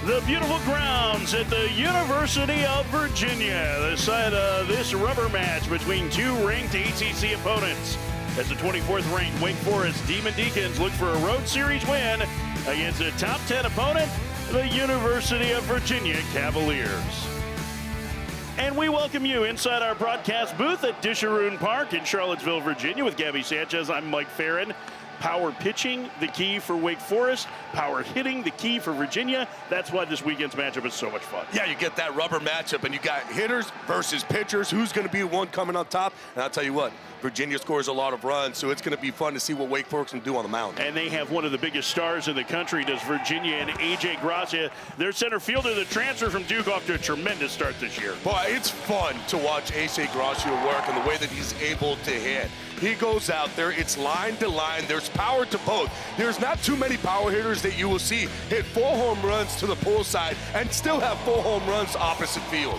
The beautiful grounds at the University of Virginia, the site of this rubber match between two ranked ACC opponents. As the 24th ranked Wake Forest Demon Deacons look for a road series win against a top 10 opponent, the University of Virginia Cavaliers. And we welcome you inside our broadcast booth at Disharoon Park in Charlottesville, Virginia with Gabby Sanchez. I'm Mike Farron. Power pitching, the key for Wake Forest. Power hitting, the key for Virginia. That's why this weekend's matchup is so much fun. Yeah, you get that rubber matchup, and you got hitters versus pitchers. Who's going to be one coming up top? And I'll tell you what, Virginia scores a lot of runs, so it's going to be fun to see what Wake Forest can do on the mound. And they have one of the biggest stars in the country, does Virginia, and A.J. Gracia, their center fielder, the transfer from Duke, off to a tremendous start this year. Boy, it's fun to watch A.J. Gracia work and the way that he's able to hit. He goes out there, it's line to line, there's power to both. There's not too many power hitters that you will see hit 4 home runs to the pull side and still have 4 home runs opposite field.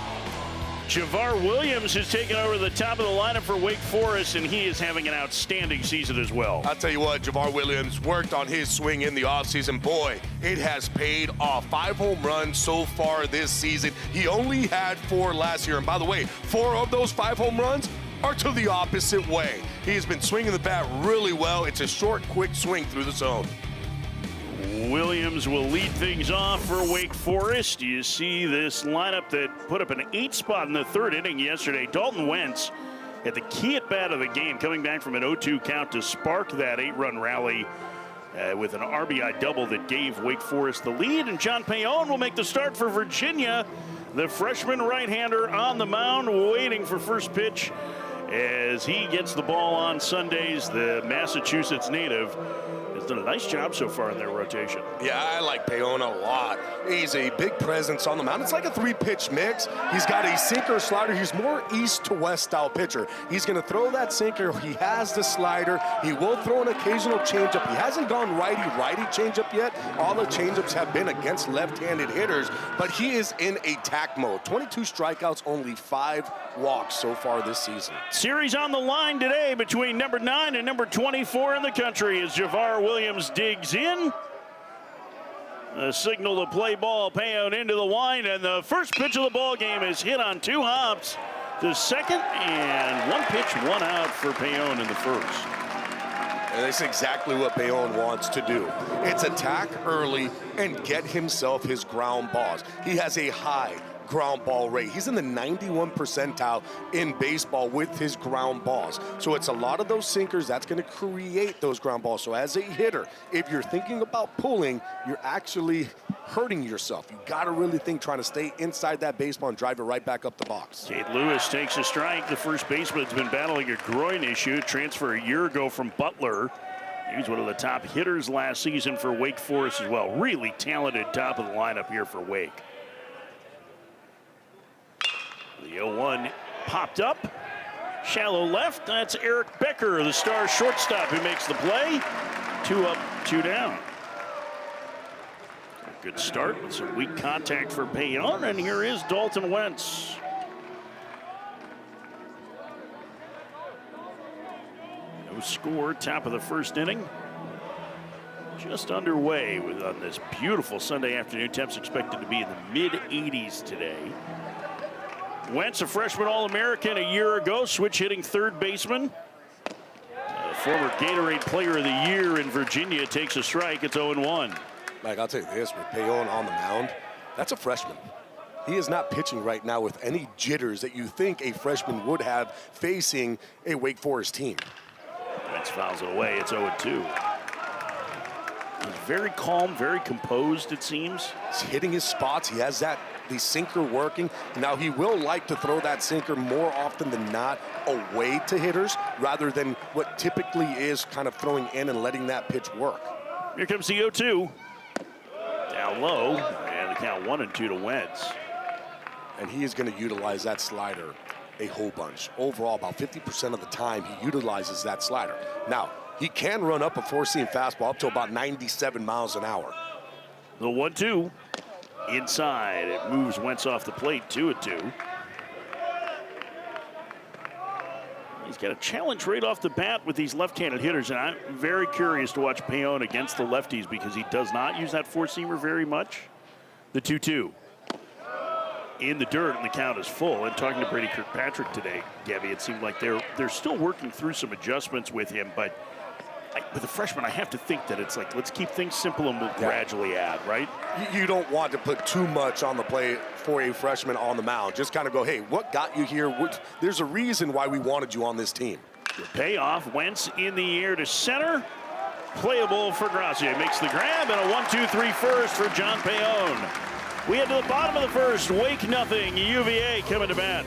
Javar Williams has taken over the top of the lineup for Wake Forest, and he is having an outstanding season as well. I'll tell you what, Javar Williams worked on his swing in the offseason. Boy, it has paid off. 5 home runs so far this season. He only had 4 last year. And by the way, 4 of those 5 home runs are to the opposite way. He's been swinging the bat really well. It's a short, quick swing through the zone. Williams will lead things off for Wake Forest. You see this lineup that put up an 8 spot in the 3rd inning yesterday. Dalton Wentz at the key at bat of the game, coming back from an 0-2 count to spark that 8-run rally with an RBI double that gave Wake Forest the lead. And John Payon will make the start for Virginia. The freshman right-hander on the mound, waiting for first pitch as he gets the ball on Sundays. The Massachusetts native has done a nice job so far in their rotation. Yeah, I like Payon a lot. He's a big presence on the mound. It's like a 3-pitch mix. He's got a sinker, slider. He's more east to west style pitcher. He's going to throw that sinker. He has the slider. He will throw an occasional changeup. He hasn't gone righty changeup yet. All the changeups have been against left-handed hitters, but he is in attack mode. 22 strikeouts, only 5 walks so far this season. Series on the line today between number 9 and number 24 in the country as Javar Williams digs in. A signal to play ball, Payon into the line, and the first pitch of the ball game is hit on 2 hops to second, and 1 pitch, 1 out for Payon in the first. And that's exactly what Payon wants to do. It's attack early and get himself his ground balls. He has a high ground ball rate. He's in the 91 percentile in baseball with his ground balls. So it's a lot of those sinkers that's going to create those ground balls. So as a hitter, if you're thinking about pulling, you're actually hurting yourself. You got to really think trying to stay inside that baseball and drive it right back up the box. Cade Lewis takes a strike. The first baseman's been battling a groin issue. Transfer a year ago from Butler. He was one of the top hitters last season for Wake Forest as well. Really talented top of the lineup here for Wake. The 0-1 popped up. Shallow left. That's Eric Becker, the star shortstop, who makes the play. 2 up, 2 down. A good start with some weak contact for Payon, and here is Dalton Wentz. No score, top of the first inning. Just underway on this beautiful Sunday afternoon. Temps expected to be in the mid-80s today. Wentz, a freshman All-American a year ago, switch hitting 3rd baseman. Former Gatorade Player of the Year in Virginia takes a strike. It's 0-1. Like, I'll tell you this, with Payon on the mound, that's a freshman. He is not pitching right now with any jitters that you think a freshman would have facing a Wake Forest team. Wentz fouls it away. It's 0-2. He's very calm, very composed, it seems. He's hitting his spots. He has the sinker working. Now, he will like to throw that sinker more often than not away to hitters rather than what typically is kind of throwing in and letting that pitch work. Here comes the 0-2. Down low, and the count 1-2 to Wentz. And he is going to utilize that slider a whole bunch. Overall, about 50% of the time, he utilizes that slider. Now, he can run up a 4-seam fastball up to about 97 miles an hour. The 1-2. Inside, it moves Wentz off the plate, 2-2. He's got a challenge right off the bat with these left-handed hitters, and I'm very curious to watch Payon against the lefties because he does not use that 4-seamer very much. The 2-2. In the dirt, and the count is full. And talking to Brady Kirkpatrick today, Gabby, it seemed like they're still working through some adjustments with him, but with a freshman, I have to think that it's like, let's keep things simple and we'll gradually add, right? You don't want to put too much on the plate for a freshman on the mound. Just kind of go, hey, what got you here? There's a reason why we wanted you on this team. The payoff, Wentz in the air to center. Playable for Gracia. Makes the grab, and a 1-2-3 first for John Payon. We head to the bottom of the first. Wake nothing. UVA coming to bat.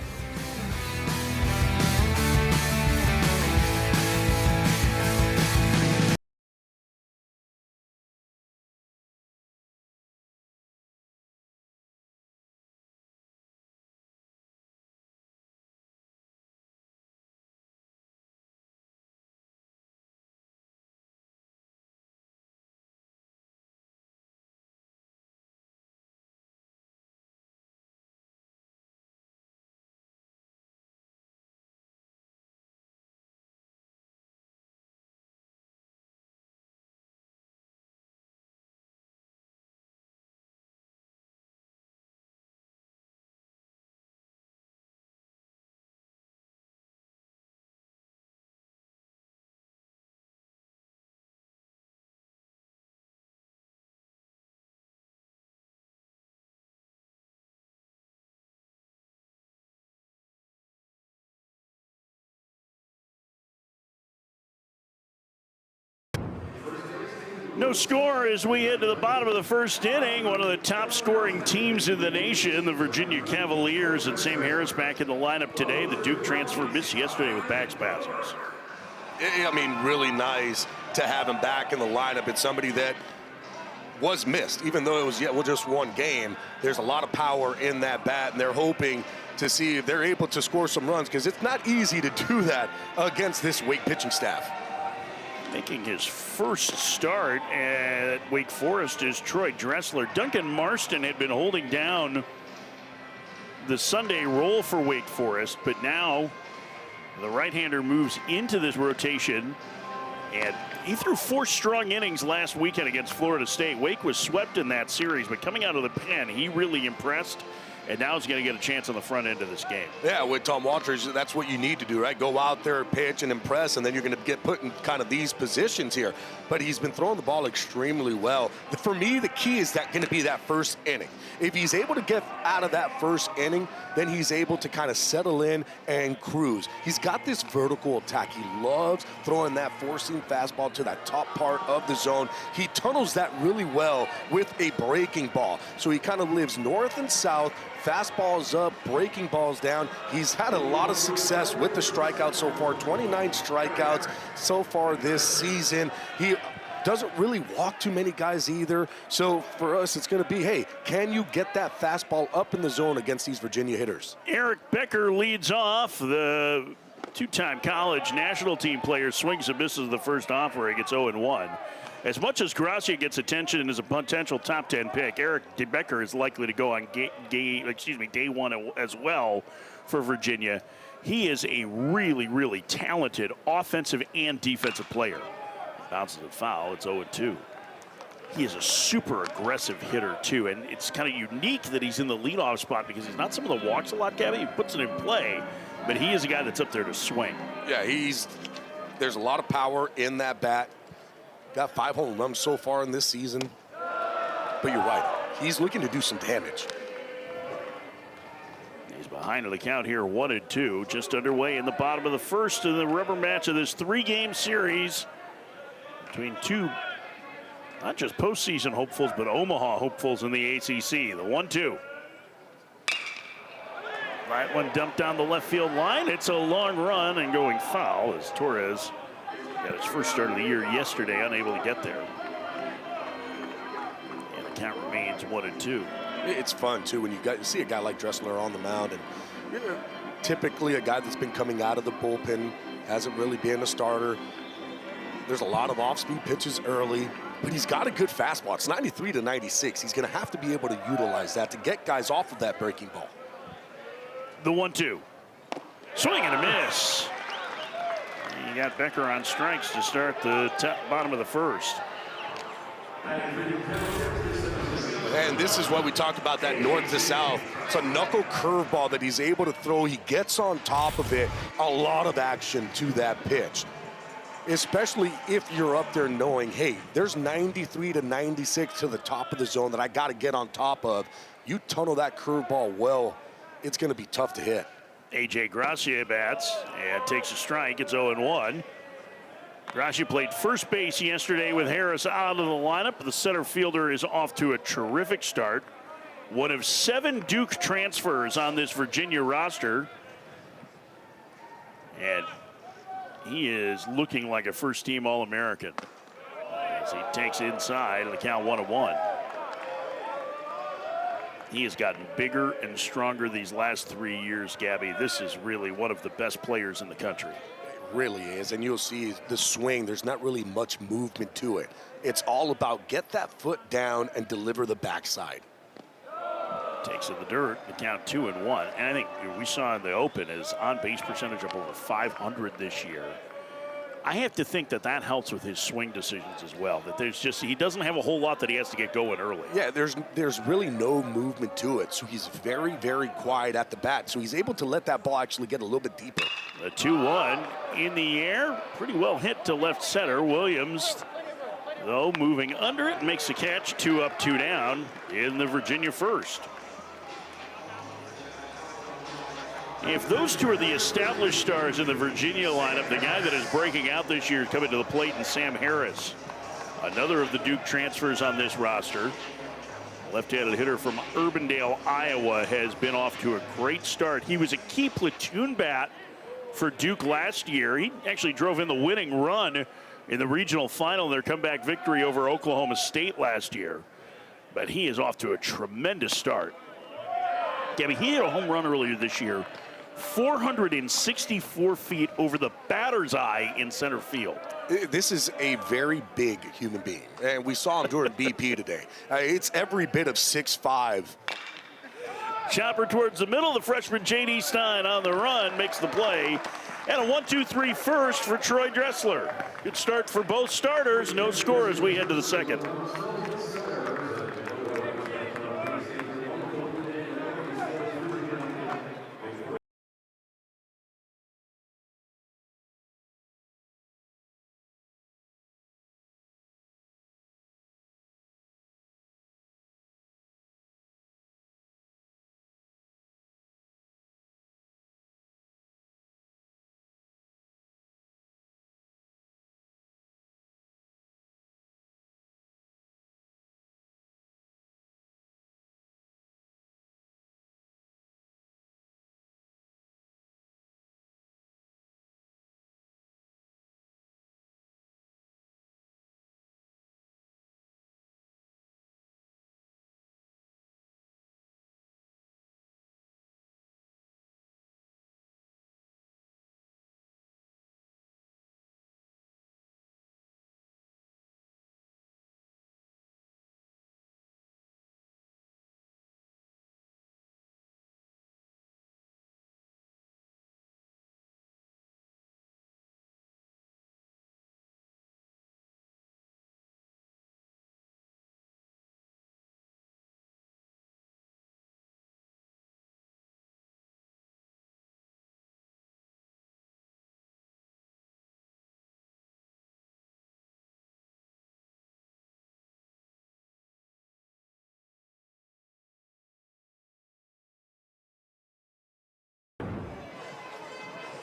No score as we head to the bottom of the first inning. One of the top scoring teams in the nation, the Virginia Cavaliers, and Sam Harris back in the lineup today. The Duke transfer missed yesterday with back spasms. I mean, really nice to have him back in the lineup. It's somebody that was missed, even though it was just one game. There's a lot of power in that bat, and they're hoping to see if they're able to score some runs, because it's not easy to do that against this Wake pitching staff. Making his first start at Wake Forest is Troy Dressler. Duncan Marston had been holding down the Sunday role for Wake Forest, but now the right-hander moves into this rotation, and he threw 4 strong innings last weekend against Florida State. Wake was swept in that series, but coming out of the pen, he really impressed. And now he's going to get a chance on the front end of this game. Yeah, with Tom Walters, that's what you need to do, right? Go out there, pitch, and impress, and then you're going to get put in kind of these positions here. But he's been throwing the ball extremely well. For me, the key is going to be that first inning. If he's able to get out of that first inning, then he's able to kind of settle in and cruise. He's got this vertical attack. He loves throwing that four-seam fastball to that top part of the zone. He tunnels that really well with a breaking ball. So he kind of lives north and south, fastballs up, breaking balls down. He's had a lot of success with the strikeouts so far, 29 strikeouts so far this season. He doesn't really walk too many guys either. So for us, it's going to be, hey, can you get that fastball up in the zone against these Virginia hitters? Eric Becker leads off. The two-time college national team player swings and misses the first offer. He gets 0-1. As much as Gracia gets attention as a potential top 10 pick, Eric Becker is likely to go on day one as well for Virginia. He is a really, really talented offensive and defensive player. Bounces it foul, it's 0-2. He is a super aggressive hitter too, and it's kind of unique that he's in the leadoff spot because he's not someone that walks a lot, Gabby. He puts it in play, but he is a guy that's up there to swing. Yeah, there's a lot of power in that bat. Got 5 home runs so far in this season. But you're right, he's looking to do some damage. He's behind on the count here, 1-2. Just underway in the bottom of the first in the rubber match of this 3-game series between two, not just postseason hopefuls, but Omaha hopefuls in the ACC. The 1-2. That one dumped down the left field line. It's a long run and going foul as Torres got his first start of the year yesterday, unable to get there. And the count remains 1-2. It's fun, too, when you see a guy like Dressler on the mound. And typically a guy that's been coming out of the bullpen, hasn't really been a starter. There's a lot of off-speed pitches early, but he's got a good fastball. It's 93 to 96. He's going to have to be able to utilize that to get guys off of that breaking ball. The 1-2. Swing and a miss. You got Becker on strikes to start the bottom of the first. And this is what we talked about, that north to south. It's a knuckle curveball that he's able to throw. He gets on top of it. A lot of action to that pitch, especially if you're up there knowing, hey, there's 93 to 96 to the top of the zone that I got to get on top of. You tunnel that curveball well, it's going to be tough to hit. A.J. Gracia bats and takes a strike. It's 0-1. Gracia played first base yesterday with Harris out of the lineup. The center fielder is off to a terrific start. One of 7 Duke transfers on this Virginia roster. And he is looking like a first-team All-American as he takes inside and the count 1-1. He has gotten bigger and stronger these last 3 years, Gabby. This is really one of the best players in the country. Really is, and you'll see the swing, there's not really much movement to it. It's all about get that foot down and deliver the backside. Takes in the dirt, the count 2-1. And I think we saw in the open his on-base percentage up over 500 this year. I have to think that that helps with his swing decisions as well, that there's just, he doesn't have a whole lot that he has to get going early. Yeah, there's really no movement to it, so he's very, very quiet at the bat, so he's able to let that ball actually get a little bit deeper. The 2-1 in the air, pretty well hit to left center. Williams, though, moving under it, makes the catch. 2 up, 2 down in the Virginia first. If those two are the established stars in the Virginia lineup, the guy that is breaking out this year is coming to the plate, and Sam Harris, another of the Duke transfers on this roster. Left-handed hitter from Urbandale, Iowa, has been off to a great start. He was a key platoon bat for Duke last year. He actually drove in the winning run in the regional final, their comeback victory over Oklahoma State last year. But he is off to a tremendous start. Gabby, he hit a home run earlier this year, 464 feet over the batter's eye in center field. This is a very big human being, and we saw him during BP today. It's every bit of 6'5". Chopper towards the middle. The freshman J.D. Stein on the run makes the play. And a 1-2-3 first for Troy Dressler. Good start for both starters. No score as we head to the second.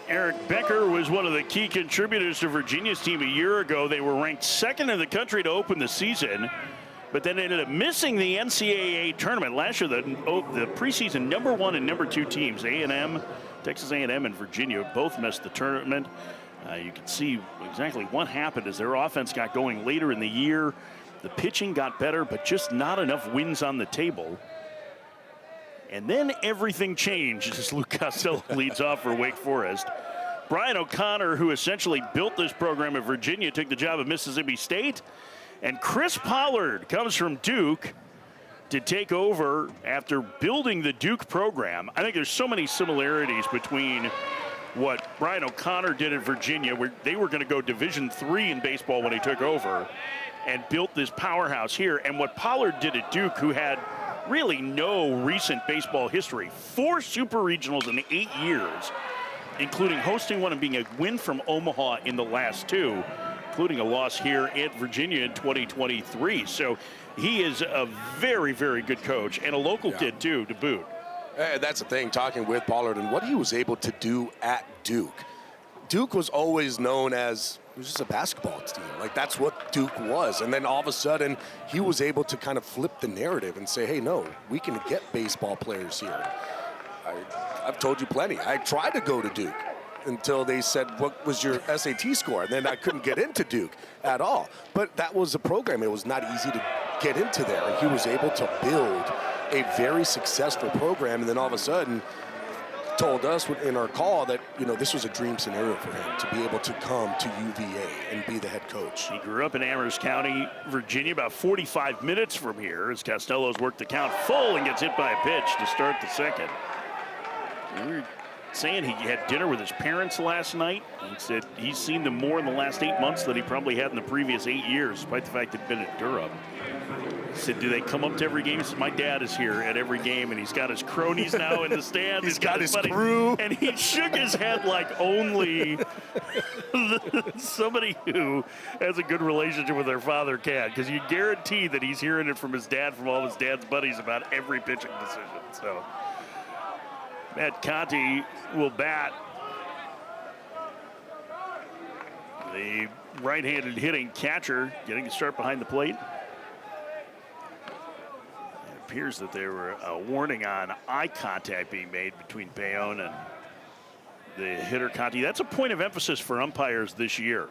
Eric Becker was one of the key contributors to Virginia's team a year ago. They were ranked second in the country to open the season, but then ended up missing the NCAA tournament. Last year, the preseason #1 and #2 teams, A&M, Texas A&M and Virginia, both missed the tournament. You can see exactly what happened as their offense got going later in the year. The pitching got better, but just not enough wins on the table. And then everything changed as Luke Costello leads off for Wake Forest. Brian O'Connor, who essentially built this program at Virginia, took the job at Mississippi State. And Chris Pollard comes from Duke to take over after building the Duke program. I think there's so many similarities between what Brian O'Connor did at Virginia, where they were going to go Division III in baseball when he took over, and built this powerhouse here. And what Pollard did at Duke, who had really no recent baseball history, 4 super regionals in 8 years, including hosting one and being a win from Omaha in the last 2, including a loss here at Virginia in 2023. So he is a very, very good coach, and a local kid too, to boot. That's the thing, talking with Pollard and what he was able to do at Duke. Duke was always known as, it was just a basketball team. Like, that's what Duke was. And then all of a sudden, he was able to kind of flip the narrative and say, hey, no, we can get baseball players here. I've told you plenty. I tried to go to Duke until they said, what was your SAT score? And then I couldn't get into Duke at all. But that was a program. It was not easy to get into there. And he was able to build a very successful program. And then all of a sudden, told us in our call that, you know, this was a dream scenario for him to be able to come to UVA and be the head coach. He grew up in Amherst County, Virginia, about 45 minutes from here, as Costello's worked the count full and gets hit by a pitch to start the second. We were saying he had dinner with his parents last night. He said he's seen them more in the last 8 months than he probably had in the previous 8 years, despite the fact that he'd been at Durham. He said, do they come up to every game? He said, my dad is here at every game, and he's got his cronies now in the stands. He's got his buddy. crew. And he shook his head like only somebody who has a good relationship with their father can, because you guarantee that he's hearing it from his dad, from all his dad's buddies about every pitching decision. So Matt Conti will bat. The right-handed hitting catcher getting to start behind the plate. It appears that there were a warning on eye contact being made between Bayonne and the hitter Conti. That's a point of emphasis for umpires this year.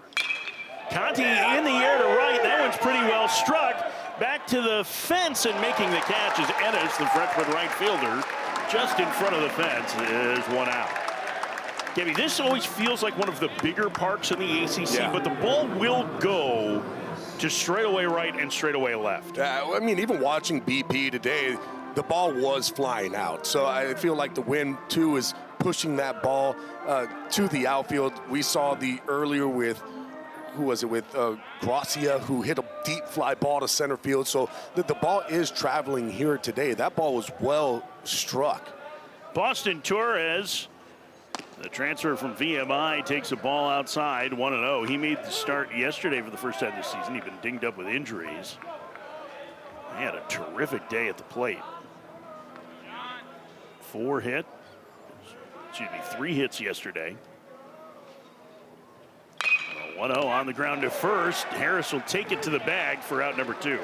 Conti in the air to right. That one's pretty well struck. Back to the fence and making the catch is Ennis, the freshman right fielder. Just in front of the fence is one out. Gabby, this always feels like one of the bigger parks in the ACC, but the ball will go to straightaway right and straightaway left. I mean, even watching BP today, the ball was flying out. So I feel like the wind, too, is pushing that ball to the outfield. We saw the earlier with, who was it, with Gracia, who hit a deep fly ball to center field. So the ball is traveling here today. That ball was well struck. Boston Torres, the transfer from VMI, takes a ball outside, 1-0. He made the start yesterday for the first time this season. He'd been dinged up with injuries. He had a terrific day at the plate. 3 hits yesterday. 1-0 on the ground to first. Harris will take it to the bag for out number 2.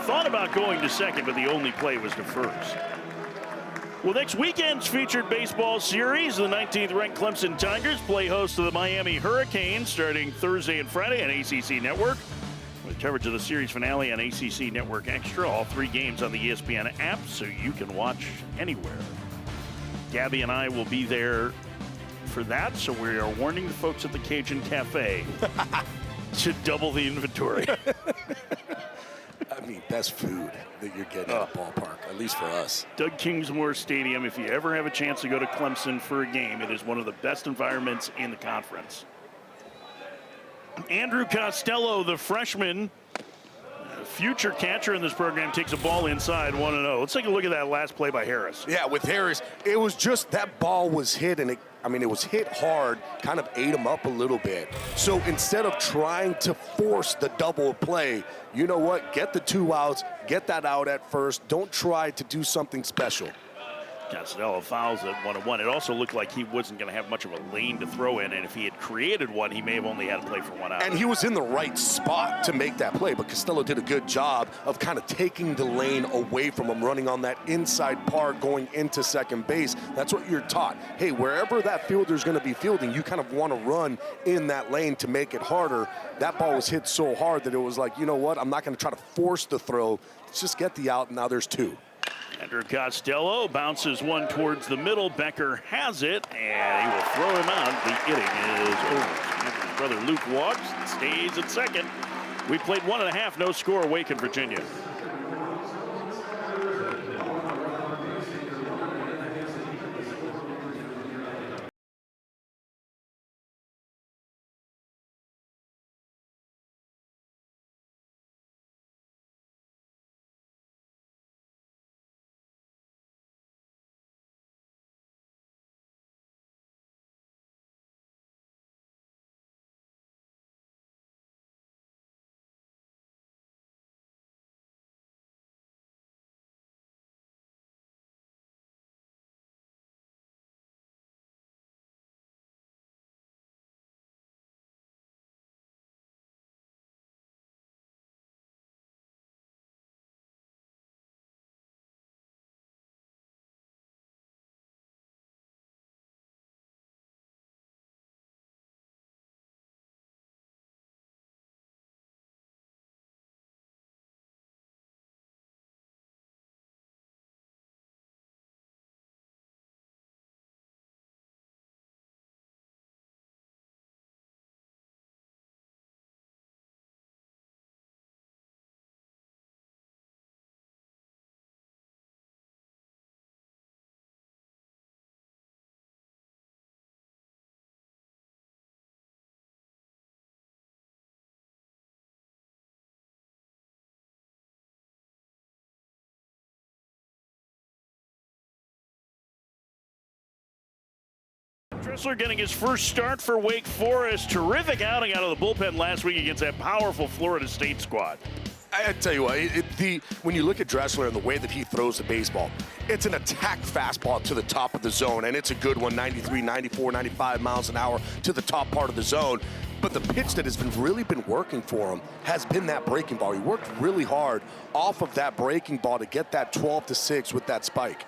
Thought about going to second, but the only play was to first. Well, next weekend's featured baseball series, the 19th ranked Clemson Tigers play host to the Miami Hurricanes starting Thursday and Friday on ACC Network. With coverage of the series finale on ACC Network Extra, all 3 games on the ESPN app, so you can watch anywhere. Gabby and I will be there for that, so we are warning the folks at the Cajun Cafe to double the inventory. I mean, best food that you're getting at a ballpark, at least for us. Doug Kingsmore Stadium, if you ever have a chance to go to Clemson for a game, it is one of the best environments in the conference. Andrew Costello, the freshman, future catcher in this program, takes a ball inside, 1-0. Let's take a look at that last play by Harris. Yeah, with Harris, it was just that ball was hit, and it was hit hard, kind of ate him up a little bit. So instead of trying to force the double play, you know what? Get the 2 outs, get that out at first. Don't try to do something special. Costello fouls at 1-1. It also looked like he wasn't going to have much of a lane to throw in, and if he had created one, he may have only had to play for 1 out. And he was in the right spot to make that play, but Costello did a good job of kind of taking the lane away from him, running on that inside part, going into second base. That's what you're taught. Hey, wherever that fielder's going to be fielding, you kind of want to run in that lane to make it harder. That ball was hit so hard that it was like, you know what? I'm not going to try to force the throw. Let's just get the out, and now there's 2. Andrew Costello bounces one towards the middle. Becker has it, and he will throw him out. The inning is over. His brother Luke walks and stays at second. We played 1.5, no score, Wake in Virginia. Dressler getting his first start for Wake Forest. Terrific outing out of the bullpen last week against that powerful Florida State squad. I tell you what, when you look at Dressler and the way that he throws the baseball, it's an attack fastball to the top of the zone, and it's a good one, 93, 94, 95 miles an hour to the top part of the zone. But the pitch that has really been working for him has been that breaking ball. He worked really hard off of that breaking ball to get that 12-6 with that spike.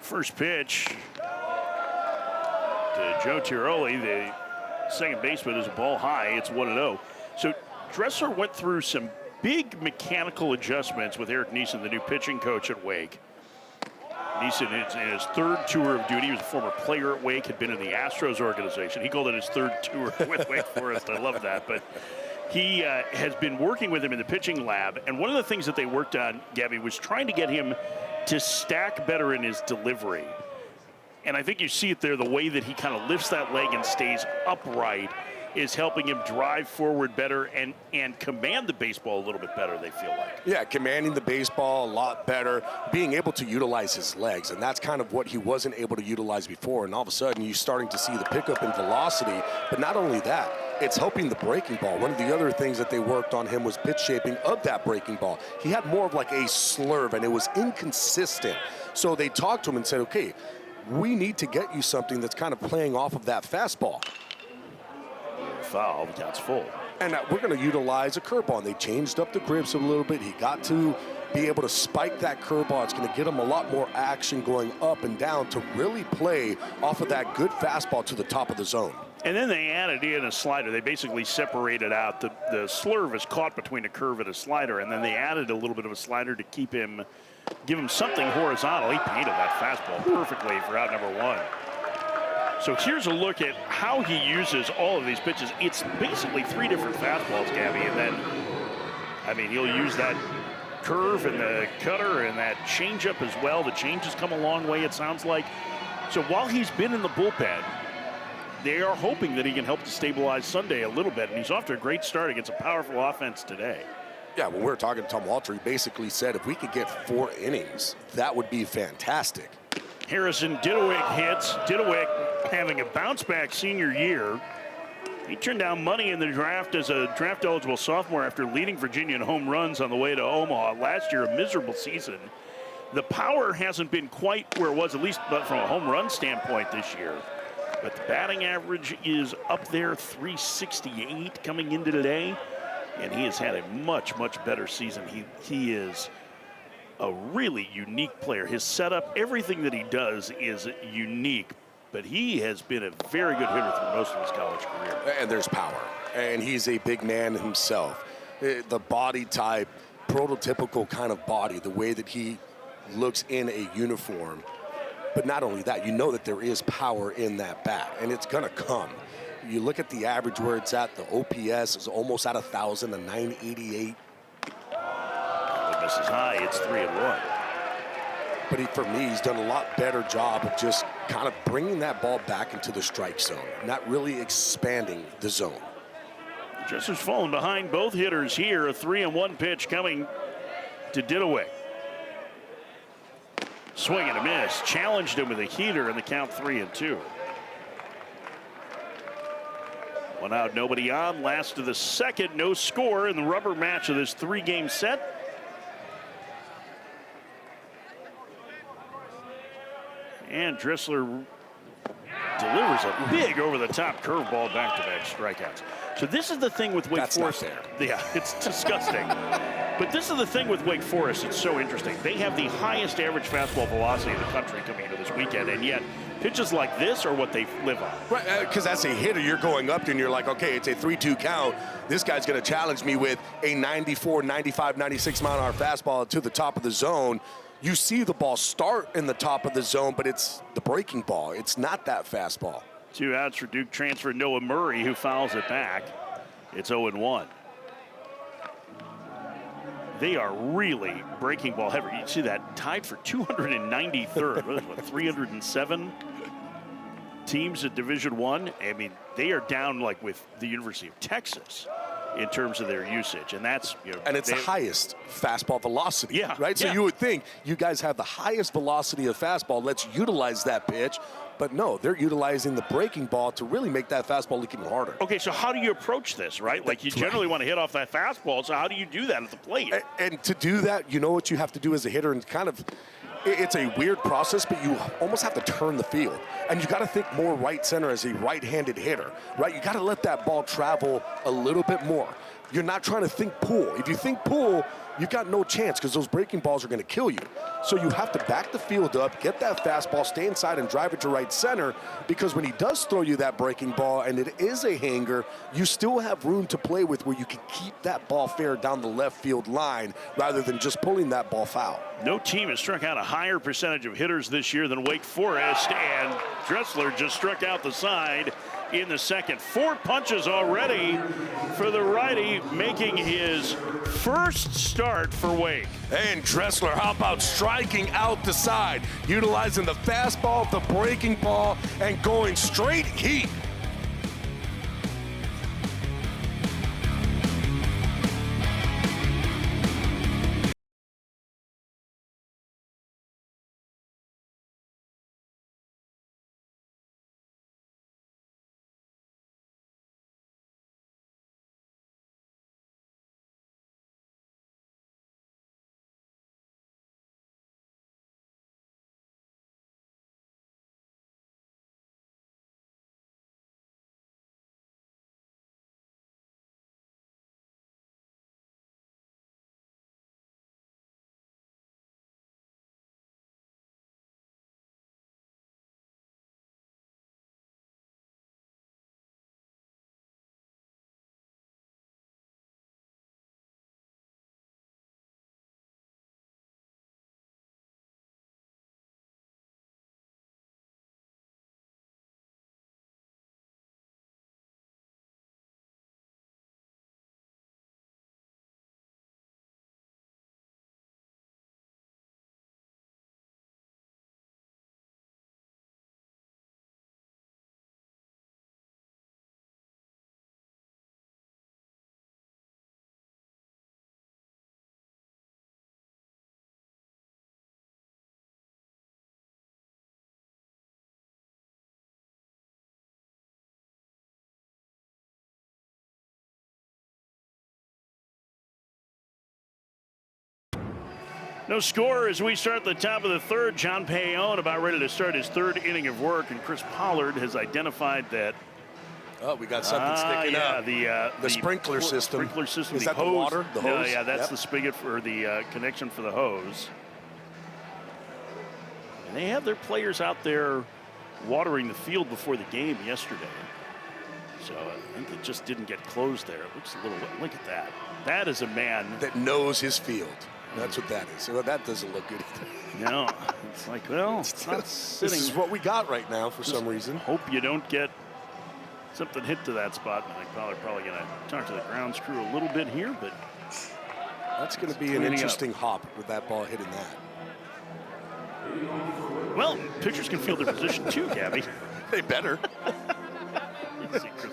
First pitch to Joe Tiroli, the second baseman, is a ball high. It's 1-0. So Dressler went through some big mechanical adjustments with Eric Neeson, the new pitching coach at Wake. Neeson is in his third tour of duty. He was a former player at Wake, had been in the Astros organization. He called it his third tour with Wake Forest. I love that. But he has been working with him in the pitching lab. And one of the things that they worked on, Gabby, was trying to get him to stack better in his delivery. And I think you see it there, the way that he kind of lifts that leg and stays upright is helping him drive forward better and command the baseball a little bit better, they feel like. Yeah, commanding the baseball a lot better, being able to utilize his legs, and that's kind of what he wasn't able to utilize before. And all of a sudden, you're starting to see the pickup in velocity. But not only that, it's helping the breaking ball. One of the other things that they worked on him was pitch shaping of that breaking ball. He had more of like a slurve, and it was inconsistent. So they talked to him and said, okay, we need to get you something that's kind of playing off of that fastball. Foul, that's full. And we're going to utilize a curveball. And they changed up the grips a little bit. He got to be able to spike that curveball. It's going to get him a lot more action going up and down to really play off of that good fastball to the top of the zone. And then they added in a slider. They basically separated out. The slurve is caught between a curve and a slider, and then they added a little bit of a slider to give him something horizontal. He painted that fastball perfectly for out number one. So here's a look at how he uses all of these pitches. It's basically three different fastballs, Gabby, and then, I mean, he'll use that curve and the cutter and that changeup as well. The change has come a long way, it sounds like. So while he's been in the bullpen, they are hoping that he can help to stabilize Sunday a little bit, and he's off to a great start against a powerful offense today. Yeah, when we were talking to Tom Walter, he basically said if we could get 4 innings, that would be fantastic. Harrison Didowick hits. Didowick having a bounce-back senior year. He turned down money in the draft as a draft-eligible sophomore after leading Virginia in home runs on the way to Omaha. Last year, a miserable season. The power hasn't been quite where it was, at least from a home run standpoint this year. But the batting average is up there, 368 coming into today. And he has had a much, much better season. He is a really unique player. His setup, everything that he does is unique. But he has been a very good hitter through most of his college career. And there's power. And he's a big man himself. The body type, prototypical kind of body, the way that he looks in a uniform. But not only that, you know that there is power in that bat, and it's going to come. You look at the average where it's at, the OPS is almost at 1,000, a 988. This is high, it's 3-1. But for me, he's done a lot better job of just kind of bringing that ball back into the strike zone, not really expanding the zone. Dressler's falling behind both hitters here. A 3-1 pitch coming to Didowick. Swing and a miss. Challenged him with a heater in the count 3-2. One out, nobody on. Last of the second, no score in the rubber match of this 3-game set. And Dressler delivers a big over-the-top curveball, back-to-back strikeouts. So this is the thing with Wake Forest. Yeah, it's disgusting. But this is the thing with Wake Forest. It's so interesting. They have the highest average fastball velocity in the country coming into this weekend, and yet pitches like this are what they live on. Right, because as a hitter, you're going up and you're like, okay, it's a 3-2 count. This guy's going to challenge me with a 94, 95, 96 mile-an-hour fastball to the top of the zone. You see the ball start in the top of the zone, but it's the breaking ball. It's not that fastball. 2 outs for Duke transfer Noah Murray, who fouls it back. It's 0-1. They are really breaking ball heavy. You see that tied for 293rd. What, 307 teams at Division I? I mean, they are down like with the University of Texas in terms of their usage, and that's, you know, and it's the highest fastball velocity. Yeah, right. So yeah. you would think you guys have the highest velocity of fastball. Let's utilize that pitch. But no, they're utilizing the breaking ball to really make that fastball look even harder. Okay, so how do you approach this, right? Like you generally want to hit off that fastball, so how do you do that at the plate? And to do that, you know what you have to do as a hitter, and kind of, it's a weird process, but you almost have to turn the field. And you got to think more right center as a right-handed hitter, right? You got to let that ball travel a little bit more. You're not trying to think pull. If you think pull, you've got no chance because those breaking balls are going to kill you. So you have to back the field up, get that fastball, stay inside, and drive it to right center, because when he does throw you that breaking ball and it is a hanger, you still have room to play with where you can keep that ball fair down the left field line rather than just pulling that ball foul. No team has struck out a higher percentage of hitters this year than Wake Forest, and Dressler just struck out the side in the second. 4 punches already for the righty, making his first start for Wake. And Dressler, how about striking out the side, utilizing the fastball, the breaking ball, and going straight heat. No score as we start the top of the third. John Payon about ready to start his third inning of work, and Chris Pollard has identified that. Oh, we got something sticking up. The sprinkler system. Sprinkler system. Is the that hose. the water? The hose? Yeah, that's the spigot for the connection for the hose. And they have their players out there watering the field before the game yesterday. So I think it just didn't get closed there. It looks a little, look at that. That is a man that knows his field. That's what that is. So that doesn't look good either. No, it's like, well, it's not sitting. This is what we got right now for some reason. Hope you don't get something hit to that spot. I think probably going to talk to the grounds crew a little bit here, but that's going to be an interesting hop with that ball hitting that. Well, pitchers can feel their position too, Gabby. They better.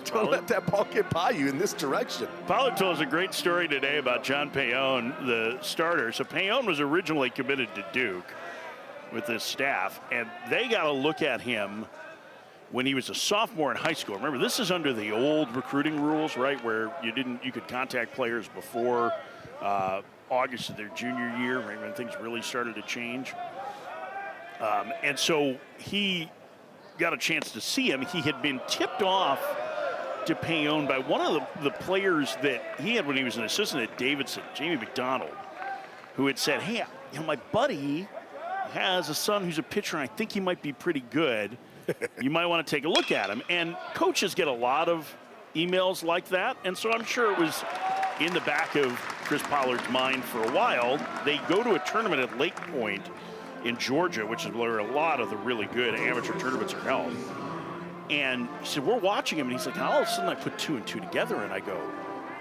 Don't let that ball get by you in this direction. Pollard told us a great story today about John Payon, the starter. So Payon was originally committed to Duke with his staff, and they got a look at him when he was a sophomore in high school. Remember, this is under the old recruiting rules, right, where you could contact players before August of their junior year, right, when things really started to change. And so he got a chance to see him. He had been tipped off to Payon by one of the players that he had when he was an assistant at Davidson, Jamie McDonald, who had said, hey, my buddy has a son who's a pitcher, and I think he might be pretty good. You might want to take a look at him. And coaches get a lot of emails like that, and so I'm sure it was in the back of Chris Pollard's mind for a while. They go to a tournament at Lake Point in Georgia, which is where a lot of the really good amateur tournaments are held. And he said, we're watching him, and he's like, and all of a sudden I put 2 and 2 together, and I go,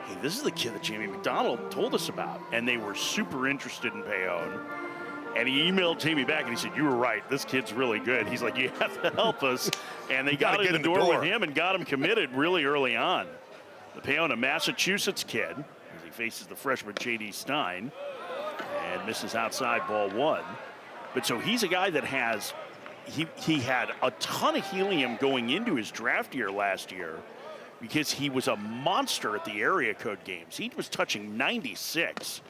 hey, this is the kid that Jamie McDonald told us about. And they were super interested in Payon. And he emailed Jamie back, and he said, you were right, this kid's really good. He's like, you have to help us. And they got in the door with him and got him committed really early on. The Payon, a Massachusetts kid, as he faces the freshman J.D. Stein, and misses outside ball 1. But so he's a guy that has he had a ton of helium going into his draft year last year because he was a monster at the area code games. He was touching 96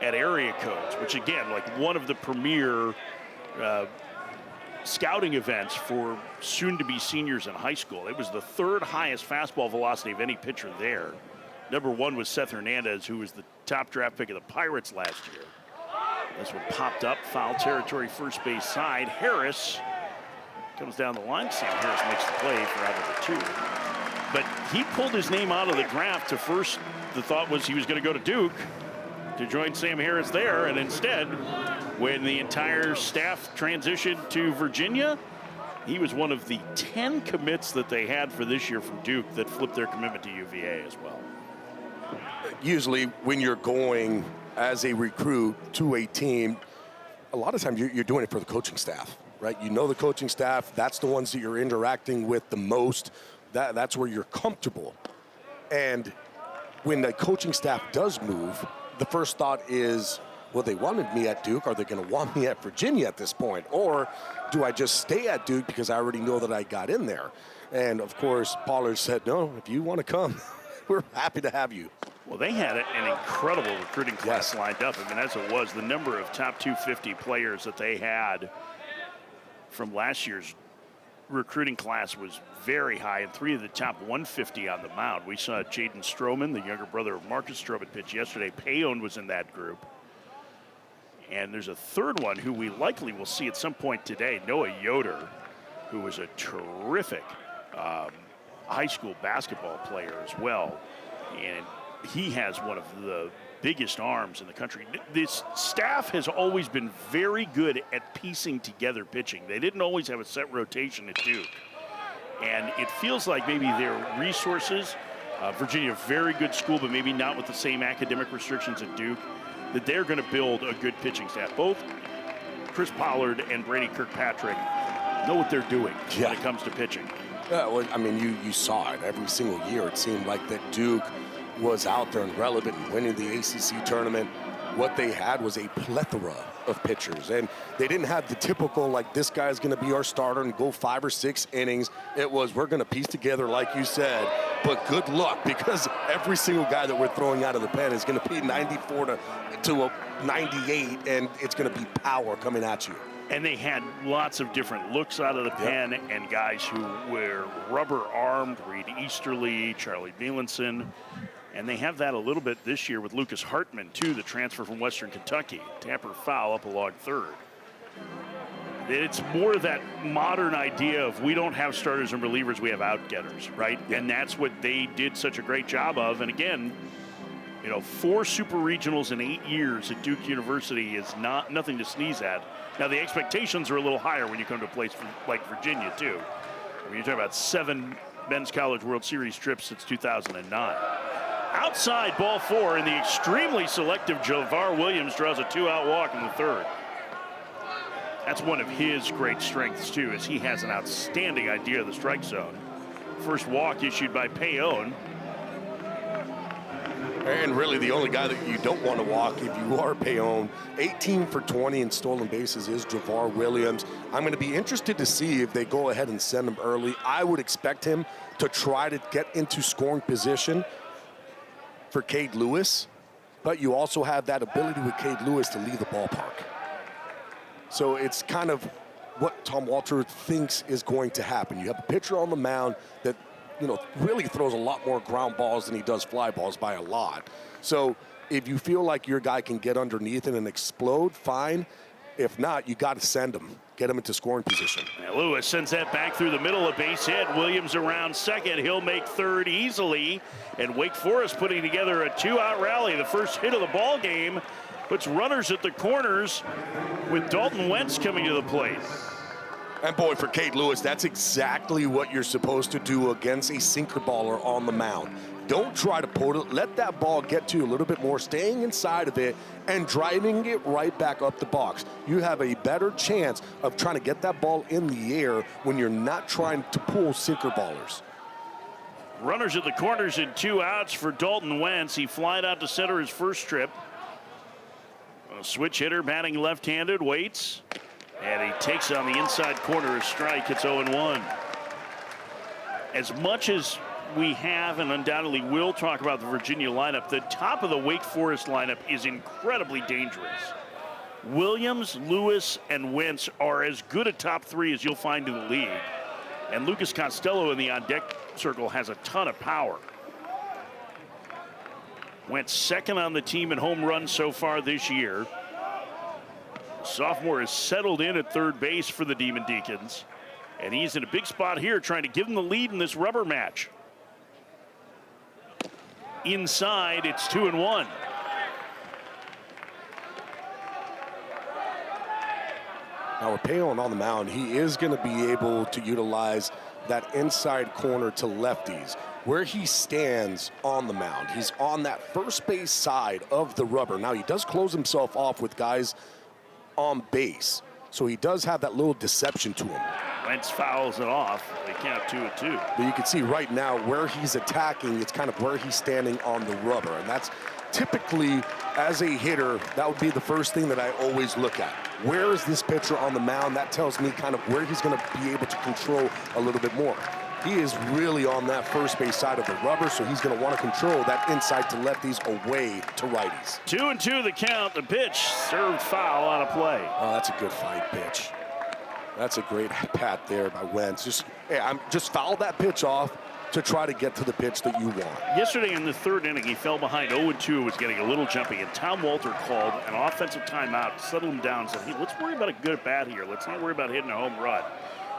at area codes, which again, like one of the premier scouting events for soon-to-be seniors in high school. It was the third highest fastball velocity of any pitcher there. Number one was Seth Hernandez, who was the top draft pick of the Pirates last year. This one popped up, foul territory, first base side. Harris comes down the line. Sam Harris makes the play for out of the 2. But he pulled his name out of the draft to first. The thought was he was going to go to Duke to join Sam Harris there, and instead, when the entire staff transitioned to Virginia, he was one of the 10 commits that they had for this year from Duke that flipped their commitment to UVA as well. Usually when you're going as a recruit to a team, a lot of times you're doing it for the coaching staff, right? You know the coaching staff, that's the ones that you're interacting with the most. That's where you're comfortable. And when the coaching staff does move, the first thought is, well, they wanted me at Duke. Are they going to want me at Virginia at this point? Or do I just stay at Duke because I already know that I got in there? And, of course, Pollard said, no, if you want to come, we're happy to have you. Well, they had an incredible recruiting class lined up. I mean, as it was, the number of top 250 players that they had from last year's recruiting class was very high, and 3 of the top 150 on the mound. We saw Jaden Stroman, the younger brother of Marcus Stroman, pitch yesterday. Payon was in that group. And there's a third one who we likely will see at some point today, Noah Yoder, who was a terrific high school basketball player as well. And he has one of the biggest arms in the country. This staff has always been very good at piecing together pitching. They didn't always have a set rotation at Duke. And it feels like maybe their resources, Virginia, very good school, but maybe not with the same academic restrictions at Duke, that they're going to build a good pitching staff. Both Chris Pollard and Brady Kirkpatrick know what they're doing when it comes to pitching. Yeah, well, I mean, you saw it every single year. It seemed like that Duke was out there and relevant and winning the ACC tournament. What they had was a plethora of pitchers, and they didn't have the typical, like, this guy's going to be our starter and go 5 or 6 innings. It was, we're going to piece together, like you said, but good luck, because every single guy that we're throwing out of the pen is going to be 94 to a 98, and it's going to be power coming at you. And they had lots of different looks out of the pen, and guys who were rubber-armed, Reed Easterly, Charlie Melanson. And they have that a little bit this year with Lucas Hartman, too, the transfer from Western Kentucky. Tamper foul up along third. It's more that modern idea of we don't have starters and relievers, we have out-getters, right? Yeah. And that's what they did such a great job of. And again, 4 super regionals in 8 years at Duke University is nothing to sneeze at. Now, the expectations are a little higher when you come to a place like Virginia, too. I mean, you're talking about 7 Men's College World Series trips since 2009. Outside, ball 4, and the extremely selective Javar Williams draws a 2-out walk in the third. That's one of his great strengths, too, as he has an outstanding idea of the strike zone. First walk issued by Payon. And really the only guy that you don't want to walk if you are Payon, 18 for 20 in stolen bases, is Javar Williams. I'm going to be interested to see if they go ahead and send him early. I would expect him to try to get into scoring position for Cade Lewis, but you also have that ability with Cade Lewis to leave the ballpark. So it's kind of what Tom Walter thinks is going to happen. You have a pitcher on the mound that really throws a lot more ground balls than he does fly balls by a lot. So if you feel like your guy can get underneath it and explode, fine. If not, you got to send him. Get him into scoring position. Now Lewis sends that back through the middle, a base hit. Williams around second. He'll make third easily. And Wake Forest putting together a 2-out rally. The first hit of the ball game puts runners at the corners with Dalton Wentz coming to the plate. And boy, for Cade Lewis, that's exactly what you're supposed to do against a sinker baller on the mound. Don't try to pull it. Let that ball get to you a little bit more, staying inside of it and driving it right back up the box. You have a better chance of trying to get that ball in the air when you're not trying to pull sinker ballers. Runners at the corners and 2 outs for Dalton Wentz. He flied out to center his first trip. A switch hitter batting left-handed, waits. And he takes on the inside corner a strike. It's 0-1. As much as we have and undoubtedly will talk about the Virginia lineup, the top of the Wake Forest lineup is incredibly dangerous. Williams, Lewis, and Wentz are as good a top three as you'll find in the league. And Lucas Costello in the on-deck circle has a ton of power. Went second on the team in home runs so far this year. Sophomore is settled in at third base for the Demon Deacons. And he's in a big spot here trying to give them the lead in this rubber match. Inside, it's 2-1. Now with Payon on the mound, he is going to be able to utilize that inside corner to lefties. Where he stands on the mound, he's on that first base side of the rubber. Now he does close himself off with guys on base, so he does have that little deception to him. Wentz fouls it off. They count 2-2. But you can see right now where he's attacking, it's kind of where he's standing on the rubber. And that's typically, as a hitter, that would be the first thing that I always look at. Where is this pitcher on the mound? That tells me kind of where he's going to be able to control a little bit more. He is really on that first base side of the rubber, so he's going to want to control that inside to lefties, away to righties. 2-2 the count. The pitch served foul on a play. Oh, that's a good fight pitch. That's a great pat there by Wentz. Just foul that pitch off to try to get to the pitch that you want. Yesterday in the third inning, he fell behind 0-2, was getting a little jumpy, and Tom Walter called an offensive timeout, settled him down, and said, hey, let's worry about a good at-bat here. Let's not worry about hitting a home run.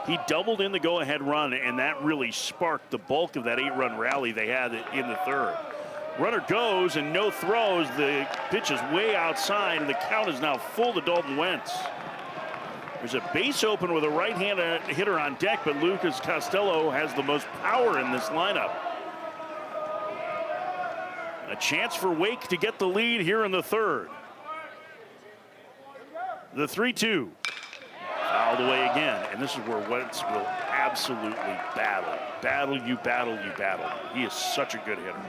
He doubled in the go-ahead run, and that really sparked the bulk of that 8-run rally they had in the third. Runner goes and no throws. The pitch is way outside, and the count is now full to Dalton Wentz. There's a base open with a right-handed hitter on deck, but Lucas Costello has the most power in this lineup. A chance for Wake to get the lead here in the third. The 3-2. Fouled away again, and this is where Wentz will absolutely battle. Battle. He is such a good hitter.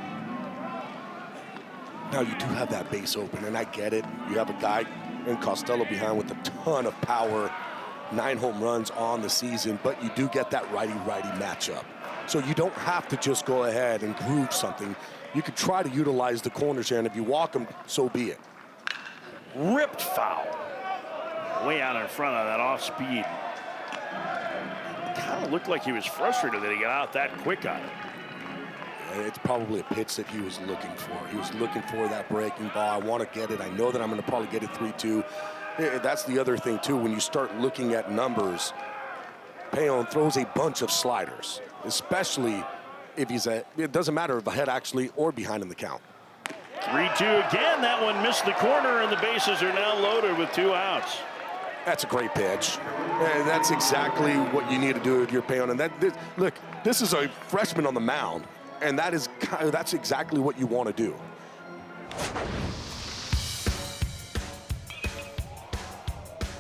Now you do have that base open, and I get it. You have a guy in Costello behind with a ton of power, 9 home runs on the season, but you do get that righty-righty matchup. So you don't have to just go ahead and groove something. You could try to utilize the corners here, and if you walk them, so be it. Ripped foul. Way out in front of that off speed. Kind of looked like he was frustrated that he got out that quick on it. It's probably a pitch that he was looking for. He was looking for that breaking ball. I want to get it. I know that I'm going to probably get it 3-2. That's the other thing, too. When you start looking at numbers, Payon throws a bunch of sliders, especially if it doesn't matter if ahead actually or behind in the count. 3-2 again. That one missed the corner, and the bases are now loaded with 2 outs. That's a great pitch. And that's exactly what you need to do with your Payon. And look, this is a freshman on the mound. And that's exactly what you want to do.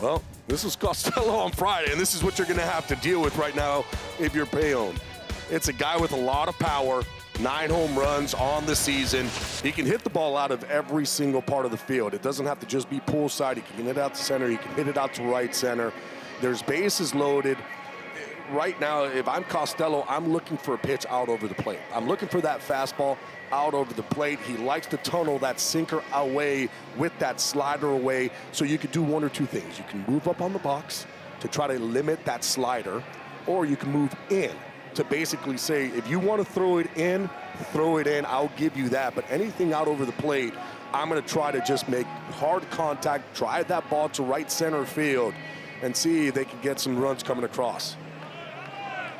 Well, this is Costello on Friday, and this is what you're going to have to deal with right now if you're Payon. It's a guy with a lot of power, 9 home runs on the season. He can hit the ball out of every single part of the field. It doesn't have to just be pull side. He can hit it out to center. He can hit it out to right center. There's bases loaded. Right now, if I'm Costello, I'm looking for a pitch out over the plate. I'm looking for that fastball out over the plate. He likes to tunnel that sinker away with that slider away. So you could do one or two things. You can move up on the box to try to limit that slider, or you can move in to basically say, if you want to throw it in, I'll give you that. But anything out over the plate, I'm going to try to just make hard contact, drive that ball to right center field, and see if they can get some runs coming across.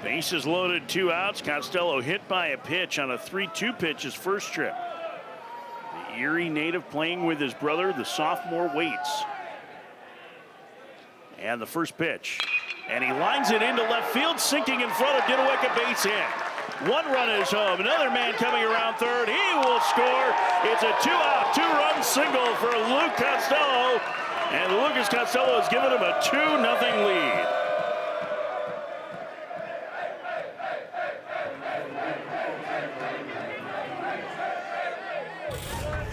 Bases loaded, 2 outs. Costello hit by a pitch on a 3-2 pitch his first trip. The Erie native playing with his brother, the sophomore, waits. And the first pitch. And he lines it into left field, sinking in front of Didoweka, base hit. 1 run is home. Another man coming around third. He will score. It's a 2-out, 2-run single for Luke Costello. And Lucas Costello has given him a 2-0 lead.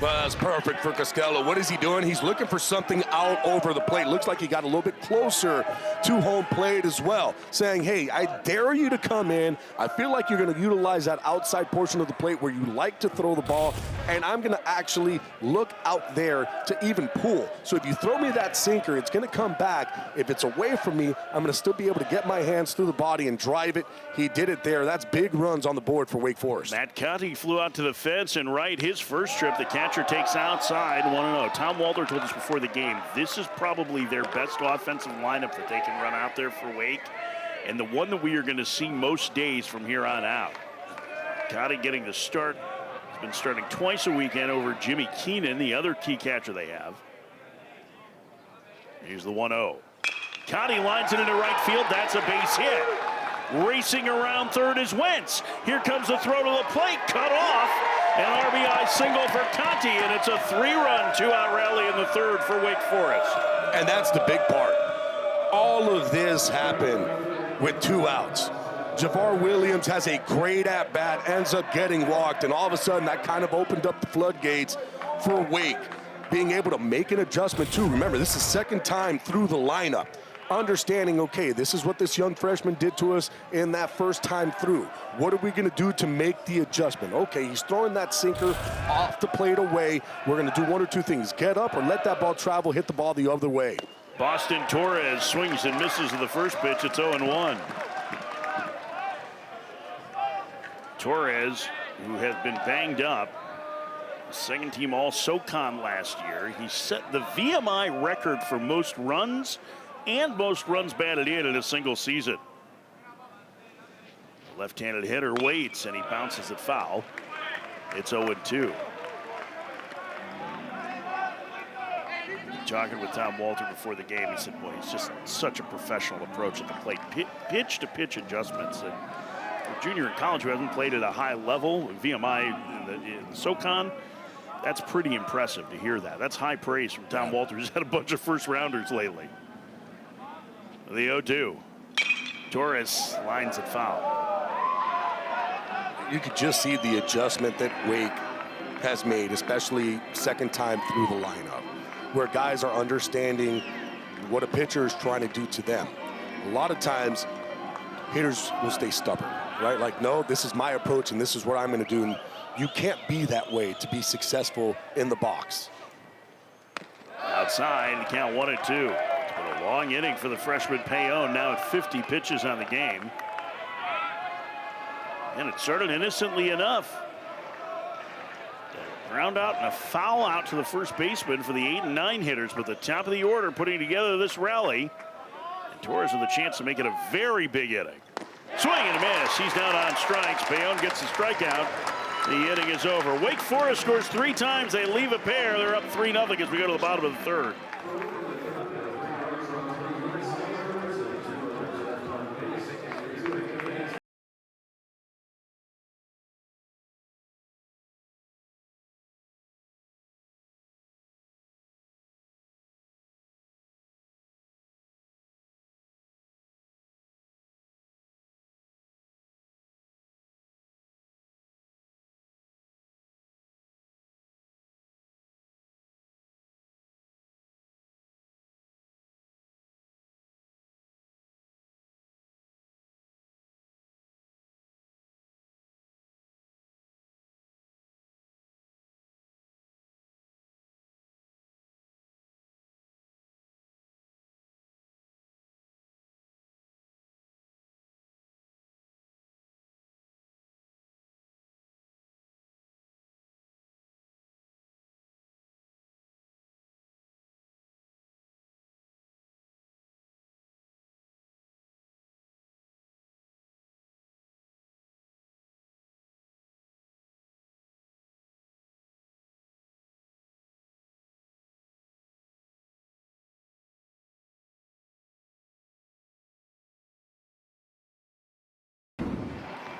Well, that's perfect for Costello. What is he doing? He's looking for something out over the plate. Looks like he got a little bit closer to home plate as well, saying, hey, I dare you to come in. I feel like you're going to utilize that outside portion of the plate where you like to throw the ball, and I'm going to actually look out there to even pull. So if you throw me that sinker, it's going to come back. If it's away from me, I'm going to still be able to get my hands through the body and drive it. He did it there. That's big runs on the board for Wake Forest. Matt Conti flew out to the fence and right his first trip. The catcher takes outside 1-0. Tom Walter told us before the game, this is probably their best offensive lineup that they can run out there for Wake, and the one that we are going to see most days from here on out. Conti getting the start. He's been starting twice a weekend over Jimmy Keenan, the other key catcher they have. Here's the 1-0. Conti lines it into right field. That's a base hit. Racing around third is Wentz. Here comes the throw to the plate, cut off. An RBI single for Conti, and it's a 3-run, 2-out rally in the third for Wake Forest. And that's the big part. All of this happened with 2 outs. Javar Williams has a great at-bat, ends up getting walked, and all of a sudden that kind of opened up the floodgates for Wake, being able to make an adjustment too. Remember, this is second time through the lineup. Understanding, okay, this is what this young freshman did to us in that first time through. What are we going to do to make the adjustment? Okay, he's throwing that sinker off the plate away. We're going to do one or two things. Get up or let that ball travel, hit the ball the other way. Boston Torres swings and misses at the first pitch. It's 0-1. Torres, who has been banged up, second team All-SoCon last year. He set the VMI record for most runs and most runs batted in a single season. Left-handed hitter waits, and he bounces it foul. It's 0-2. Talking with Tom Walter before the game, he said, boy, he's just such a professional approach at the plate. Pitch-to-pitch adjustments. And a junior in college who hasn't played at a high level, VMI in the SoCon, that's pretty impressive to hear that. That's high praise from Tom Walter. He's had a bunch of first-rounders lately. The 0-2. Torres lines it foul. You could just see the adjustment that Wake has made, especially second time through the lineup, where guys are understanding what a pitcher is trying to do to them. A lot of times, hitters will stay stubborn, right? Like, no, this is my approach and this is what I'm going to do. And you can't be that way to be successful in the box. Outside, the count 1-2. A long inning for the freshman Payon, now at 50 pitches on the game. And it started innocently enough. A ground out and a foul out to the first baseman for the 8 and 9 hitters, but the top of the order putting together this rally. And Torres with a chance to make it a very big inning. Swing and a miss. He's down on strikes. Payon gets the strikeout. The inning is over. Wake Forest scores 3 times. They leave a pair. They're up 3-0 as we go to the bottom of the third.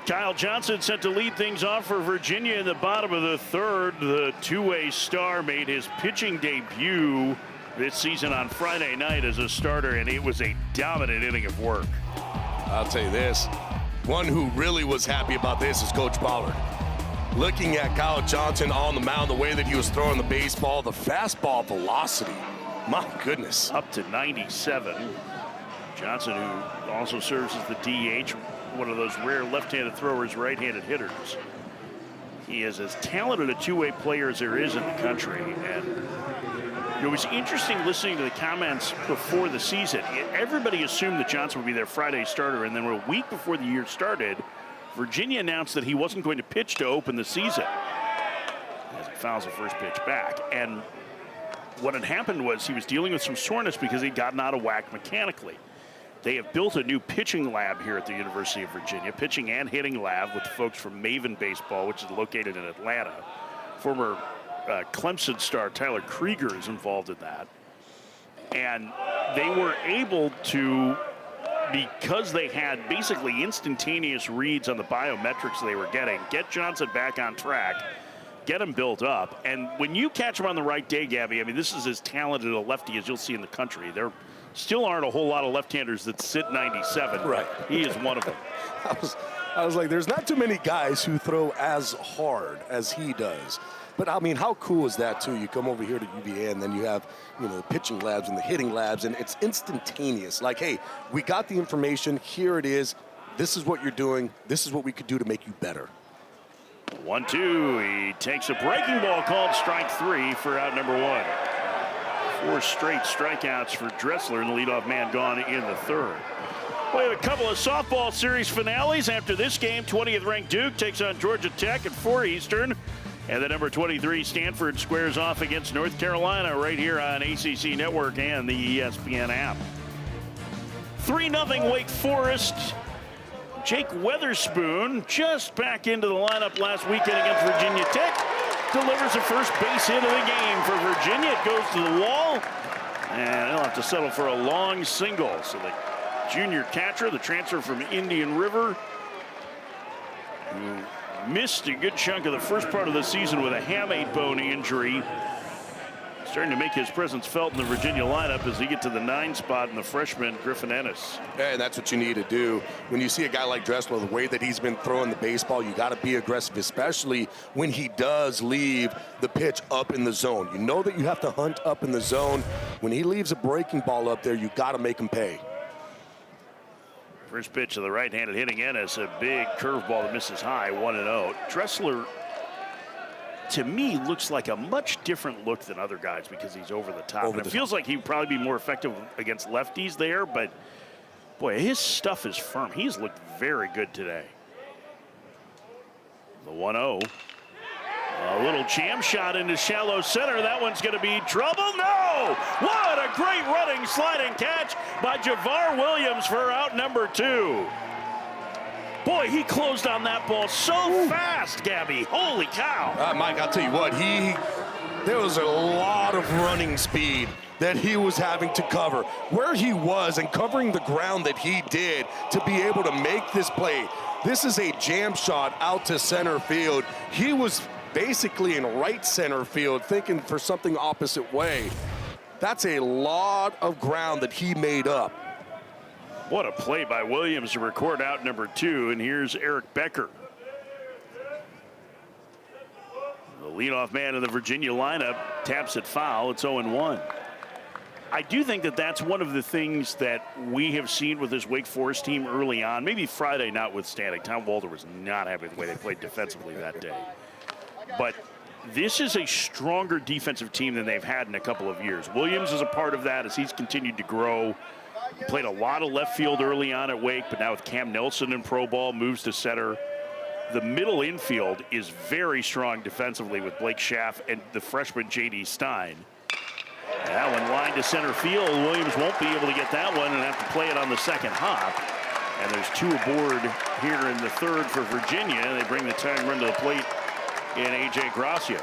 Kyle Johnson set to lead things off for Virginia in the bottom of the third. The two-way star made his pitching debut this season on Friday night as a starter, and it was a dominant inning of work. I'll tell you this, one who really was happy about this is Coach Pollard. Looking at Kyle Johnson on the mound, the way that he was throwing the baseball, the fastball velocity, my goodness. Up to 97. Johnson, who also serves as the DH, one of those rare left-handed throwers, right-handed hitters. He is as talented a two-way player as there is in the country. And it was interesting listening to the comments before the season. Everybody assumed that Johnson would be their Friday starter, and then a week before the year started, Virginia announced that he wasn't going to pitch to open the season as he fouls the first pitch back. And what had happened was he was dealing with some soreness because he'd gotten out of whack mechanically. They have built a new pitching lab here at the University of Virginia, pitching and hitting lab with folks from Maven Baseball, which is located in Atlanta. Former Clemson star Tyler Krieger is involved in that. And they were able to, because they had basically instantaneous reads on the biometrics they were getting, get Johnson back on track, get him built up. And when you catch him on the right day, Gabby, I mean, this is as talented a lefty as you'll see in the country. There still aren't a whole lot of left-handers that sit 97. Right. He is one of them. I was like, there's not too many guys who throw as hard as he does. But, I mean, how cool is that, too? You come over here to UVA, and then you have, the pitching labs and the hitting labs, and it's instantaneous. Like, hey, we got the information. Here it is. This is what you're doing. This is what we could do to make you better. 1-2. He takes a breaking ball called strike 3 for out number 1. 4 straight strikeouts for Dressler, and the leadoff man gone in the third. We have a couple of softball series finales. After this game, 20th ranked Duke takes on Georgia Tech at 4 Eastern. And the number 23 Stanford squares off against North Carolina right here on ACC Network and the ESPN app. 3-0 Wake Forest. Jake Weatherspoon just back into the lineup last weekend against Virginia Tech. Delivers the first base hit of the game for Virginia. It goes to the wall. And they'll have to settle for a long single. So the junior catcher, the transfer from Indian River, who missed a good chunk of the first part of the season with a hamate bone injury, starting to make his presence felt in the Virginia lineup as he gets to the 9 spot in the freshman Griffin Ennis. And that's what you need to do. When you see a guy like Dressler, the way that he's been throwing the baseball, you got to be aggressive, especially when he does leave the pitch up in the zone. You know that you have to hunt up in the zone. When he leaves a breaking ball up there, you got to make him pay. First pitch of the right-handed hitting Ennis, a big curveball that misses high, 1-0. Dressler, to me, looks like a much different look than other guys because he's over the top. And it feels like he'd probably be more effective against lefties there, but boy, his stuff is firm. He's looked very good today. The 1-0. A little jam shot into shallow center. That one's going to be trouble. No! What a great running sliding catch by Javar Williams for out number 2. Boy, he closed on that ball so fast, Gabby. Holy cow. Mike, I'll tell you what, there was a lot of running speed that he was having to cover. Where he was and covering the ground that he did to be able to make this play. This is a jam shot out to center field. He was basically in right center field, thinking for something opposite way. That's a lot of ground that he made up. What a play by Williams to record out number 2, and here's Eric Becker. The leadoff man in the Virginia lineup taps it foul. It's 0-1. I do think that that's one of the things that we have seen with this Wake Forest team early on, maybe Friday notwithstanding. Tom Walter was not happy with the way they played defensively that day. But this is a stronger defensive team than they've had in a couple of years. Williams is a part of that as he's continued to grow. He played a lot of left field early on at Wake, but now with Cam Nelson in pro ball, moves to center. The middle infield is very strong defensively with Blake Schaff and the freshman J.D. Stein. And that one lined to center field. Williams won't be able to get that one and have to play it on the second hop. And there's 2 aboard here in the third for Virginia. They bring the tying run to the plate in A.J. Gracia.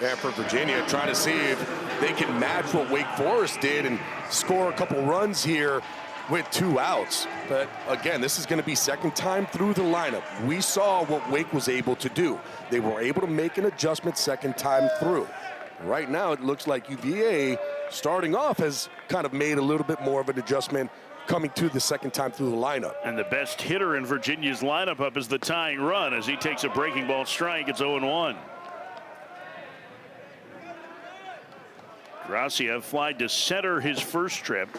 Yeah, for Virginia, trying to see if they can match what Wake Forest did and score a couple runs here with 2 outs. But again, this is going to be second time through the lineup. We saw what Wake was able to do. They were able to make an adjustment second time through. Right now, it looks like UVA, starting off, has kind of made a little bit more of an adjustment, coming to the second time through the lineup. And the best hitter in Virginia's lineup up is the tying run as he takes a breaking ball strike. It's 0-1. Gracia flied to center his first trip.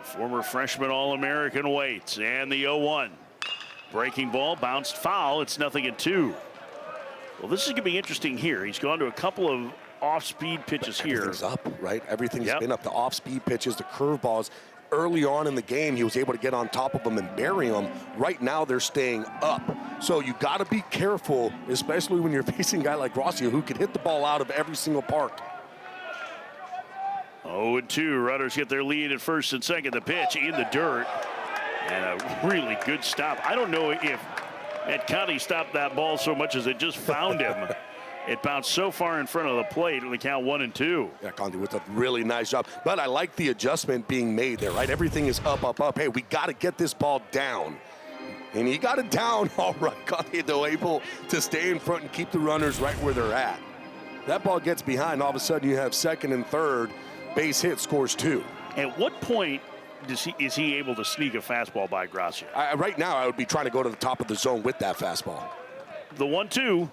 Former freshman All-American waits, and the 0-1. Breaking ball, bounced foul. It's 0-2. Well, this is going to be interesting here. He's gone to a couple of off-speed pitches here. Everything's up, right? Everything's been up. The off-speed pitches, the curveballs. Early on in the game, he was able to get on top of them and bury them. Right now, they're staying up. So you got to be careful, especially when you're facing a guy like Gracia, who can hit the ball out of every single park. 0-2. Runners get their lead at first and second. The pitch in the dirt. And a really good stop. I don't know if Ed Conti stopped that ball so much as it just found him. It bounced so far in front of the plate, and the count 1-2. Yeah, Conti with a really nice job. But I like the adjustment being made there, right? Everything is up, up, up. Hey, we got to get this ball down. And he got it down all right. Conti, though, able to stay in front and keep the runners right where they're at. That ball gets behind. All of a sudden, you have second and third. Base hit, scores 2. At what point is he able to sneak a fastball by Gracia? Right now, I would be trying to go to the top of the zone with that fastball. The 1-2.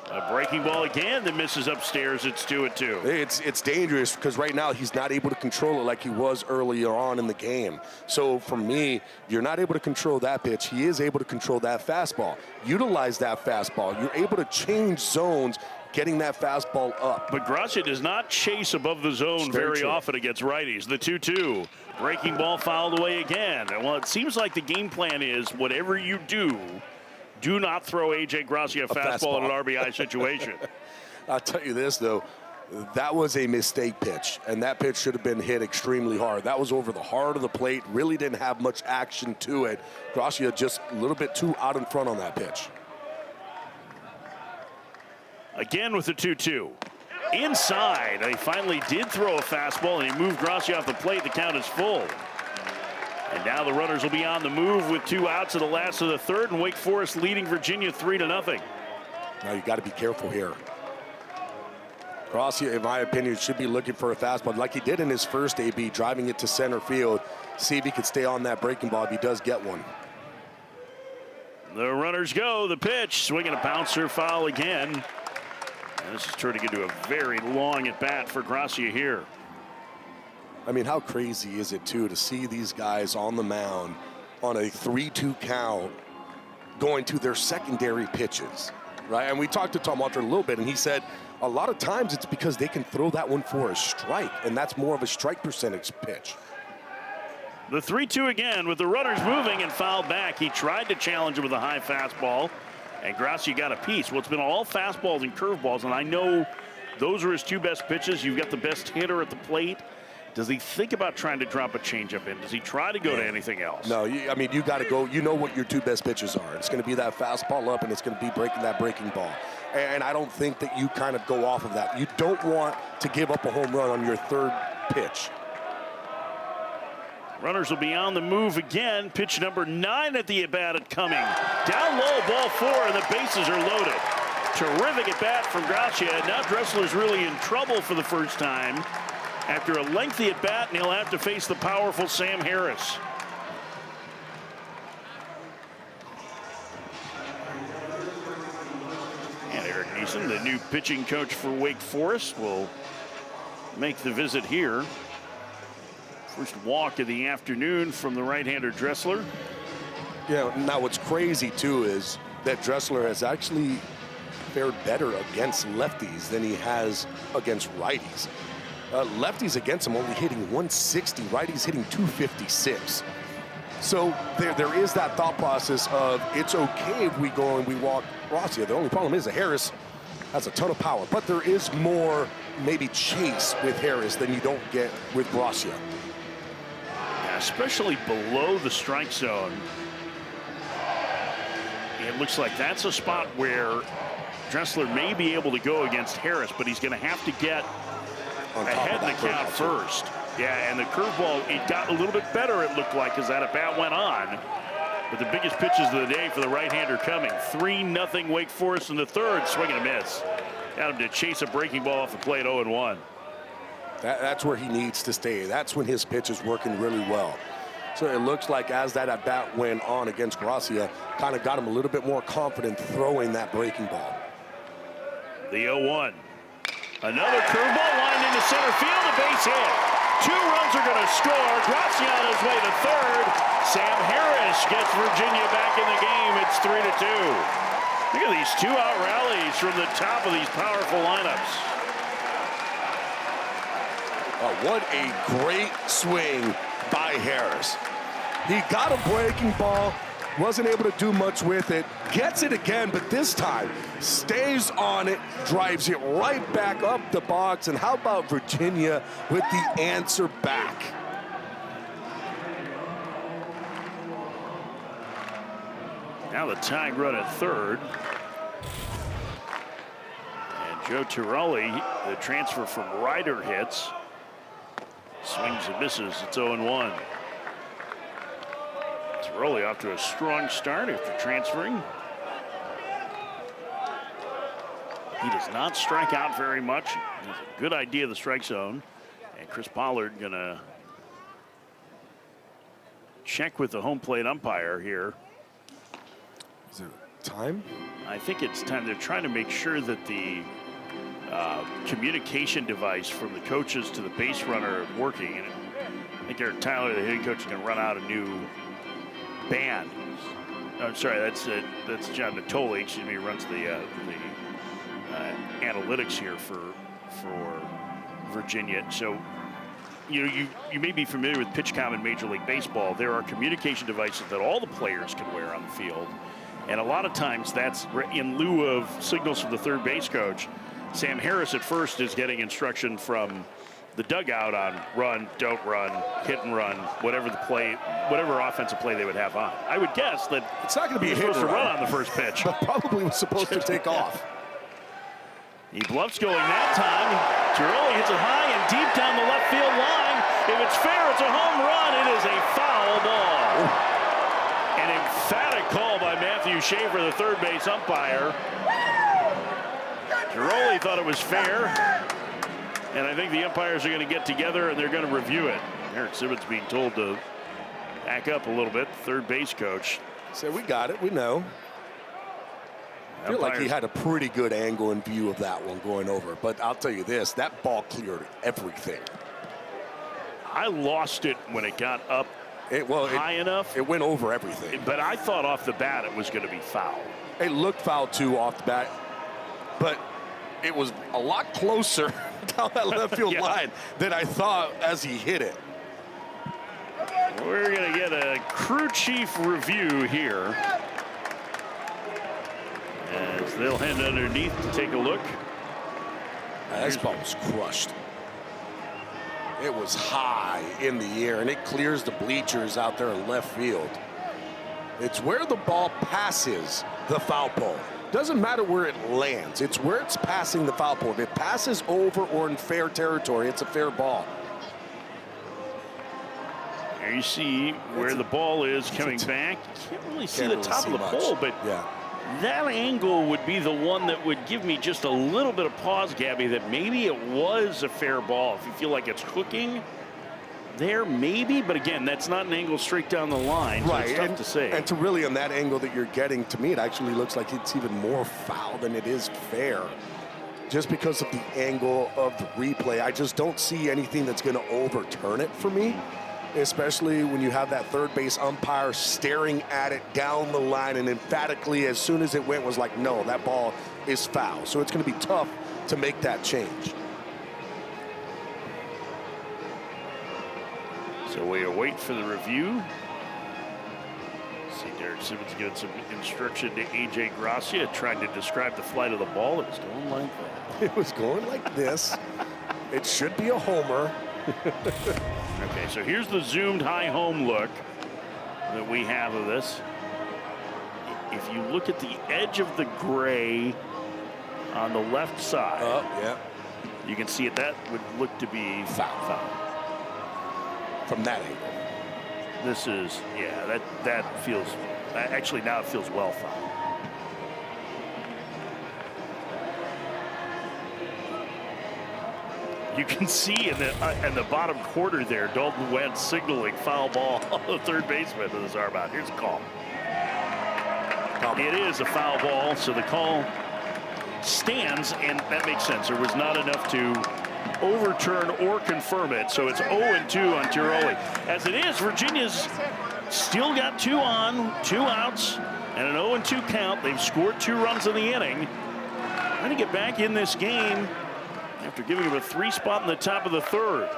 A breaking ball again that misses upstairs. It's 2-2. It's dangerous because right now he's not able to control it like he was earlier on in the game. So for me, you're not able to control that pitch. He is able to control that fastball. Utilize that fastball. You're able to change zones, getting that fastball up. But Gracia does not chase above the zone very often against righties. The 2-2. Breaking ball fouled away again. Well, it seems like the game plan is whatever you do not throw A.J. Gracia a fastball in an RBI situation. I'll tell you this, though. That was a mistake pitch, and that pitch should have been hit extremely hard. That was over the heart of the plate, really didn't have much action to it. Gracia just a little bit too out in front on that pitch. Again with the 2-2. Inside, they finally did throw a fastball, and he moved Gracia off the plate. The count is full. And now the runners will be on the move with 2 outs at the last of the third, and Wake Forest leading Virginia 3-0. Now you got to be careful here. Gracia, in my opinion, should be looking for a fastball like he did in his first AB, driving it to center field. See if he can stay on that breaking ball if he does get one. The runners go. The pitch, swinging a bouncer, foul again. And this is turning into a very long at bat for Gracia here. I mean, how crazy is it, too, to see these guys on the mound on a 3-2 count going to their secondary pitches, right? And we talked to Tom Walter a little bit, and he said a lot of times it's because they can throw that one for a strike, and that's more of a strike percentage pitch. The 3-2 again with the runners moving and fouled back. He tried to challenge him with a high fastball, and Gracia got a piece. Well, it's been all fastballs and curveballs, and I know those are his 2 best pitches. You've got the best hitter at the plate. Does he think about trying to drop a changeup in? Does he try to go to anything else? No, I mean, you got to go. You know what your 2 best pitches are. It's going to be that fastball up, and it's going to be breaking that breaking ball. And I don't think that you kind of go off of that. You don't want to give up a home run on your 3rd pitch. Runners will be on the move again. Pitch number 9 at the at-bat coming. Down low, ball 4, and the bases are loaded. Terrific at-bat from Gracia. Now Dressler's really in trouble for the first time. After a lengthy at-bat, and he'll have to face the powerful Sam Harris. And Eric Neeson, the new pitching coach for Wake Forest, will make the visit here. First walk of the afternoon from the right-hander Dressler. Yeah, now what's crazy, too, is that Dressler has actually fared better against lefties than he has against righties. Lefties against him only hitting 160, righties hitting 256. So there is that thought process of it's okay if we go and we walk Gracia. The only problem is that Harris has a ton of power, but there is more maybe chase with Harris than you don't get with Gracia. Yeah, especially below the strike zone. It looks like that's a spot where Dressler may be able to go against Harris, but he's going to have to get ahead in the count first. Yeah, and the curveball, it got a little bit better, it looked like, as that at-bat went on. But the biggest pitches of the day for the right-hander coming. 3-0 Wake Forest in the 3rd, swing and a miss. Got him to chase a breaking ball off the plate, 0-1. That's where he needs to stay. That's when his pitch is working really well. So it looks like as that at-bat went on against Gracia, kind of got him a little bit more confident throwing that breaking ball. The 0-1. Another curveball lined into center field, a base hit. 2 runs are going to score. Gracia on his way to third. Sam Harris gets Virginia back in the game. It's 3-2. Look at these 2-out rallies from the top of these powerful lineups. What a great swing by Harris. He got a breaking ball, wasn't able to do much with it, gets it again, but this time stays on it, drives it right back up the box. And how about Virginia with the answer back? Now the tying run at third. And Joe Tiroli, the transfer from Rider, hits. Swings and misses. It's 0-1. Tiroli off to a strong start after transferring. He does not strike out very much. He has a good idea of the strike zone. And Chris Pollard gonna check with the home plate umpire here. Is it time? I think it's time. They're trying to make sure that the communication device from the coaches to the base runner are working. And I think Eric Tyler, the hitting coach, is going to run out a new band. I'm sorry, that's John Natoli. Excuse me, who runs the analytics here for Virginia. So, you may be familiar with PitchCom in Major League Baseball. There are communication devices that all the players can wear on the field, and a lot of times that's in lieu of signals from the third base coach. Sam Harris at first is getting instruction from the dugout on run, don't run, hit and run, whatever the play, whatever offensive play they would have on. I would guess that it's not going to be supposed to run on the first pitch. But probably was supposed to take off. He bluffs going that time. Tiroli hits it high and deep down the left field line. If it's fair, it's a home run. It is a foul ball. An emphatic call by Matthew Schaefer, the third base umpire. Tiroli thought it was fair, and I think the umpires are going to get together and they're going to review it. Eric Simmons being told to back up a little bit, third base coach. So we got it, we know. I feel like he had a pretty good angle and view of that one going over, but I'll tell you this, that ball cleared everything. I lost it when it got up high enough. It went over everything. But I thought off the bat it was going to be foul. It looked foul too off the bat, but it was a lot closer down that left field line than I thought as he hit it. We're going to get a crew chief review here, as they'll head underneath to take a look. This ball was crushed. It was high in the air, and it clears the bleachers out there in left field. It's where the ball passes the foul pole. Doesn't matter where it lands. It's where it's passing the foul pole. If it passes over or in fair territory, it's a fair ball. There you see where the ball is coming back. You can't really see the top of the pole, but that angle would be the one that would give me just a little bit of pause, Gabby, that maybe it was a fair ball. If you feel like it's hooking there, maybe, but again, that's not an angle straight down the line, so it's tough to say. And to really, on that angle that you're getting, to me, it actually looks like it's even more foul than it is fair. Just because of the angle of the replay, I just don't see anything that's going to overturn it for me, especially when you have that third base umpire staring at it down the line and emphatically, as soon as it went, was like, no, that ball is foul. So it's going to be tough to make that change. So we await for the review. See Derek Simmons giving some instruction to A.J. Gracia, trying to describe the flight of the ball. It was going like that. It was going like this. It should be a homer. Okay, so here's the zoomed high home look that we have of this. If you look at the edge of the gray on the left side, you can see it. That would look to be foul. From that angle. This is, that feels, actually now it feels well foul. You can see in the bottom quarter there, Dalton Wentz signaling foul ball on the third baseman with his arm out. Here's a call. It is a foul ball, so the call stands, and that makes sense. There was not enough to overturn or confirm it, so it's 0-2 on Tiroli. As it is, Virginia's still got 2 on, 2 outs, and an 0-2 count. They've scored 2 runs in the inning. Trying to get back in this game after giving him a 3 spot in the top of the third.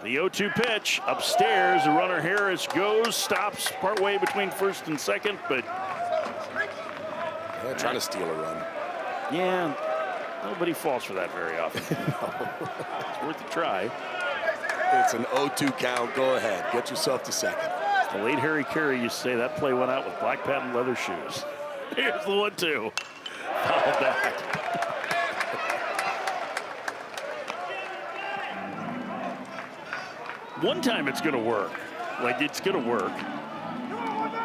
The 0-2 pitch upstairs. The runner Harris goes, stops partway between first and second, but trying to steal a run. Yeah, nobody falls for that very often. It's worth a try. It's an 0-2 count. Go ahead, get yourself to second. The late Harry Carey used to say that play went out with black patent leather shoes. Here's the 1-2. Foul back. One time it's going to work. Like, it's going to work.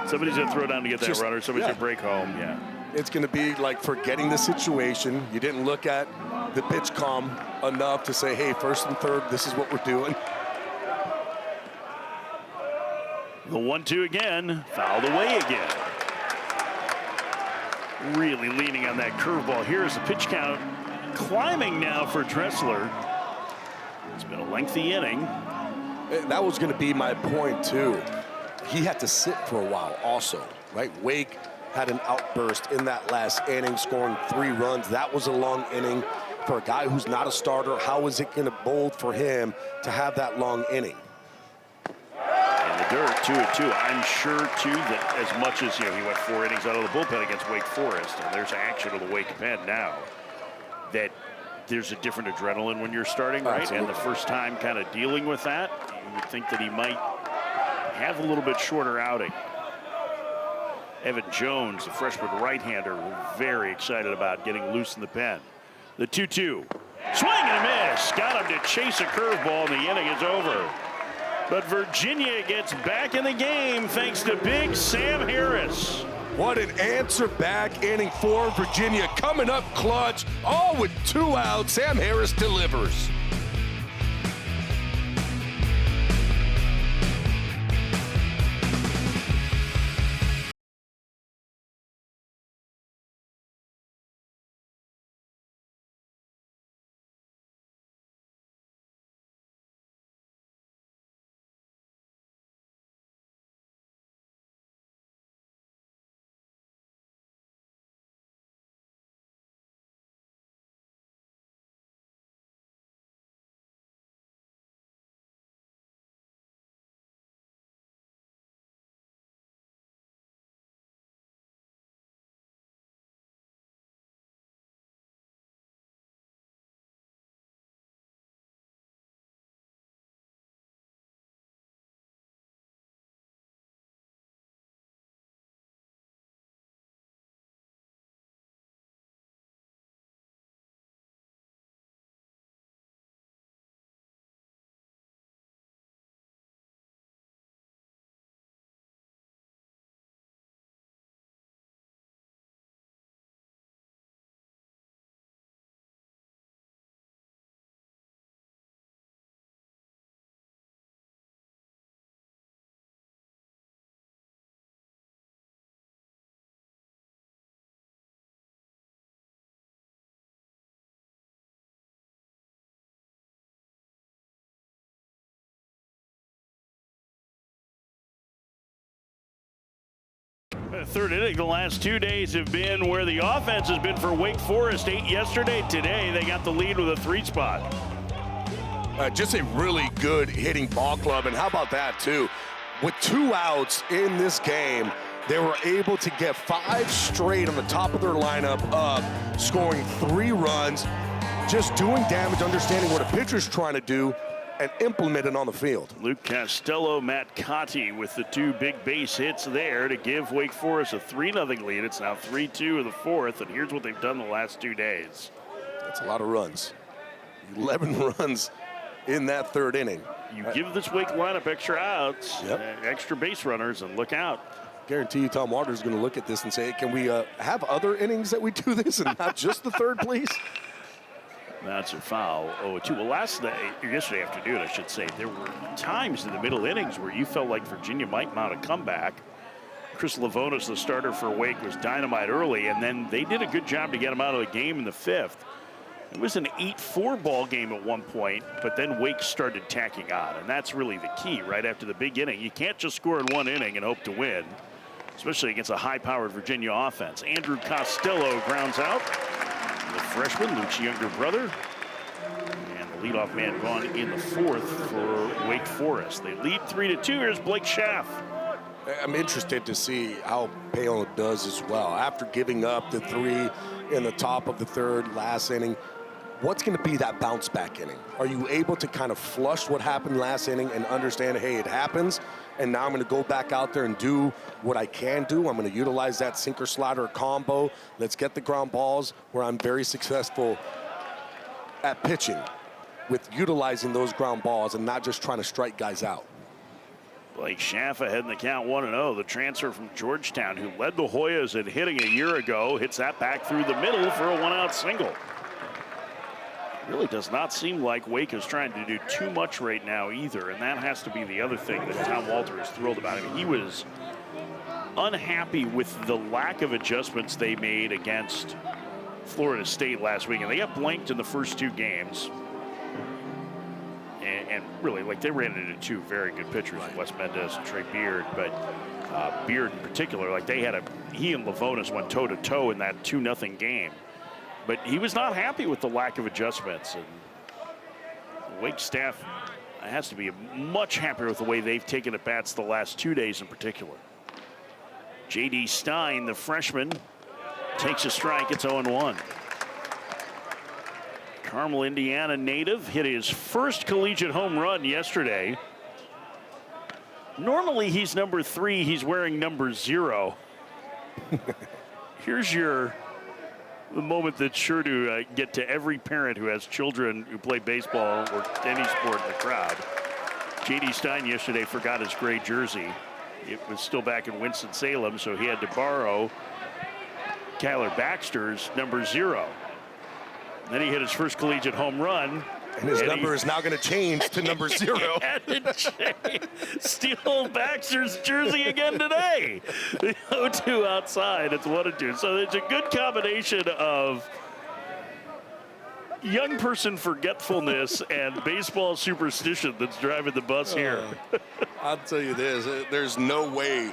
Somebody's going to throw down to get that runner. Somebody's going to break home. Yeah. It's going to be like forgetting the situation. You didn't look at the pitch calm enough to say, hey, first and third, this is what we're doing. The 1-2 again. Fouled away again. Really leaning on that curveball. Here's the pitch count climbing now for Dressler. It's been a lengthy inning. That was going to be my point, too. He had to sit for a while also, right? Wake had an outburst in that last inning, scoring 3 runs. That was a long inning for a guy who's not a starter. How is it going to bold for him to have that long inning? In the dirt, 2-2. I'm sure, too, that as much as, he went 4 innings out of the bullpen against Wake Forest, and there's action of the Wake pen now, that there's a different adrenaline when you're starting, right? Absolutely. And the first time kind of dealing with that, you would think that he might have a little bit shorter outing. Evan Jones, the freshman right-hander, very excited about getting loose in the pen. The 2-2. Swing and a miss. Got him to chase a curveball, and the inning is over. But Virginia gets back in the game thanks to big Sam Harris. What an answer back inning for Virginia. Coming up clutch, all with 2 outs. Sam Harris delivers. Third inning, the last 2 days have been where the offense has been for Wake Forest. 8 yesterday. Today, they got the lead with a 3 spot. Just a really good hitting ball club. And how about that, too? With 2 outs in this game, they were able to get 5 straight on the top of their lineup up, scoring 3 runs, just doing damage, understanding what a pitcher's trying to do, and implement it on the field. Luke Costello, Matt Conti with the 2 big base hits there to give Wake Forest a 3-0 lead. It's now 3-2 in the 4th, and here's what they've done the last 2 days. That's a lot of runs. 11 runs in that 3rd inning. You give this Wake lineup extra outs, extra base runners, and look out. Guarantee you Tom Waters is going to look at this and say, can we have other innings that we do this and not just the 3rd, please? That's a foul. 0-2. Well, yesterday afternoon, I should say, there were times in the middle innings where you felt like Virginia might mount a comeback. Chris Lavonis, the starter for Wake, was dynamite early, and then they did a good job to get him out of the game in the fifth. It was an 8-4 ball game at one point, but then Wake started tacking on, and that's really the key right after the big inning. You can't just score in one inning and hope to win, especially against a high-powered Virginia offense. Andrew Costello grounds out. The freshman, Luke's younger brother. And the leadoff man gone in the fourth for Wake Forest. They lead 3-2. Here's Blake Schaff. I'm interested to see how Payon does as well. After giving up the 3 in the top of the third last inning, what's going to be that bounce back inning? Are you able to kind of flush what happened last inning and understand, hey, it happens, and now I'm going to go back out there and do what I can do. I'm going to utilize that sinker slider combo. Let's get the ground balls where I'm very successful at pitching with utilizing those ground balls and not just trying to strike guys out. Blake Schaff ahead in the count 1-0. The transfer from Georgetown, who led the Hoyas in hitting a year ago, hits that back through the middle for a 1-out single. Really does not seem like Wake is trying to do too much right now either, and that has to be the other thing that Tom Walter is thrilled about. I mean, he was unhappy with the lack of adjustments they made against Florida State last week, and they got blanked in the first 2 games. And really, like, they ran into 2 very good pitchers, Wes Mendez and Trey Beard, but Beard in particular, like, he and Lavonis went toe-to-toe in that 2-0 game. But he was not happy with the lack of adjustments. And the Wake staff has to be much happier with the way they've taken at bats the last 2 days in particular. J.D. Stein, the freshman, takes a strike. It's 0-1. Carmel, Indiana native, hit his first collegiate home run yesterday. Normally he's number 3. He's wearing number 0. Here's the moment that's sure to get to every parent who has children who play baseball or any sport in the crowd. J.D. Stein yesterday forgot his gray jersey. It was still back in Winston-Salem, so he had to borrow Kyler Baxter's number 0. And then he hit his first collegiate home run. And his number is now going to change to number 0. Steal Baxter's jersey again today. The 0-2 outside. It's 1-2. So it's a good combination of young person forgetfulness and baseball superstition that's driving the bus here. I'll tell you this. There's no way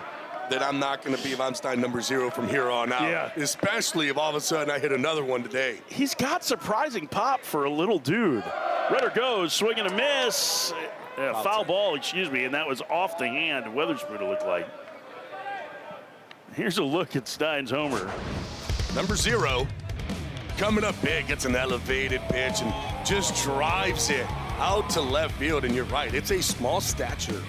that I'm not going to be Von Stein number 0 from here on out. Yeah. Especially if all of a sudden I hit another one today. He's got surprising pop for a little dude. Runner goes, swing and a miss. Foul ball, excuse me, and that was off the hand of Weatherspoon, it looked like. Here's a look at Stein's homer. Number 0, coming up big, gets an elevated pitch and just drives it out to left field. And you're right, it's a small stature.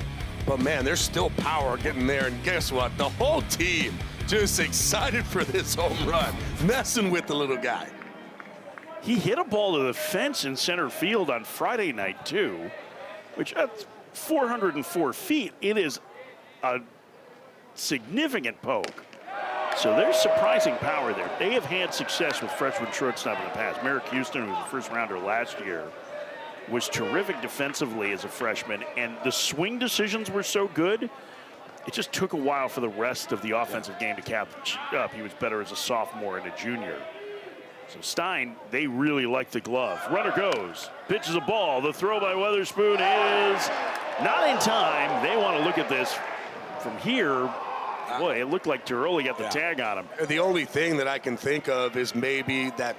But, man, there's still power getting there. And guess what? The whole team just excited for this home run, messing with the little guy. He hit a ball to the fence in center field on Friday night, too, which that's 404 feet. It is a significant poke. So there's surprising power there. They have had success with freshman shortstop in the past. Merrick Houston, who was a first-rounder last year, was terrific defensively as a freshman, and the swing decisions were so good, it just took a while for the rest of the offensive game to catch up. He was better as a sophomore and a junior. So Stein, they really like the glove. Runner goes, pitches a ball. The throw by Weatherspoon is not in time. They want to look at this from here. Boy, it looked like Tiroli got the tag on him. The only thing that I can think of is maybe that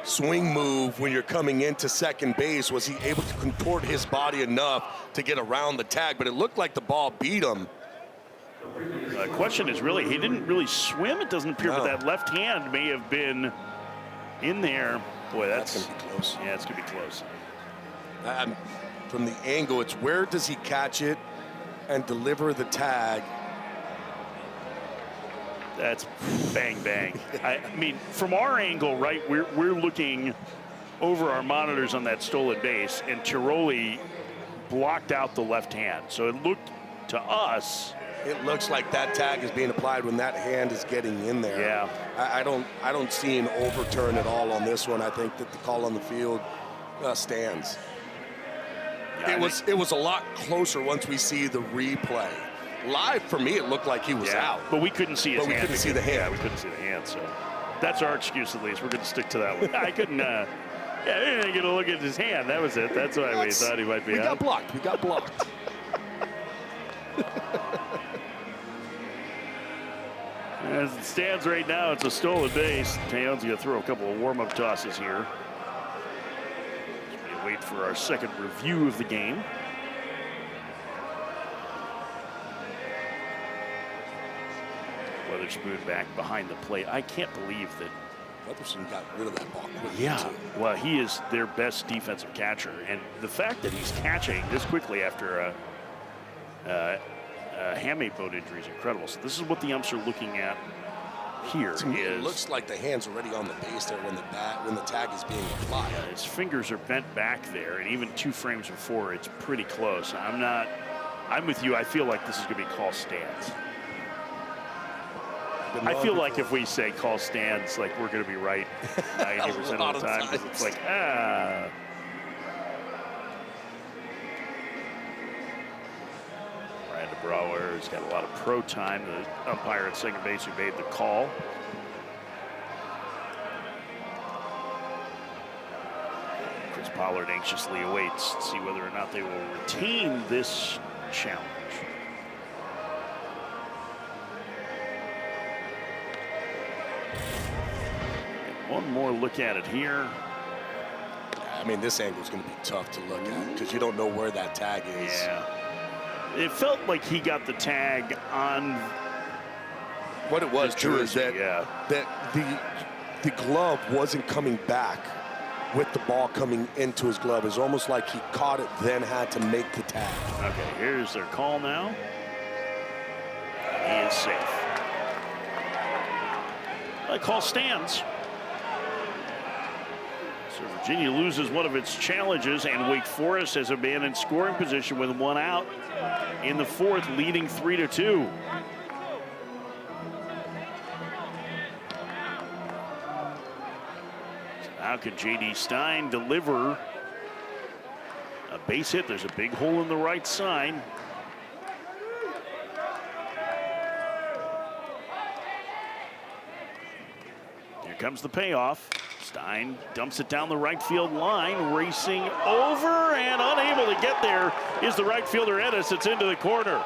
swing move when you're coming into second base. Was he able to contort his body enough to get around the tag? But it looked like the ball beat him. The question is really, he didn't really swim, it doesn't appear, but that left hand may have been in there. Boy, that's going to be close. Yeah, it's going to be close. From the angle, it's where does he catch it and deliver the tag? That's bang, bang. I mean, from our angle, right, we're looking over our monitors on that stolen base, and Tiroli blocked out the left hand. So it looked to us It looks like that tag is being applied when that hand is getting in there. Yeah. I don't see an overturn at all on this one. I think that the call on the field stands. Yeah, It was a lot closer once we see the replay. Live, for me, it looked like he was out. But we couldn't see his hand. But we couldn't see the hand. Yeah, we couldn't see the hand, so that's our excuse at least. We're going to stick to that one. I couldn't, I didn't get a look at his hand. That was it. That's why we thought he might be out. We got blocked. As it stands right now, it's a stolen base. Peon's going to throw a couple of warm-up tosses here. We wait for our second review of the game. Weatherspoon back behind the plate. I can't believe that Weatherspoon got rid of that ball quickly. Yeah, too. well, he is their best defensive catcher. And the fact that he's catching this quickly after a hamate bone injury is incredible. So this is what the umps are looking at here. To me, it looks like the hand's already on the base there when the tag is being applied. Yeah, his fingers are bent back there, and even 2 frames before, it's pretty close. I'm with you. I feel like this is going to be call stands. I feel like if we say call stands, like we're going to be right 90% of the time. It's like, Ryan DeBrouwer has got a lot of pro time. The umpire at second base who made the call. Chris Pollard anxiously awaits to see whether or not they will retain this challenge. One more look at it here. I mean, this angle is going to be tough to look at because you don't know where that tag is. Yeah. It felt like he got the tag on. What it was, too, is that the glove wasn't coming back with the ball coming into his glove. It's almost like he caught it, then had to make the tag. Okay, here's their call now. He is safe. The call stands. So Virginia loses one of its challenges, and Wake Forest has a man in scoring position with 1 out in the 4th, leading 3-2. So how could J.D. Stein deliver a base hit? There's a big hole in the right side. Here comes the payoff. Stein dumps it down the right field line, racing over and unable to get there is the right fielder Ennis. It's into the corner.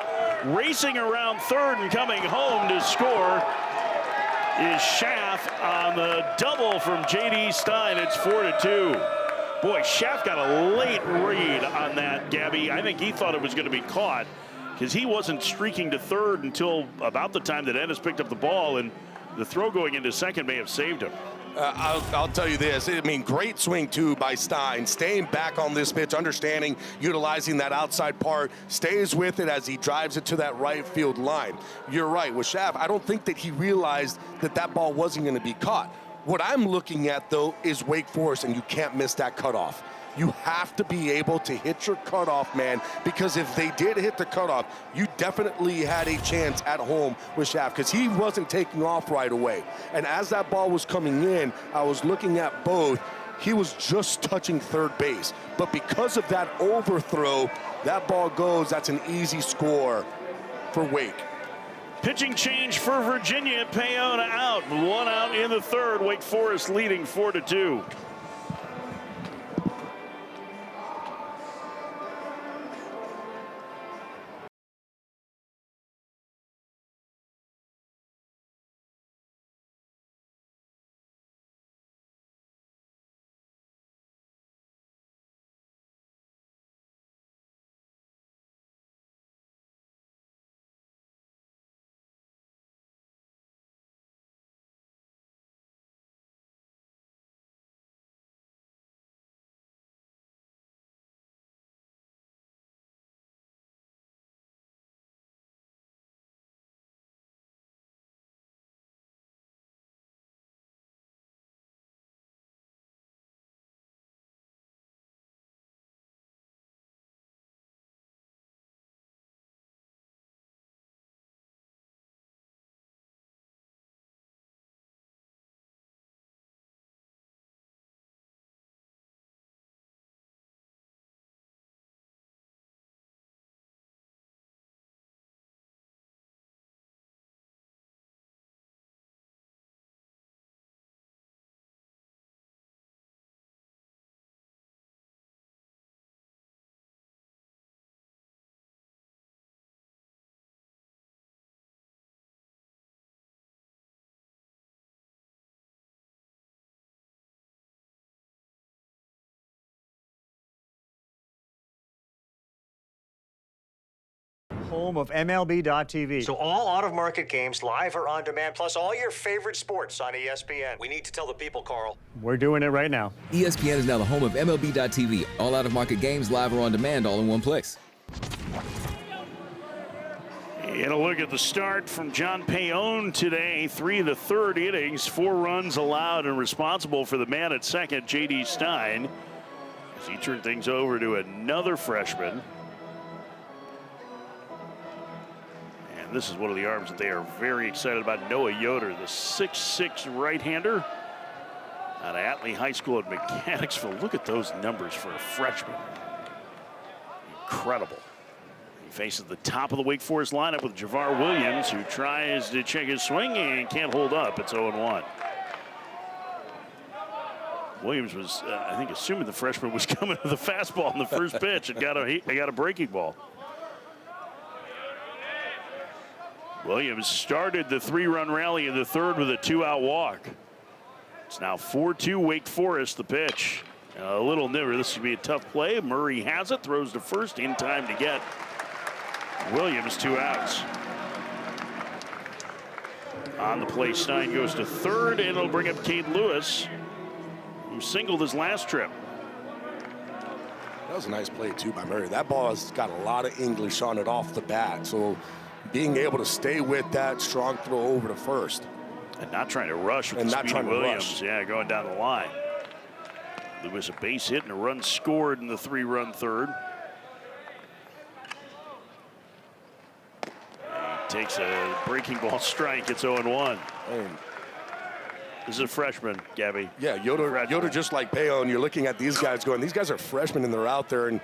Racing around third and coming home to score is Schaff on the double from J.D. Stein. It's 4-2. Boy, Schaff got a late read on that, Gabby. I think he thought it was going to be caught because he wasn't streaking to third until about the time that Ennis picked up the ball, and the throw going into second may have saved him. I'll tell you this. I mean, great swing, too, by Stein. Staying back on this pitch, understanding, utilizing that outside part, stays with it as he drives it to that right field line. You're right. With Schaff, I don't think that he realized that that ball wasn't going to be caught. What I'm looking at, though, is Wake Forest, and you can't miss that cutoff. You have to be able to hit your cutoff, man, because if they did hit the cutoff, you definitely had a chance at home with Schaff because he wasn't taking off right away. And as that ball was coming in, I was looking at both. He was just touching third base. But because of that overthrow, that ball goes. That's an easy score for Wake. Pitching change for Virginia. Peon out. 1 out in the 3rd. Wake Forest leading 4-2. home of MLB.tv. So all out-of-market games, live or on demand, plus all your favorite sports on ESPN. We need to tell the people, Carl. We're doing it right now. ESPN is now the home of MLB.tv. All out-of-market games, live or on demand, all in one place. And a look at the start from John Payon today. 3 in the third innings, 4 runs allowed, and responsible for the man at second, J.D. Stein, as he turned things over to another freshman. And this is one of the arms that they are very excited about, Noah Yoder, the 6'6" right-hander out of Atlee High School at Mechanicsville. Look at those numbers for a freshman. Incredible. He faces the top of the Wake Forest lineup with Javar Williams, who tries to check his swing and can't hold up. It's 0-1. Williams was, I think, assuming the freshman was coming with a fastball on the first pitch and got a breaking ball. Williams started the 3-run rally in the third with a 2-out walk. It's now 4-2 Wake Forest, the pitch. A little never. This should be a tough play. Murray has it, throws to first in time to get Williams 2 outs. On the play, Stein goes to third, and it'll bring up Cade Lewis, who singled his last trip. That was a nice play, too, by Murray. That ball has got a lot of English on it off the bat, so being able to stay with that strong throw over to first. And not trying to rush with the speed of Williams. Yeah, going down the line. Lewis a base hit and a run scored in the 3-run third. Takes a breaking ball strike. It's 0-1. This is a freshman, Gabby. Yeah, Yoder just like Payon. You're looking at these guys going, these guys are freshmen and they're out there and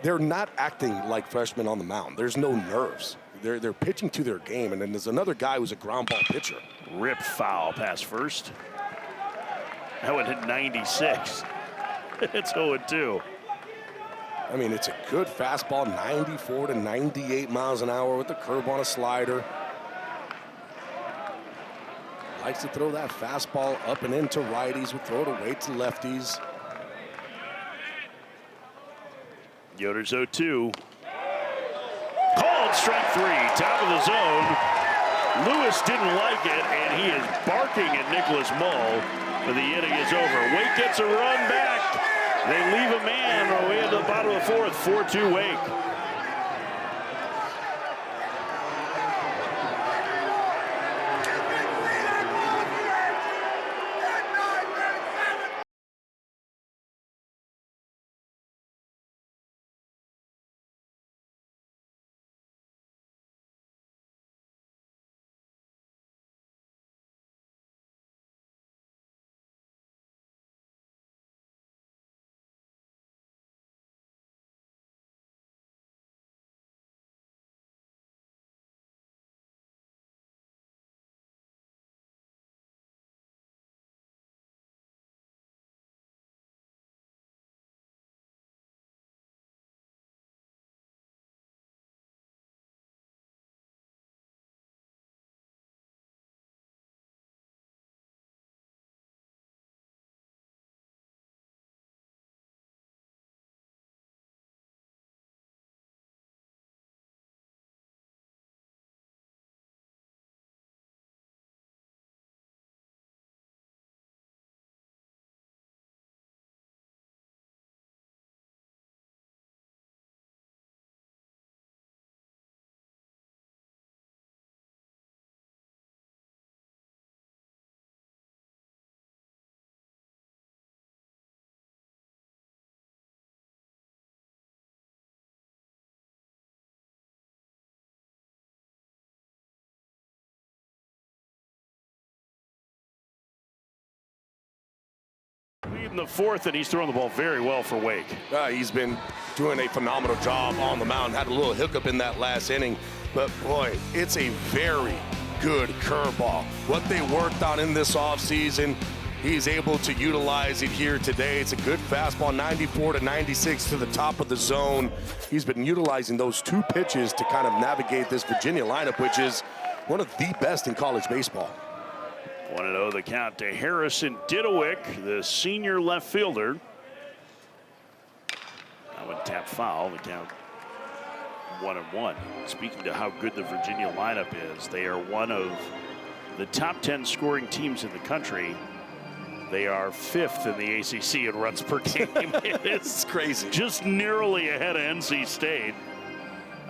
they're not acting like freshmen on the mound. There's no nerves. They're pitching to their game. And then there's another guy who's a ground ball pitcher. Rip foul past first. That one hit 96. It's 0-2. I mean, it's a good fastball, 94 to 98 miles an hour with the curve on a slider. Likes to throw that fastball up and into righties, would throw it away to lefties. Yoder's 0-2. Called strike 3, top of the zone. Lewis didn't like it, and he is barking at Nicholas Mull. But the inning is over. Wake gets a run back. They leave a man away into the bottom of the fourth. 4-2 Wake. In the fourth, and he's throwing the ball very well for Wake. He's been doing a phenomenal job on the mound. Had a little hiccup in that last inning, but boy, it's a very good curveball. What they worked on in this offseason, he's able to utilize it here today. It's a good fastball, 94 to 96 to the top of the zone. He's been utilizing those 2 pitches to kind of navigate this Virginia lineup, which is one of the best in college baseball. 1-0 the count to Harrison Didowick, the senior left fielder. That one tapped foul. The count 1-1. Speaking to how good the Virginia lineup is, they are one of the top 10 scoring teams in the country. They are 5th in the ACC in runs per game. It's crazy. Just narrowly ahead of NC State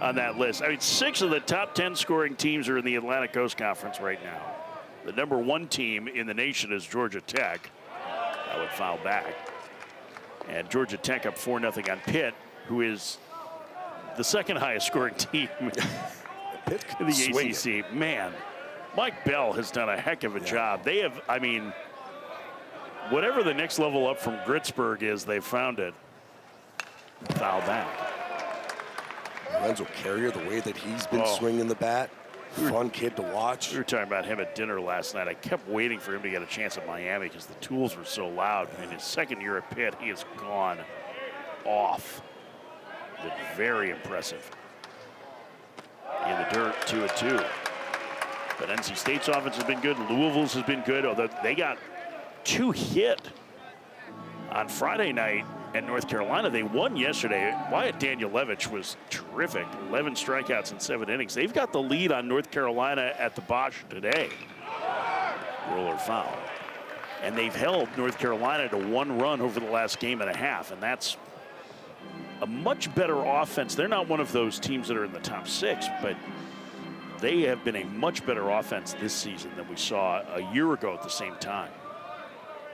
on that list. I mean, 6 of the top 10 scoring teams are in the Atlantic Coast Conference right now. The number 1 team in the nation is Georgia Tech. That would foul back. And Georgia Tech up 4-0 on Pitt, who is the second highest scoring team in the ACC. Man, Mike Bell has done a heck of a job. They have, I mean, whatever the next level up from Gritzberg is, they've found it. Foul back. Lorenzo Carrier, the way that he's been swinging the bat, fun kid to watch. We were talking about him at dinner last night. I kept waiting for him to get a chance at Miami because the tools were so loud. In his second year at Pitt, he has gone off. Been very impressive. In the dirt, 2-2. But NC State's offense has been good. Louisville's has been good, although they got 2 hit on Friday night at North Carolina. They won yesterday. Wyatt Danielewicz was terrific. 11 strikeouts in 7 innings. They've got the lead on North Carolina at the Bosch today. Roller foul. And they've held North Carolina to 1 run over the last game and a half, and that's a much better offense. They're not one of those teams that are in the top 6, but they have been a much better offense this season than we saw a year ago at the same time.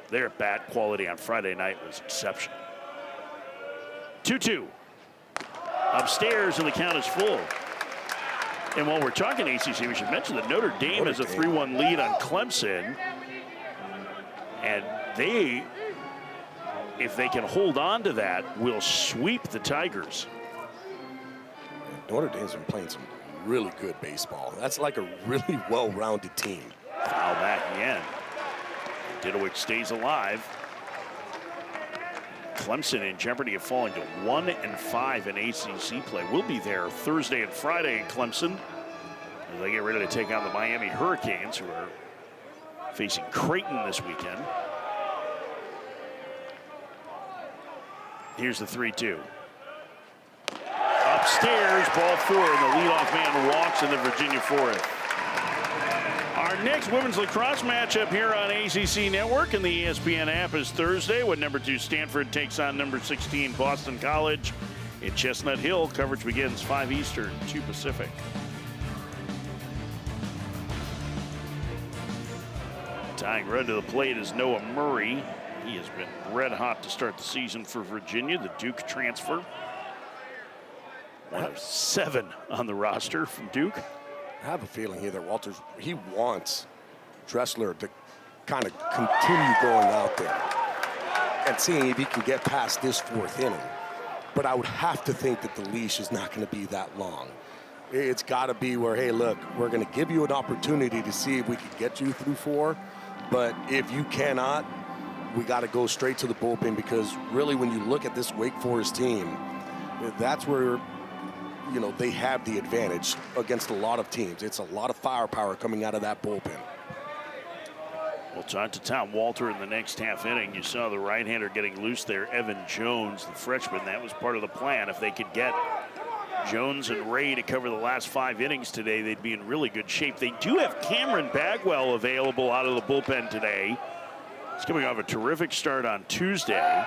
Their bat quality on Friday night was exceptional. 2-2. Upstairs, and the count is full. And while we're talking ACC, we should mention that Notre Dame has a 3-1 lead on Clemson. And they, if they can hold on to that, will sweep the Tigers. Notre Dame's been playing some really good baseball. That's like a really well-rounded team. Foul back again. Didowick stays alive. Clemson in jeopardy of falling to 1-5 in ACC play. We'll be there Thursday and Friday in Clemson as they get ready to take on the Miami Hurricanes, who are facing Creighton this weekend. Here's the 3-2. Upstairs, ball 4, and the leadoff man walks in the Virginia 4th. Our next women's lacrosse matchup here on ACC Network and the ESPN app is Thursday when number 2 Stanford takes on number 16 Boston College in Chestnut Hill. Coverage begins 5 Eastern, 2 Pacific. Tying run to the plate is Noah Murray. He has been red hot to start the season for Virginia, the Duke transfer. One of 7 on the roster from Duke. I have a feeling here that Walters, he wants Dressler to kind of continue going out there and seeing if he can get past this 4th inning. But I would have to think that the leash is not going to be that long. It's got to be where, hey, look, we're going to give you an opportunity to see if we can get you through 4. But if you cannot, we got to go straight to the bullpen, because really when you look at this Wake Forest team, that's where, you know, they have the advantage against a lot of teams. It's a lot of firepower coming out of that bullpen. We'll talk to Tom Walter in the next half inning. You saw the right-hander getting loose there, Evan Jones, the freshman. That was part of the plan. If they could get Jones and Ray to cover the last 5 innings today, they'd be in really good shape. They do have Cameron Bagwell available out of the bullpen today. He's coming off a terrific start on Tuesday.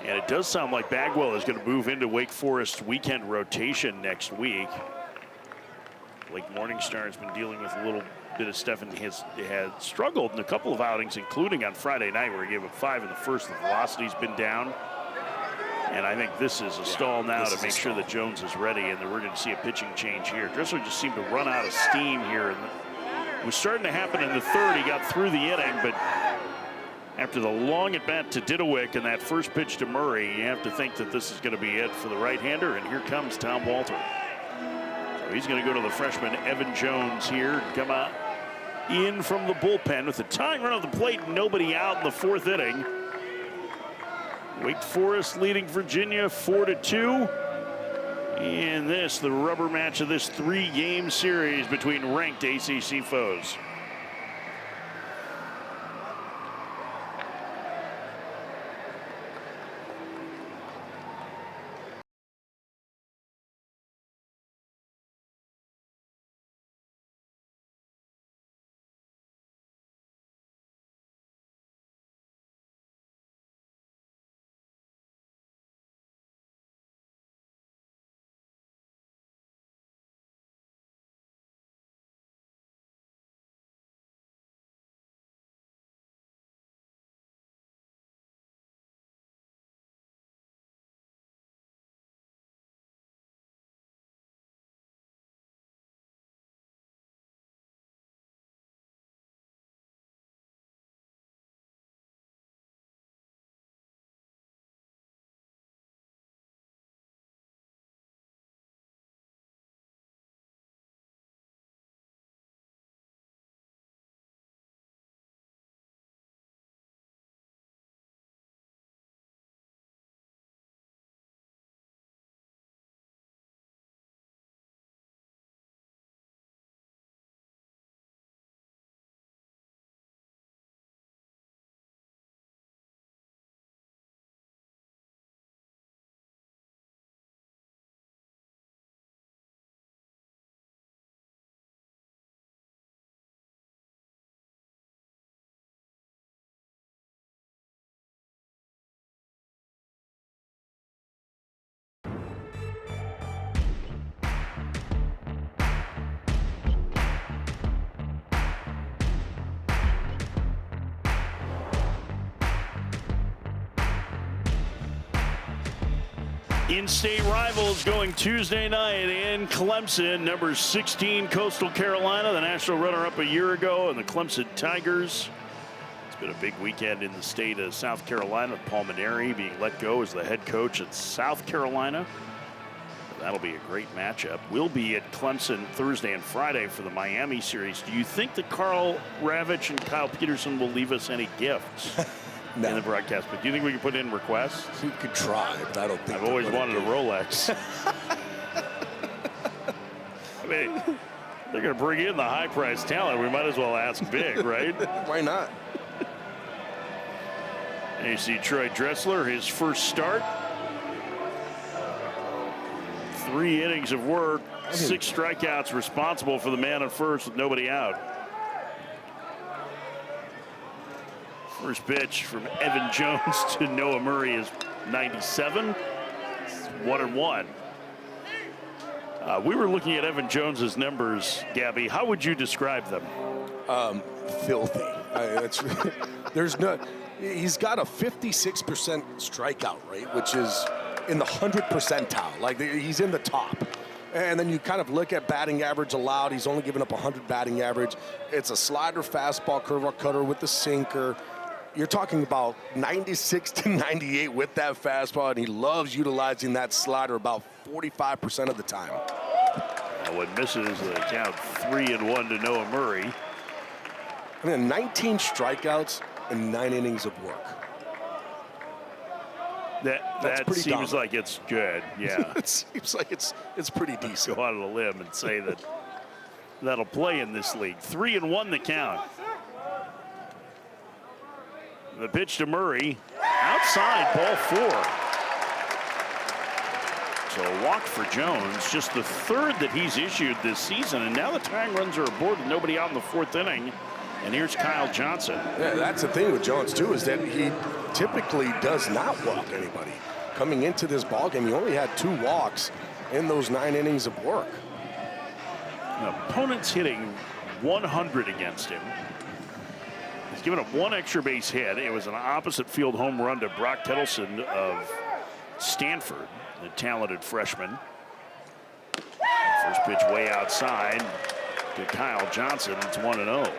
And it does sound like Bagwell is going to move into Wake Forest's weekend rotation next week. Blake Morningstar has been dealing with a little bit of stuff, and has struggled in a couple of outings, including on Friday night where he gave up 5 in the first. The velocity's been down. And I think this is a stall now to make sure that Jones is ready, and that we're going to see a pitching change here. Dressler just seemed to run out of steam here. And it was starting to happen in the 3rd. He got through the inning, but after the long at-bat to Didowick and that first pitch to Murray, you have to think that this is going to be it for the right-hander, and here comes Tom Walter. So he's going to go to the freshman Evan Jones here and come out in from the bullpen with the tying run on the plate, nobody out in the 4th inning. Wake Forest leading Virginia 4-2. In this, the rubber match of this 3-game series between ranked ACC foes. In-state rivals going Tuesday night in Clemson. Number 16, Coastal Carolina, the national runner-up a year ago, and the Clemson Tigers. It's been a big weekend in the state of South Carolina. Paul Mainieri being let go as the head coach at South Carolina. That'll be a great matchup. We'll be at Clemson Thursday and Friday for the Miami series. Do you think that Karl Ravech and Kyle Peterson will leave us any gifts in the broadcast? But do you think we can put in requests? You could try, but I don't think. I've always wanted a Rolex. I mean, they're going to bring in the high-priced talent. We might as well ask big, right? Why not? And you see Troy Dressler, his first start. 3 innings of work, 6 strikeouts, responsible for the man at first with nobody out. First pitch from Evan Jones to Noah Murray is 97. It's 1-1. We were looking at Evan Jones's numbers, Gabby. How would you describe them? Filthy. There's no. He's got a 56% strikeout rate, which is in the 100th percentile. Like, he's in the top. And then you kind of look at batting average allowed. He's only given up 100 batting average. It's a slider, fastball, curveball, cutter with the sinker. You're talking about 96 to 98 with that fastball, and he loves utilizing that slider about 45% of the time. And what misses, the count 3-1 to Noah Murray. I mean, 19 strikeouts and 9 innings of work. That seems dominant. like it's good, yeah. It seems like it's pretty decent. Go out on a limb and say that that'll play in this league. 3-1 the count. The pitch to Murray, outside, ball 4. So a walk for Jones, just the 3rd that he's issued this season, and now the tying runs are aboard with nobody out in the 4th inning. And here's Kyle Johnson. Yeah, that's the thing with Jones, too, is that he typically does not walk anybody. Coming into this ballgame, he only had 2 walks in those 9 innings of work. The opponent's hitting 100 against him. He's given up 1 extra base hit. It was an opposite field home run to Brock Kettleson of Stanford, the talented freshman. First pitch way outside to Kyle Johnson. It's 1-0.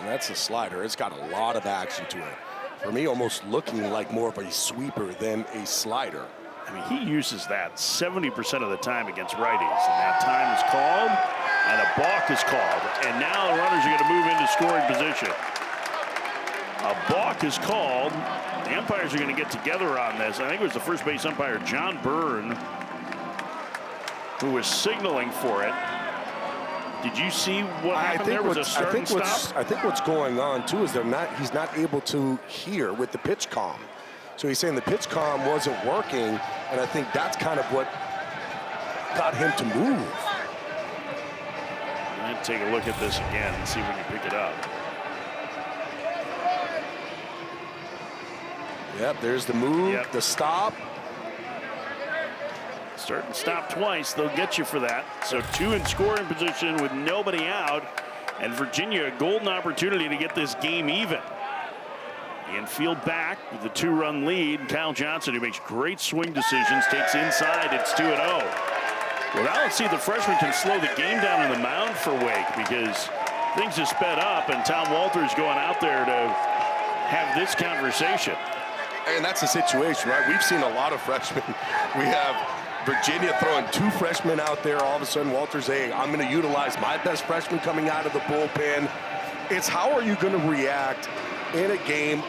And that's a slider. It's got a lot of action to it. For me, almost looking like more of a sweeper than a slider. I mean, he uses that 70% of the time against righties. And that time is called, and a balk is called. And now the runners are going to move into scoring position. A balk is called. The umpires are going to get together on this. I think it was the first base umpire, John Byrne, who was signaling for it. Did you see what happened there? Was a start and stop? I think what's going on, too, is he's not able to hear with the pitch comm. So he's saying the pitch comm wasn't working, and I think that's kind of what got him to move. And take a look at this again and see if we can pick it up. Yep, there's the move, the stop. Start and stop twice, they'll get you for that. So 2 in scoring position with nobody out, and Virginia a golden opportunity to get this game even. Infield back with the 2-run lead. Kyle Johnson, who makes great swing decisions, takes inside. It's 2-0. Well, now let's see if the freshman can slow the game down on the mound for Wake, because things have sped up, and Tom Walters going out there to have this conversation. And that's the situation, right? We've seen a lot of freshmen. We have Virginia throwing 2 freshmen out there. All of a sudden, Walters, hey, I'm going to utilize my best freshman coming out of the bullpen. It's how are you going to react in a game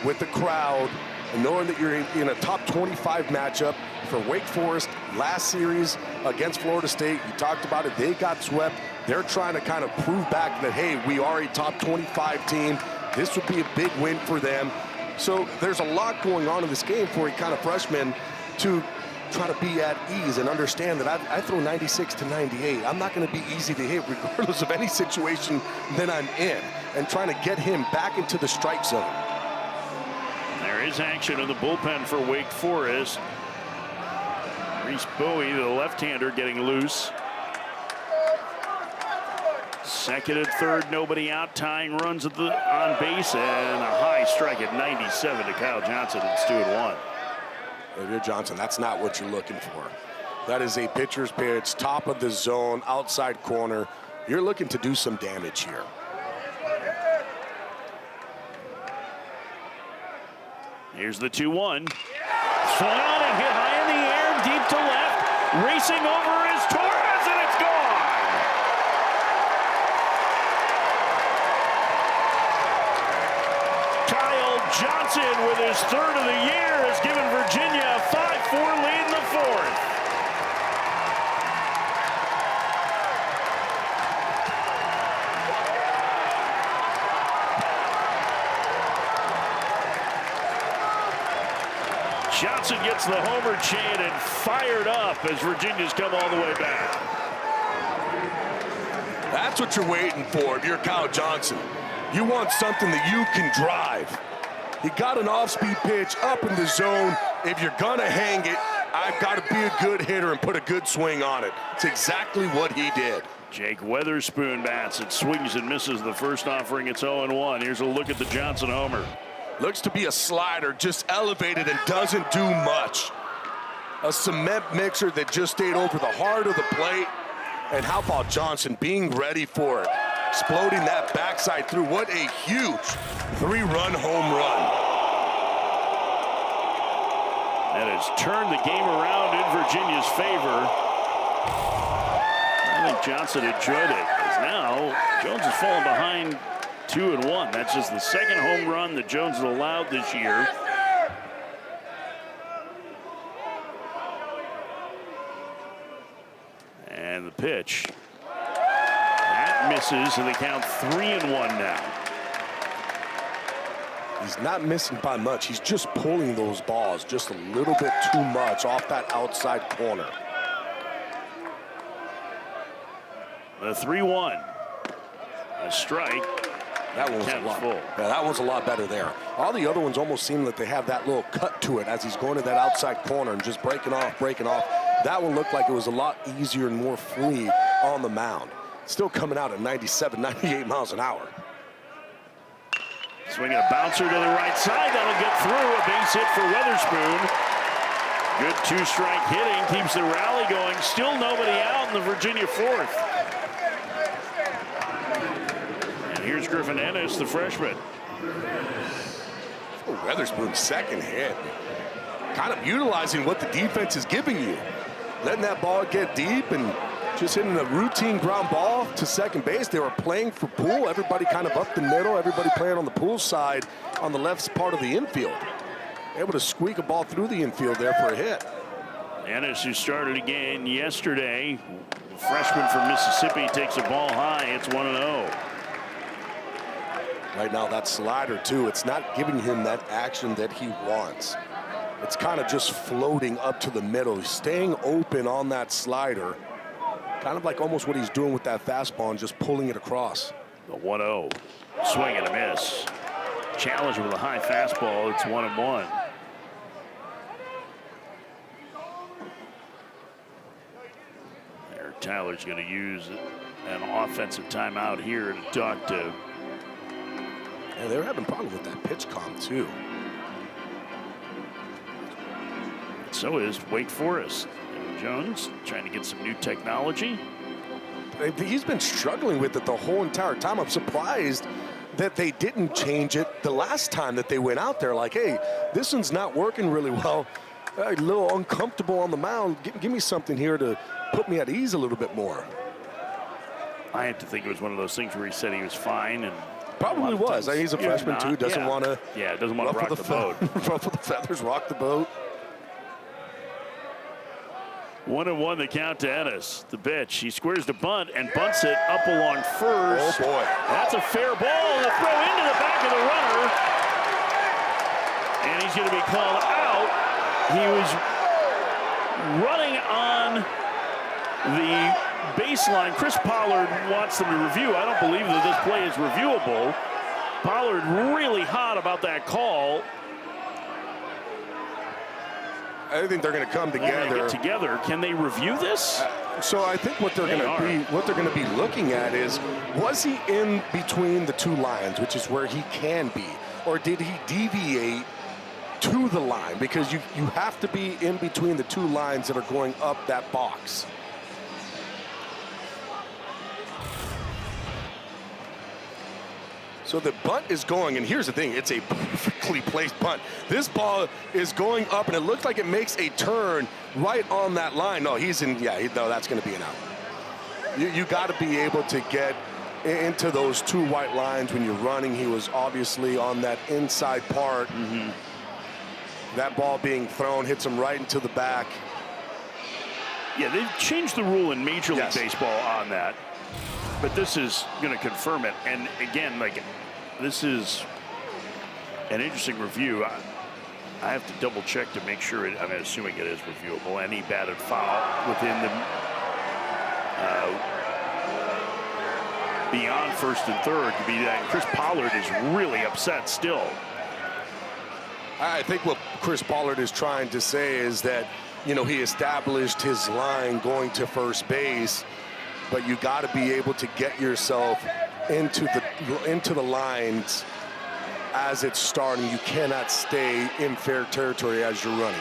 with the crowd and knowing that you're in a top 25 matchup for Wake Forest last series against Florida State. You talked about it. They got swept. They're trying to kind of prove back that, hey, we are a top 25 team. This would be a big win for them. So there's a lot going on in this game for a kind of freshman to try to be at ease and understand that I throw 96 to 98. I'm not going to be easy to hit regardless of any situation that I'm in, and trying to get him back into the strike zone. There is action in the bullpen for Wake Forest. Reese Bowie, the left-hander, getting loose. Second and third, nobody out, tying runs at the on base, and a high strike at 97 to Kyle Johnson. It's 2-1. Xavier Johnson, that's not what you're looking for. That is a pitcher's pitch, top of the zone, outside corner. You're looking to do some damage here. Here's the 2-1. Swung on and hit high in the air, deep to left. Racing over is Torres, and it's gone. Kyle Johnson, with his third of the year, has given Virginia a 5-4 lead in the fourth. Johnson gets the homer chant and fired up as Virginia's come all the way back. That's what you're waiting for if you're Kyle Johnson. You want something that you can drive. He got an off-speed pitch up in the zone. If you're gonna hang it, I've got to be a good hitter and put a good swing on it. It's exactly what he did. Jake Weatherspoon bats and swings and misses the first offering. It's 0-1. Here's a look at the Johnson homer. Looks to be a slider, just elevated and doesn't do much. A cement mixer that just stayed over the heart of the plate. And how about Johnson being ready for it? Exploding that backside through. What a huge 3-run home run. That has turned the game around in Virginia's favor. I think Johnson enjoyed it, because now Jones has fallen behind 2-1. That's just the second home run that Jones has allowed this year. And the pitch. That misses, and they count 3-1 now. He's not missing by much. He's just pulling those balls just a little bit too much off that outside corner. The 3-1. A strike. That one was a lot. Yeah, that one's a lot better there. All the other ones almost seem that they have that little cut to it as he's going to that outside corner and just breaking off, breaking off. That one looked like it was a lot easier and more free on the mound. Still coming out at 97, 98 miles an hour. Swinging a bouncer to the right side. That'll get through. A base hit for Weatherspoon. Good two-strike hitting. Keeps the rally going. Still nobody out in the Virginia fourth. And here's Griffin Ennis, the freshman. Oh, Weatherspoon's second hit. Kind of utilizing what the defense is giving you. Letting that ball get deep and just hitting a routine ground ball to second base. They were playing for Poole. Everybody kind of up the middle. Everybody playing on the Poole side on the left part of the infield. Able to squeak a ball through the infield there for a hit. Ennis, who started again yesterday, the freshman from Mississippi, takes a ball high. It's 1-0. Right now, that slider, too, it's not giving him that action that he wants. It's kind of just floating up to the middle. He's staying open on that slider. Kind of like almost what he's doing with that fastball and just pulling it across. The 1-0. Swing and a miss. Challenge with a high fastball. It's 1-1. There, Tyler's going to use an offensive timeout here to talk to. And they're having problems with that pitch comp, too. So is Wake Forest. Jones trying to get some new technology. He's been struggling with it the whole entire time. I'm surprised that they didn't change it the last time that they went out there. Like, hey, this one's not working really well. A little uncomfortable on the mound. Give me something here to put me at ease a little bit more. I have to think it was one of those things where he said he was fine, and probably was. I mean, he's a freshman too. Doesn't want to. Yeah, doesn't want to rock the boat. Ruffle the feathers, rock the boat. 1-1 the count to Ennis. The pitch. He squares the bunt and bunts it up along first. Oh, boy. That's a fair ball. The throw into the back of the runner. And he's going to be called out. He was running on the baseline. Chris Pollard wants them to review. I don't believe that this play is reviewable. Pollard really hot about that call. I think they're going to come together. Can they review this? So I think what they're going to be looking at is, was he in between the two lines, which is where he can be, or did he deviate to the line, because you have to be in between the two lines that are going up that box. So the bunt is going, and here's the thing, it's a perfectly placed bunt. This ball is going up, and it looks like it makes a turn right on that line. No, he's in, yeah, no, that's gonna be an out. You gotta be able to get into those two white lines when you're running. He was obviously on that inside part. That ball being thrown hits him right into the back. Yeah, they've changed the rule in Major League Yes. Baseball on that, but this is going to confirm it. And again, like, this is an interesting review. I have to double check to make sure I'm assuming it is reviewable. Any batted foul within the beyond first and third could be that. Chris Pollard is really upset still. I think what Chris Pollard is trying to say is that, you know, he established his line going to first base, but you got to be able to get yourself into the lines as it's starting. You cannot stay in fair territory as you're running.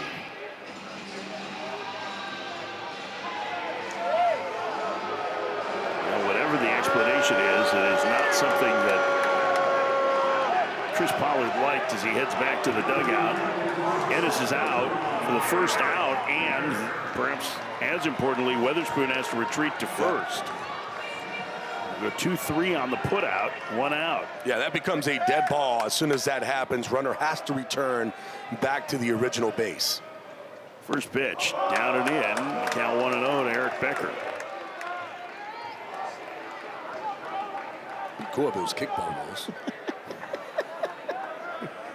Well, whatever the explanation is, it is not something that Chris Pollard liked as he heads back to the dugout. Ennis is out for the first out, and perhaps as importantly, Weatherspoon has to retreat to first. We'll go 2-3 on the putout, 1 out. Yeah, that becomes a dead ball. As soon as that happens, runner has to return back to the original base. First pitch, down and in. Count 1-0 to Eric Becker. Be cool if it was kickball rules.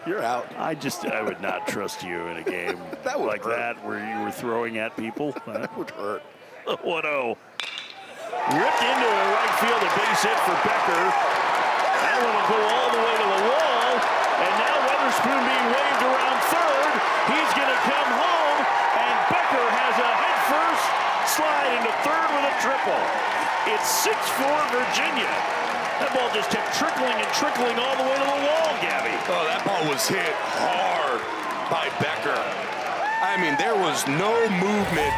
You're out. I would not trust you in a game That would like hurt. that where you were throwing at people. That would hurt. 1-0. Ripped into a right field, a base hit for Becker. That one will go all the way to the wall. And now Weatherspoon being waved around third. He's going to come home, and Becker has a head-first slide into third with a triple. It's 6-4 Virginia. That ball just kept trickling and trickling all the way to the wall, Gabby. Oh, that ball was hit hard by Becker. I mean, there was no movement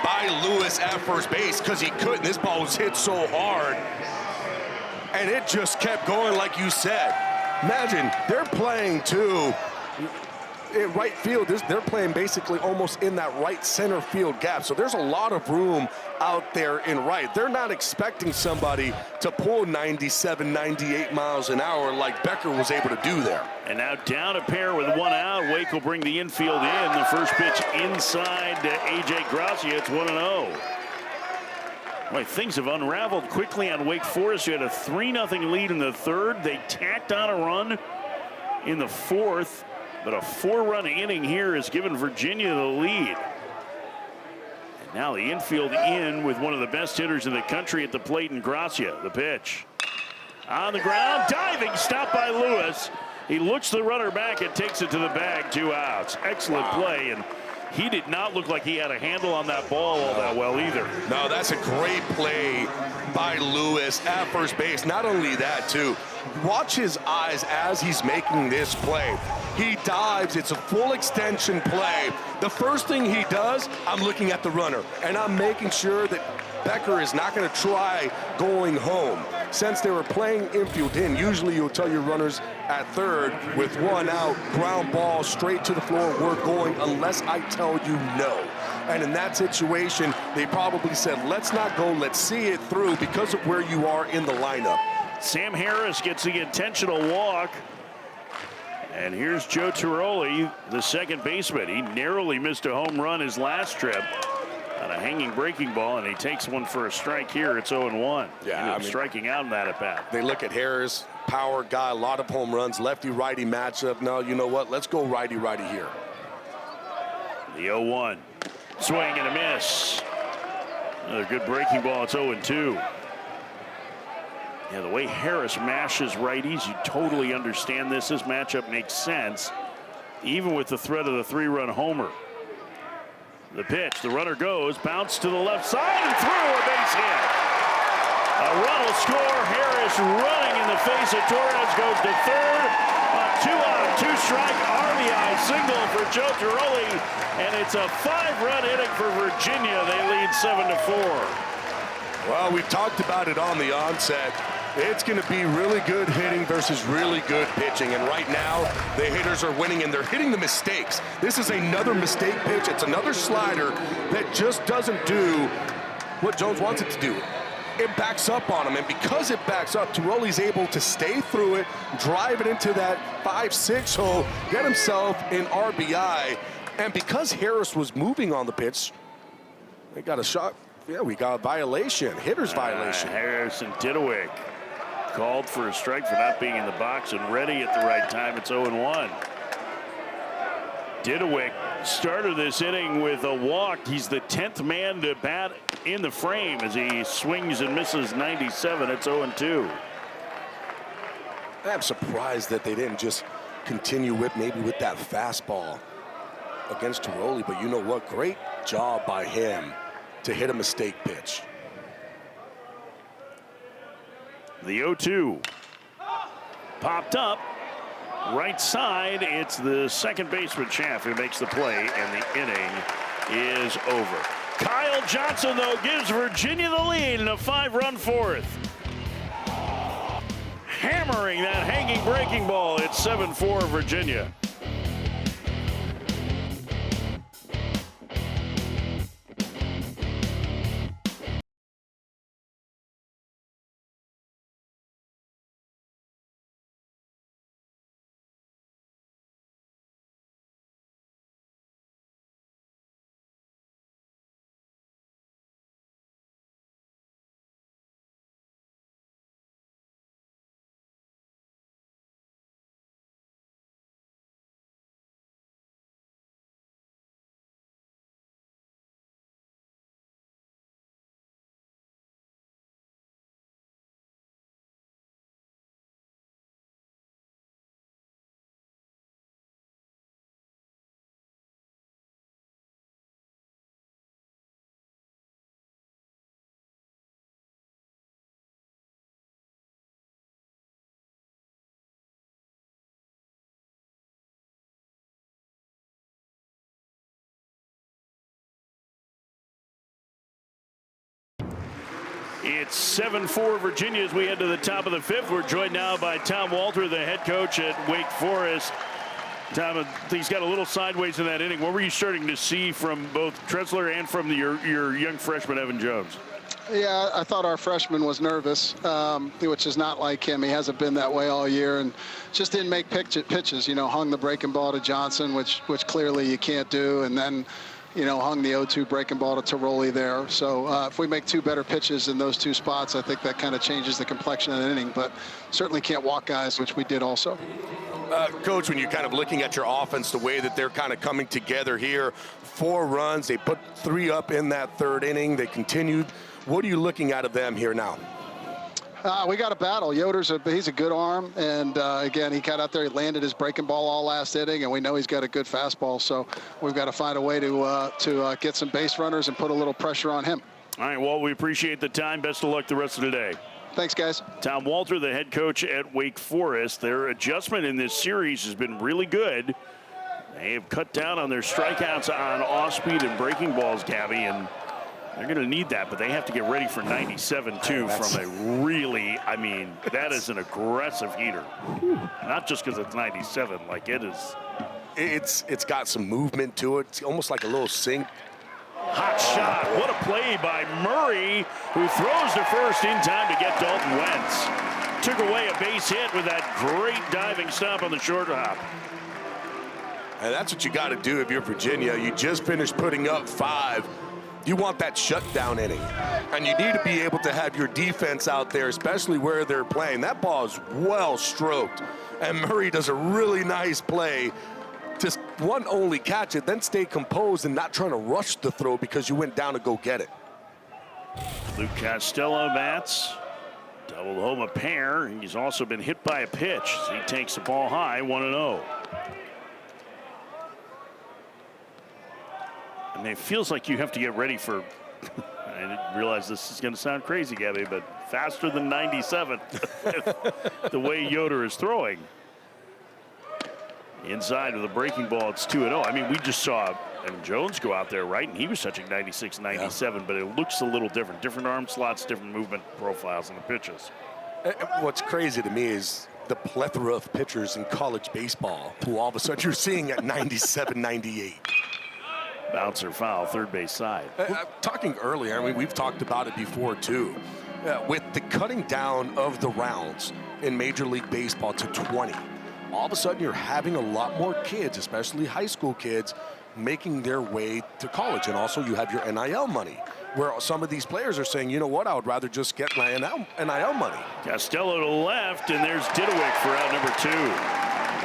by Lewis at first base because he couldn't. This ball was hit so hard. And it just kept going like you said. Imagine, they're playing too. In right field, they're playing basically almost in that right center field gap. So there's a lot of room out there in right. They're not expecting somebody to pull 97, 98 miles an hour like Becker was able to do there. And now down a pair with 1 out. Wake will bring the infield in. The first pitch inside to A.J. Gracia. It's 1-0. Boy, things have unraveled quickly on Wake Forest. You had a 3-0 lead in the third. They tacked on a run in the fourth. But a 4-run inning here has given Virginia the lead. And now the infield in with one of the best hitters in the country at the plate in Gracia. The pitch. On the ground, diving, stopped by Lewis. He looks the runner back and takes it to the bag, 2 outs. Excellent play, and he did not look like he had a handle on that ball all that well either. No, that's a great play by Lewis at first base. Not only that, too, watch his eyes as he's making this play. He dives, it's a full extension play. The first thing he does, I'm looking at the runner, and I'm making sure that Becker is not going to try going home. Since they were playing infield in, usually you'll tell your runners at third with 1 out, ground ball straight to the floor, we're going unless I tell you no. And in that situation, they probably said, let's not go, let's see it through because of where you are in the lineup. Sam Harris gets the intentional walk. And here's Joe Tiroli, the second baseman. He narrowly missed a home run his last trip on a hanging breaking ball, and he takes one for a strike here. It's 0-1. Yeah, striking out in that at bat. They look at Harris, power guy, a lot of home runs, lefty-righty matchup. No, you know what? Let's go righty-righty here. The 0-1. Swing and a miss. Another good breaking ball. It's 0-2. Yeah, the way Harris mashes righties, you totally understand this. This matchup makes sense, even with the threat of the 3-run homer. The pitch, the runner goes, bounce to the left side and through, a base hit. A run will score. Harris running in the face of Torres goes to third. A 2-out, 2-strike RBI single for Joe Giroli, and it's a 5-run inning for Virginia. They lead 7-4. Well, we talked about it on the onset. It's going to be really good hitting versus really good pitching. And right now, the hitters are winning, and they're hitting the mistakes. This is another mistake pitch. It's another slider that just doesn't do what Jones wants it to do. It backs up on him, and because it backs up, Giroli's able to stay through it, drive it into that 5-6 hole, get himself an RBI. And because Harris was moving on the pitch, they got a shot. Yeah, we got a violation, hitter's violation. Harrison Didowick called for a strike for not being in the box and ready at the right time. It's 0-1. Didowick started this inning with a walk. He's the 10th man to bat in the frame as he swings and misses 97. It's 0-2. I'm surprised that they didn't just continue with that fastball against Giroli, but you know what? Great job by him to hit a mistake pitch. The 0-2 popped up right side. It's the second baseman Schaff who makes the play, and the inning is over. Kyle Johnson, though, gives Virginia the lead in a 5-run fourth. Hammering that hanging breaking ball. It's 7-4 Virginia. It's 7-4 Virginia as we head to the top of the fifth. We're joined now by Tom Walter, the head coach at Wake Forest. Tom, he's got a little sideways in that inning. What were you starting to see from both Tressler and from your young freshman, Evan Jones? Yeah, I thought our freshman was nervous, which is not like him. He hasn't been that way all year, and just didn't make pitches. You know, hung the breaking ball to Johnson, which clearly you can't do, and then, you know, hung the 0-2 breaking ball to Tiroli there. So if we make two better pitches in those two spots, I think that kind of changes the complexion of the inning. But certainly can't walk guys, which we did also. Coach, when you're kind of looking at your offense, the way that they're kind of coming together here, 4 runs, they put 3 up in that third inning. They continued. What are you looking out of them here now? We got a battle. He's a good arm, and again, he got out there, he landed his breaking ball all last inning, and we know he's got a good fastball, so we've got to find a way to get some base runners and put a little pressure on him. All right, well, we appreciate the time. Best of luck the rest of the day. Thanks, guys. Tom Walter, the head coach at Wake Forest. Their adjustment in this series has been really good. They have cut down on their strikeouts on off-speed and breaking balls, Gabby, and they're going to need that, but they have to get ready for 97, too, from a really, I mean, that is an aggressive heater. Not just because it's 97, like it is. It's got some movement to it. It's almost like a little sink. Hot shot. What a play by Murray, who throws to first in time to get Dalton Wentz. Took away a base hit with that great diving stop on the short hop. And that's what you got to do if you're Virginia. You just finished putting up 5. You want that shutdown inning, and you need to be able to have your defense out there, especially where they're playing. That ball is well stroked, and Murray does a really nice play. Just only catch it, then stay composed and not trying to rush the throw because you went down to go get it. Luke Costello bats, doubled home a pair. He's also been hit by a pitch. He takes the ball high, 1-0. And it feels like you have to get ready for, I didn't realize this is going to sound crazy, Gabby, but faster than 97, the way Yoder is throwing. Inside with a breaking ball, it's 2-0. I mean, we just saw Jones go out there, right? And he was touching 96, 97, but it looks a little different. Different arm slots, different movement profiles on the pitches. What's crazy to me is the plethora of pitchers in college baseball who all of a sudden you're seeing at 97, 98. Bouncer foul, third base side. Talking earlier, I mean, we've talked about it before too. With the cutting down of the rounds in Major League Baseball to 20, all of a sudden you're having a lot more kids, especially high school kids, making their way to college. And also you have your NIL money, where some of these players are saying, you know what, I would rather just get my NIL money. Costello to left, and there's Didowick for out number 2.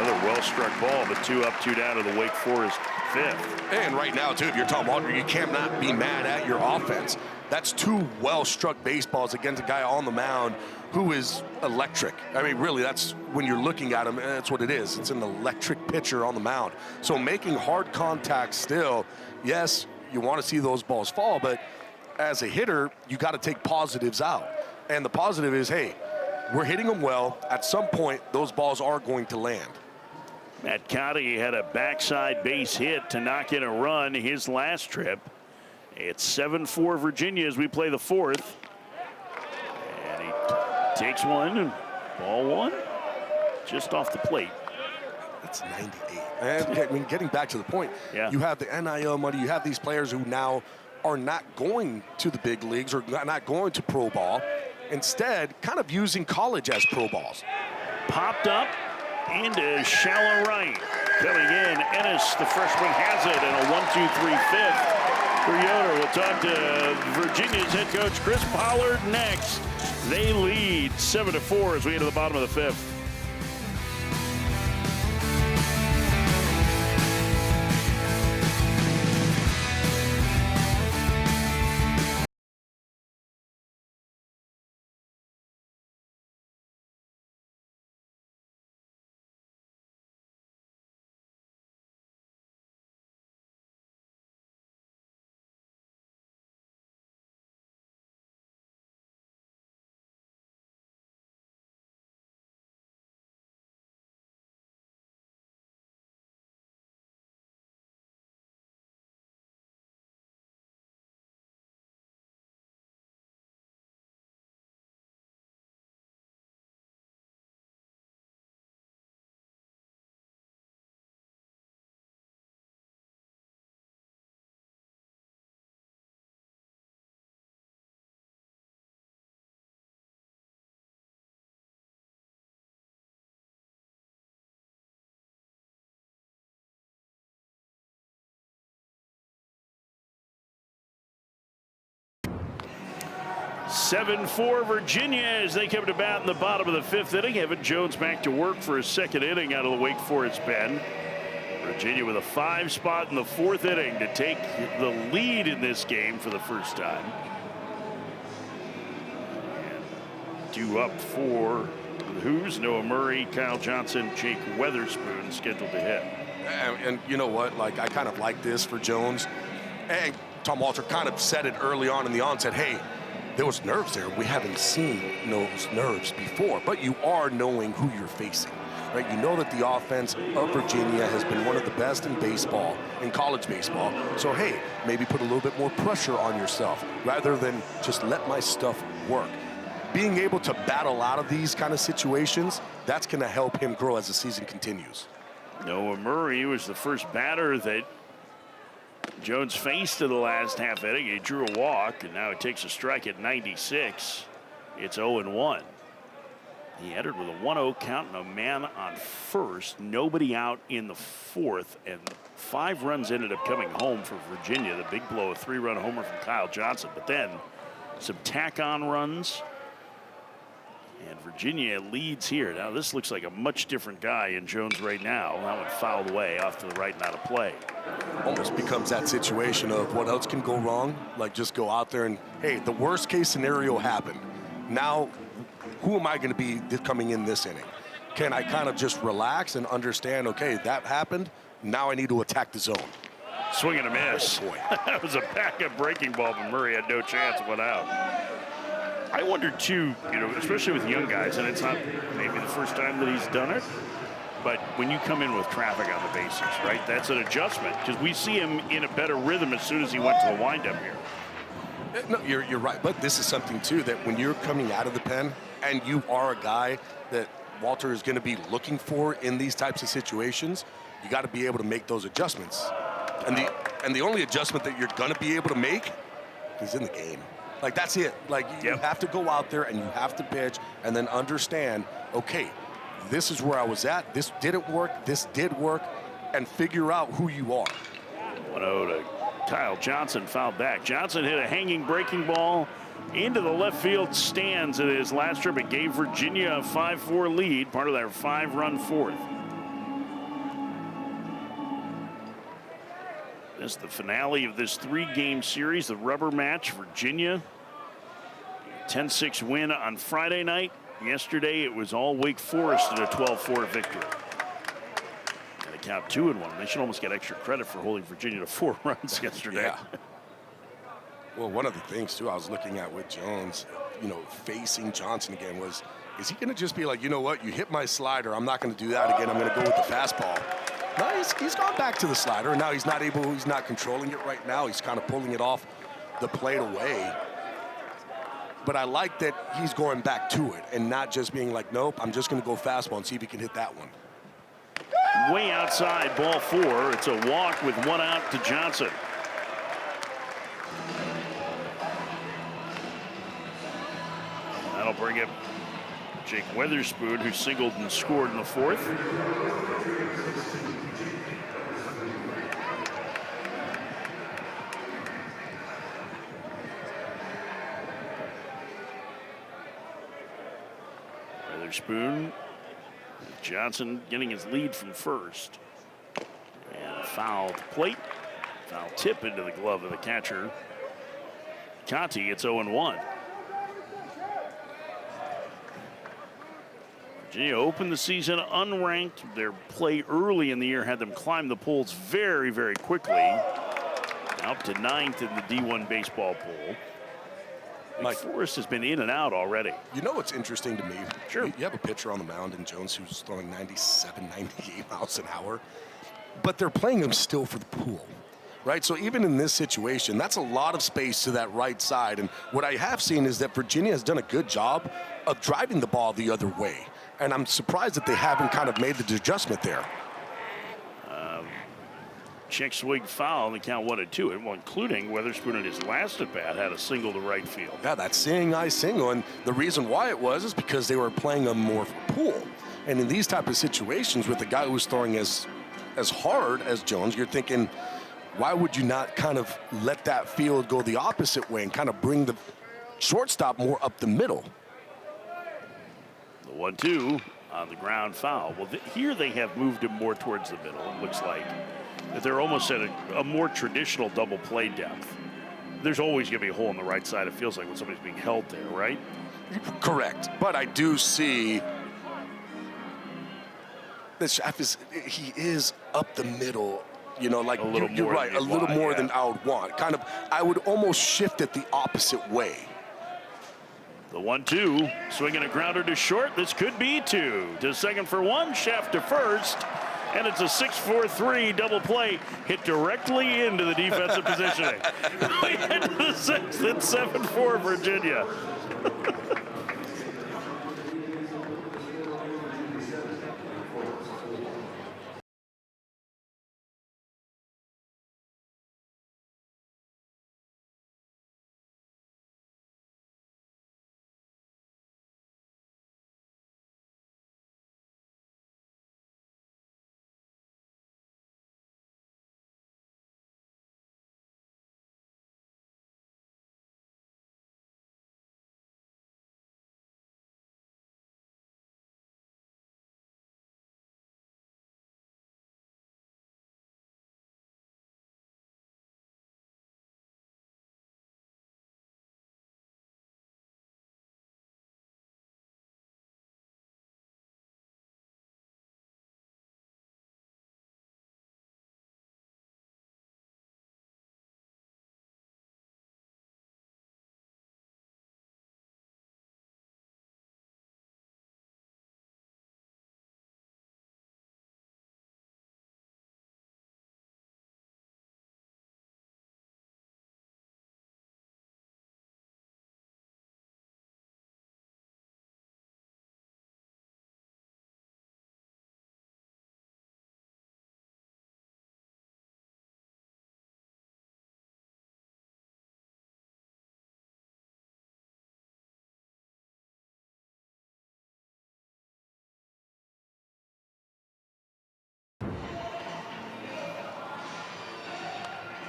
Another well-struck ball, but 2 up, 2 down to the Wake Forest 5th. And right now, too, if you're Tom Walter, you cannot be mad at your offense. That's 2 well-struck baseballs against a guy on the mound who is electric. I mean, really, that's when you're looking at him, that's what it is. It's an electric pitcher on the mound. So making hard contact still, yes, you want to see those balls fall, but as a hitter, you got to take positives out. And the positive is, hey, we're hitting them well. At some point, those balls are going to land. Matt Cotty had a backside base hit to knock in a run his last trip. It's 7-4 Virginia as we play the 4th. And he takes one, and ball 1 just off the plate. That's 98. And I mean, getting back to the point, you have the NIL money, you have these players who now are not going to the big leagues or not going to pro ball. Instead, kind of using college as pro balls. Popped up into shallow right. Coming in, Ennis, the freshman, has it, and a 1-2-3 fifth for Yoder. We'll talk to Virginia's head coach, Chris Pollard, next. They lead 7-4 as we get to the bottom of the 5th. (7-4) Virginia as they come to bat in the bottom of the 5th inning. Evan Jones back to work for his 2nd inning out of the Wake Forest pen. Virginia with a 5 spot in the 4th inning to take the lead in this game for the first time. And due up for the Who's, Noah Murray, Kyle Johnson, Jake Weatherspoon scheduled to hit. And you know what? Like, I kind of like this for Jones. And Tom Walter kind of said it early on in the onset. Hey, there was nerves there. We haven't seen those nerves before, but you are knowing who you're facing, right? You know that the offense of Virginia has been one of the best in baseball, in college baseball. So, hey, maybe put a little bit more pressure on yourself rather than just let my stuff work. Being able to battle out of these kind of situations, that's going to help him grow as the season continues. Noah Murray was the first batter that Jones faced in the last half inning. He drew a walk, and now he takes a strike at 96. It's 0-1. He entered with a 1-0 count and a man on first. Nobody out in the 4th, and 5 runs ended up coming home for Virginia. The big blow, a 3-run homer from Kyle Johnson, but then some tack-on runs. And Virginia leads here. Now this looks like a much different guy in Jones right now. That one fouled away off to the right and out of play. Almost becomes that situation of what else can go wrong? Like, just go out there and, hey, the worst case scenario happened. Now, who am I going to be coming in this inning? Can I kind of just relax and understand, okay, that happened. Now I need to attack the zone. Swing and a miss. Oh, boy. That was a backup breaking ball, but Murray had no chance, went out. I wonder too, especially with young guys, and it's not maybe the first time that he's done it, But when you come in with traffic on the bases, right, that's an adjustment because we see him in a better rhythm as soon as he went to the windup here. No, you're right. But this is something, too, that when you're coming out of the pen and you are a guy that Walter is going to be looking for in these types of situations, you got to be able to make those adjustments. And the only adjustment that you're going to be able to make is in the game. Like, that's it. Like, you have to go out there and you have to pitch and then understand, okay, this is where I was at. This didn't work. This did work. And figure out who you are. 1-0 to Kyle Johnson, fouled back. Johnson hit a hanging breaking ball into the left field stands at his last trip. It gave Virginia a 5-4 lead, part of their 5-run fourth. This is the finale of this 3-game series, the rubber match. Virginia, 10-6 win on Friday night. Yesterday, it was all Wake Forest in a 12-4 victory. And they count 2-1. They should almost get extra credit for holding Virginia to 4 runs yesterday. Yeah. Well, one of the things, too, I was looking at with Jones, you know, facing Johnson again was, is he going to just be like, you know what, you hit my slider, I'm not going to do that again, I'm going to go with the fastball. No, he's gone back to the slider, and now he's not controlling it right now. He's kind of pulling it off the plate away. But I like that he's going back to it and not just being like, nope, I'm just going to go fastball and see if he can hit that one. Way outside, ball 4. It's a walk with 1 out to Johnson. That'll bring up Jake Weatherspoon, who singled and scored in the 4th. Weatherspoon, Johnson getting his lead from first. And a foul to plate. Foul tip into the glove of the catcher. Conti, it's 0-1. Virginia opened the season unranked. Their play early in the year had them climb the polls very, very quickly. Up to 9th in the D1 baseball poll. Wake Forest has been in and out already. You know what's interesting to me? Sure. You have a pitcher on the mound in Jones who's throwing 97, 98 miles an hour, but they're playing him still for the pool, right? So even in this situation, that's a lot of space to that right side. And what I have seen is that Virginia has done a good job of driving the ball the other way. And I'm surprised that they haven't kind of made the adjustment there. Check swing foul, and the count 1-2, well, including Weatherspoon in his last at bat had a single to right field. Yeah, that seeing eye single, and the reason why it was is because they were playing him more for pool. And in these type of situations with a guy who's throwing as hard as Jones, you're thinking, why would you not kind of let that field go the opposite way and kind of bring the shortstop more up the middle? The 1-2 on the ground foul. Well, here they have moved him more towards the middle. It looks like that they're almost at a more traditional double play depth. There's always going to be a hole on the right side, it feels like, when somebody's being held there, right? Correct. But I do see this. He is up the middle, you know, like you're right, a little more than I would want. Kind of, I would almost shift it the opposite way. The 1-2, swinging a grounder to short. This could be 2. To second for 1, Shaft to first. And it's a 6-4-3 double play hit directly into the defensive positioning. We head to the 6th. It's 7-4 Virginia.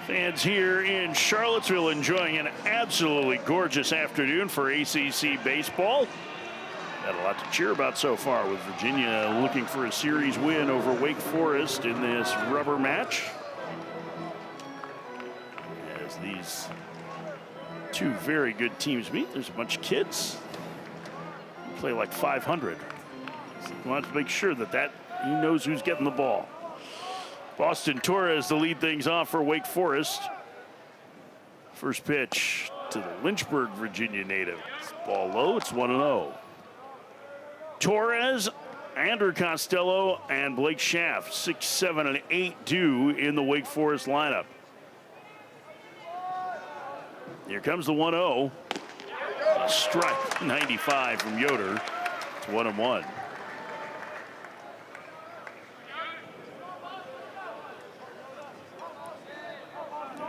Fans here in Charlottesville enjoying an absolutely gorgeous afternoon for ACC baseball. Got a lot to cheer about so far, with Virginia looking for a series win over Wake Forest in this rubber match. As these two very good teams meet, there's a bunch of kids who play like 500. So we want to make sure that he knows who's getting the ball. Boston Torres to lead things off for Wake Forest. First pitch to the Lynchburg, Virginia native. It's ball low, it's 1-0. Torres, Andrew Costello, and Blake Schaff, 6, 7, and 8 due in the Wake Forest lineup. Here comes the 1-0. A strike, 95 from Yoder. It's 1-1.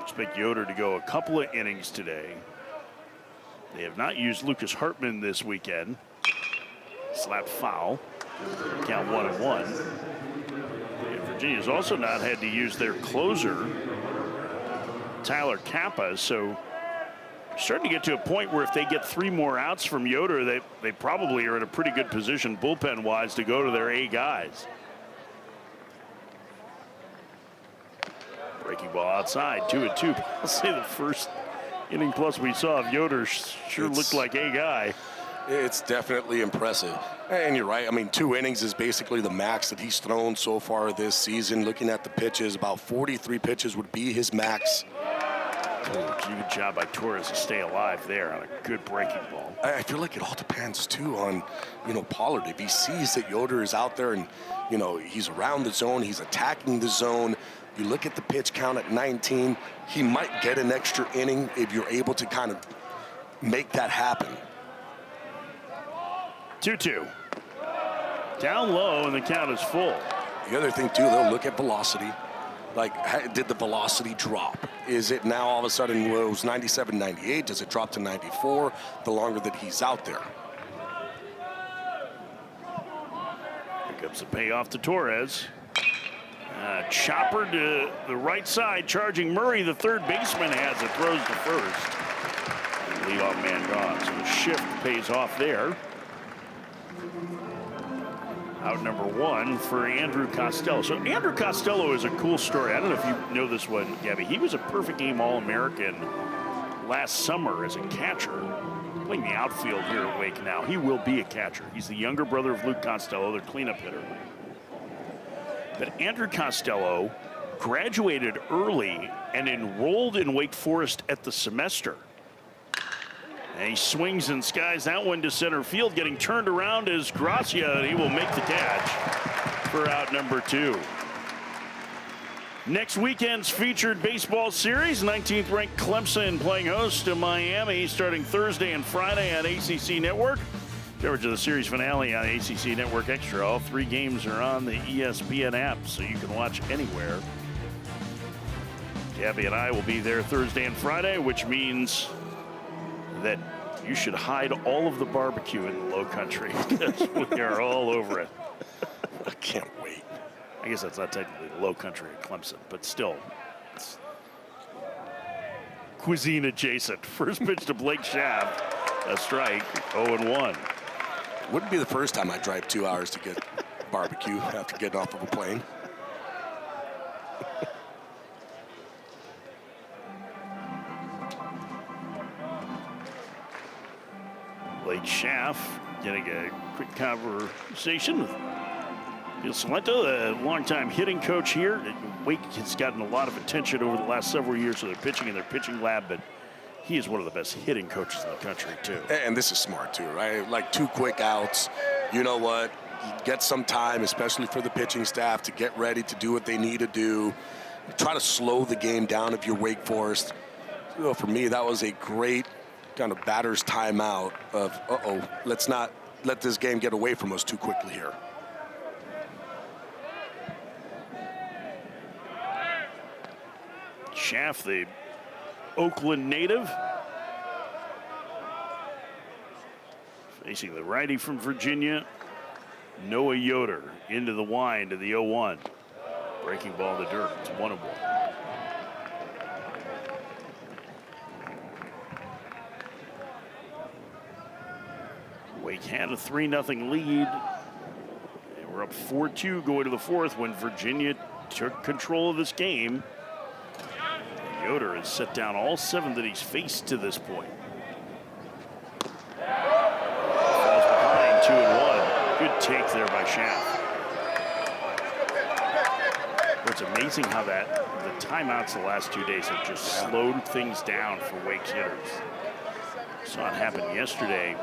Expect Yoder to go a couple of innings today. They have not used Lucas Hartman this weekend. Slap foul. Count 1-1. And Virginia's also not had to use their closer, Tyler Kappa. So starting to get to a point where if they get 3 more outs from Yoder, they probably are in a pretty good position bullpen-wise to go to their A guys. Breaking ball outside, 2-2. I'll say the first inning plus we saw of Yoder sure looked like a guy. It's definitely impressive. And you're right. I mean, 2 innings is basically the max that he's thrown so far this season. Looking at the pitches, about 43 pitches would be his max. Good job by Torres to stay alive there on a good breaking ball. I feel like it all depends, too, on, Pollard. If he sees that Yoder is out there and, he's around the zone, he's attacking the zone, you look at the pitch count at 19, he might get an extra inning if you're able to kind of make that happen. 2-2. Down low, and the count is full. The other thing, too, they'll look at velocity. Like, did the velocity drop? Is it now all of a sudden, it was 97, 98? Does it drop to 94 the longer that he's out there? Here comes the payoff to Torres. Chopper to the right side, charging Murray. The third baseman has it, throws to first. And leadoff man gone, so the shift pays off there. Out number 1 for Andrew Costello. So Andrew Costello is a cool story. I don't know if you know this one, Gabby. He was a perfect game All-American last summer as a catcher, playing the outfield here at Wake now. He will be a catcher. He's the younger brother of Luke Costello, their cleanup hitter. But Andrew Costello graduated early and enrolled in Wake Forest at the semester. And he swings and skies that one to center field, getting turned around as Gracia, and he will make the catch for out number 2. Next weekend's featured baseball series, 19th ranked Clemson playing host to Miami, starting Thursday and Friday on ACC Network. Coverage of the series finale on ACC Network Extra. All 3 games are on the ESPN app, so you can watch anywhere. Gabby and I will be there Thursday and Friday, which means that you should hide all of the barbecue in the Low Country, because we are all over it. I can't wait. I guess that's not technically the Low Country at Clemson, but still, it's cuisine adjacent. First pitch to Blake Schaff, a strike, 0-1. Wouldn't be the first time I drive 2 hours to get barbecue after getting off of a plane. Blake Schaff getting a quick conversation with Bill Salento, the longtime hitting coach here. Wake has gotten a lot of attention over the last several years for their pitching in their pitching lab, but he is one of the best hitting coaches in the country, too. And this is smart, too, right? Like 2 quick outs. You know what? Get some time, especially for the pitching staff, to get ready to do what they need to do. Try to slow the game down if you're Wake Forest. For me, that was a great kind of batter's timeout of, let's not let this game get away from us too quickly here. Schaff, the Oakland native, facing the righty from Virginia, Noah Yoder, into the wind of the 0-1. Breaking ball to dirt. It's 1-1. Wake had a 3-0 lead. They were up 4-2 going to the fourth when Virginia took control of this game. Yoder has set down all 7 that he's faced to this point. Falls behind 2-1. Good take there by Schaff. It's amazing how the timeouts the last 2 days have just slowed things down for Wake's hitters. Saw it happen yesterday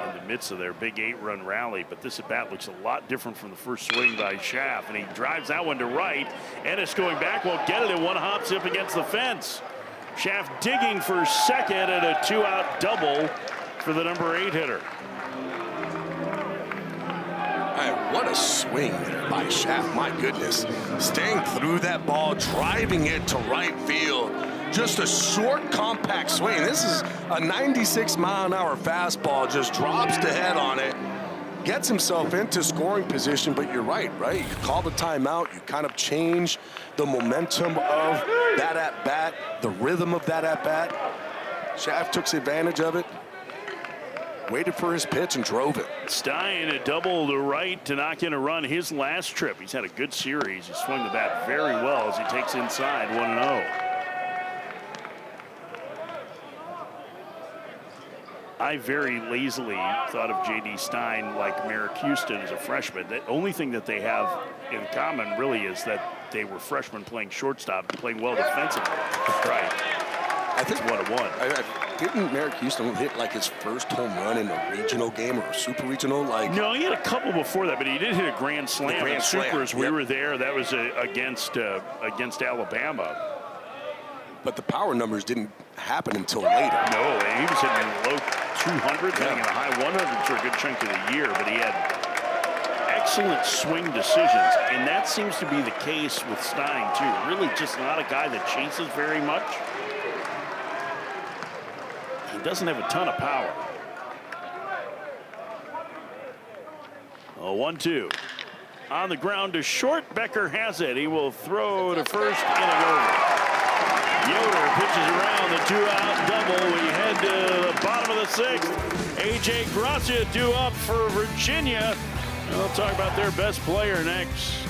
in the midst of their big 8-run rally, but this at-bat looks a lot different from the first swing by Schaff, and he drives that one to right. Ennis going back, won't get it, and one hops up against the fence. Schaff digging for second, and a 2-out double for the number 8 hitter. What a swing there by Schaff, my goodness. Staying through that ball, driving it to right field. Just a short, compact swing. This is a 96-mile-an-hour fastball, just drops the head on it, gets himself into scoring position, but you're right? You call the timeout, you kind of change the momentum of that at-bat, the rhythm of that at-bat. Schaff took advantage of it. Waited for his pitch and drove it. Stein a double to right to knock in a run his last trip. He's had a good series. He swung the bat very well as he takes inside 1-0. I very lazily thought of J.D. Stein like Merrick Houston as a freshman. The only thing that they have in common really is that they were freshmen playing shortstop and playing well defensively. Right. I think 1-1. Didn't Merrick Houston hit like his first home run in a regional game or a super regional? No, he had a couple before that, but he did hit a grand slam. Grand Slam. Supers, we were there. That was against Alabama. But the power numbers didn't happen until later. No, he was hitting low 200s, hitting in the high 100s for a good chunk of the year, but he had excellent swing decisions, and that seems to be the case with Stein, too. Really just not a guy that chases very much. He doesn't have a ton of power. 1-2. On the ground to short. Becker has it. He will throw to first, inning over. Yoder pitches around the 2-out double. We head to the bottom of the 6th. A.J. Gracia due up for Virginia. We'll talk about their best player next.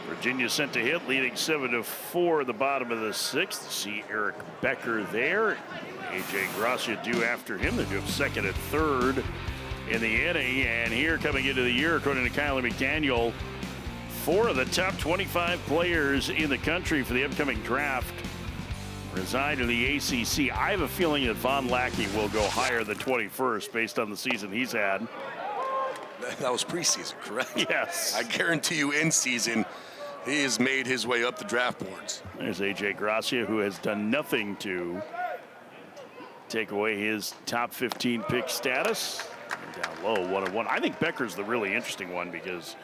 Virginia sent a hit, leading 7-4 at the bottom of the 6th. See Eric Becker there. A.J. Gracia due after him. They do have second and third in the inning. And here coming into the year, according to Kyler McDaniel, 4 of the top 25 players in the country for the upcoming draft reside in the ACC. I have a feeling that Von Lackey will go higher than 21st based on the season he's had. That was preseason, correct? Yes. I guarantee you in season, he has made his way up the draft boards. There's A.J. Gracia, who has done nothing to take away his top 15 pick status. Down low, 1-1. I think Becker's the really interesting one because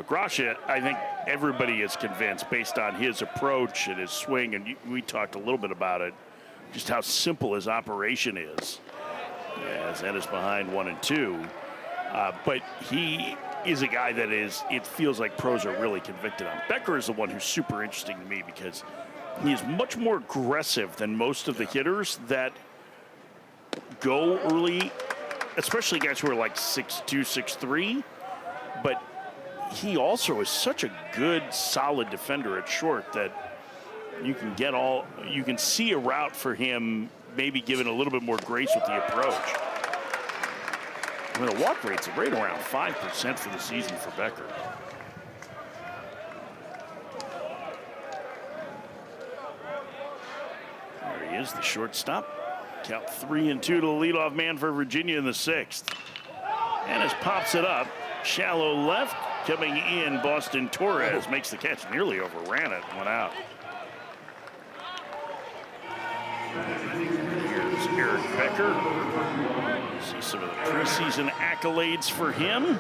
Gracia, I think everybody is convinced based on his approach and his swing, and we talked a little bit about it, just how simple his operation is. As Ennis behind 1-2. But he is a guy that it feels like pros are really convicted on. Becker is the one who's super interesting to me because he is much more aggressive than most of the hitters that go early, especially guys who are like 6'2", 6'3". But he also is such a good, solid defender at short that you can see a route for him, maybe given a little bit more grace with the approach. I mean, the walk rate's right around 5% for the season for Becker. There he is, the shortstop. Count 3-2 to the leadoff man for Virginia in the 6th. Ennis pops it up, shallow left. Coming in, Boston Torres makes the catch, nearly overran it, went out. Here's Eric Becker. See some of the preseason accolades for him.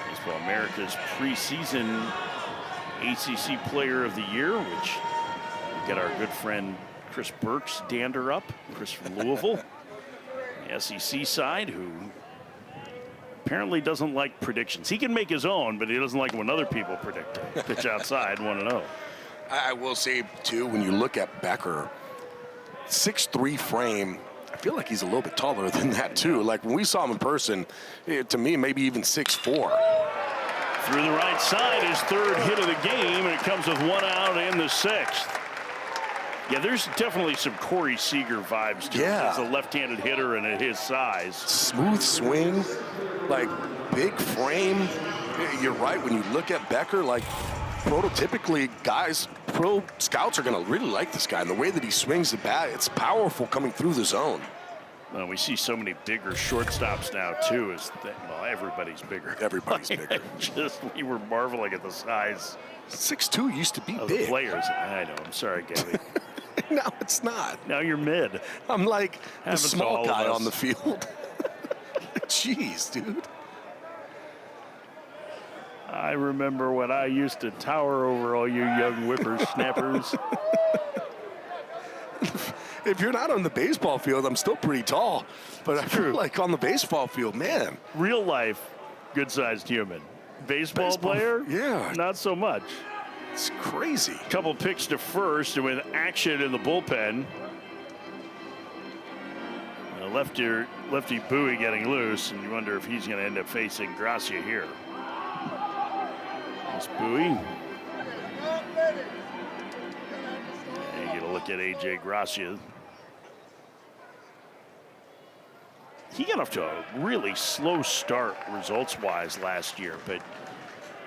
Baseball America's preseason ACC Player of the Year, which we get our good friend Chris Burke's dander up. Chris from Louisville. The SEC side, who apparently doesn't like predictions. He can make his own, but he doesn't like when other people predict it. Pitch outside, 1-0. I will say, too, when you look at Becker, 6'3" frame, I feel like he's a little bit taller than that, too. Like, when we saw him in person, to me, maybe even 6'4". Through the right side, his third hit of the game, and it comes with 1 out in the 6th. Yeah, there's definitely some Corey Seager vibes to it as a left-handed hitter and at his size. Smooth swing, like big frame. You're right, when you look at Becker, like prototypically pro scouts are going to really like this guy. And the way that he swings the bat, it's powerful coming through the zone. Well, we see so many bigger shortstops now, too. Well, everybody's bigger. Everybody's bigger. We were marveling at the size. 6'2" used to be of big. The players. I know. I'm sorry, Gabby. No, it's not. Now you're mid. I'm like the Happens small guy on the field. Jeez, dude. I remember when I used to tower over all you young whippersnappers. If you're not on the baseball field, I'm still pretty tall. But I feel like on the baseball field, man. Real life, good-sized human. Baseball player? Yeah. Not so much. It's crazy. Couple picks to first, and with action in the bullpen. Lefty Bowie getting loose, and you wonder if he's going to end up facing Gracia here. That's Bowie. And you get a look at A.J. Gracia. He got off to a really slow start results-wise last year, but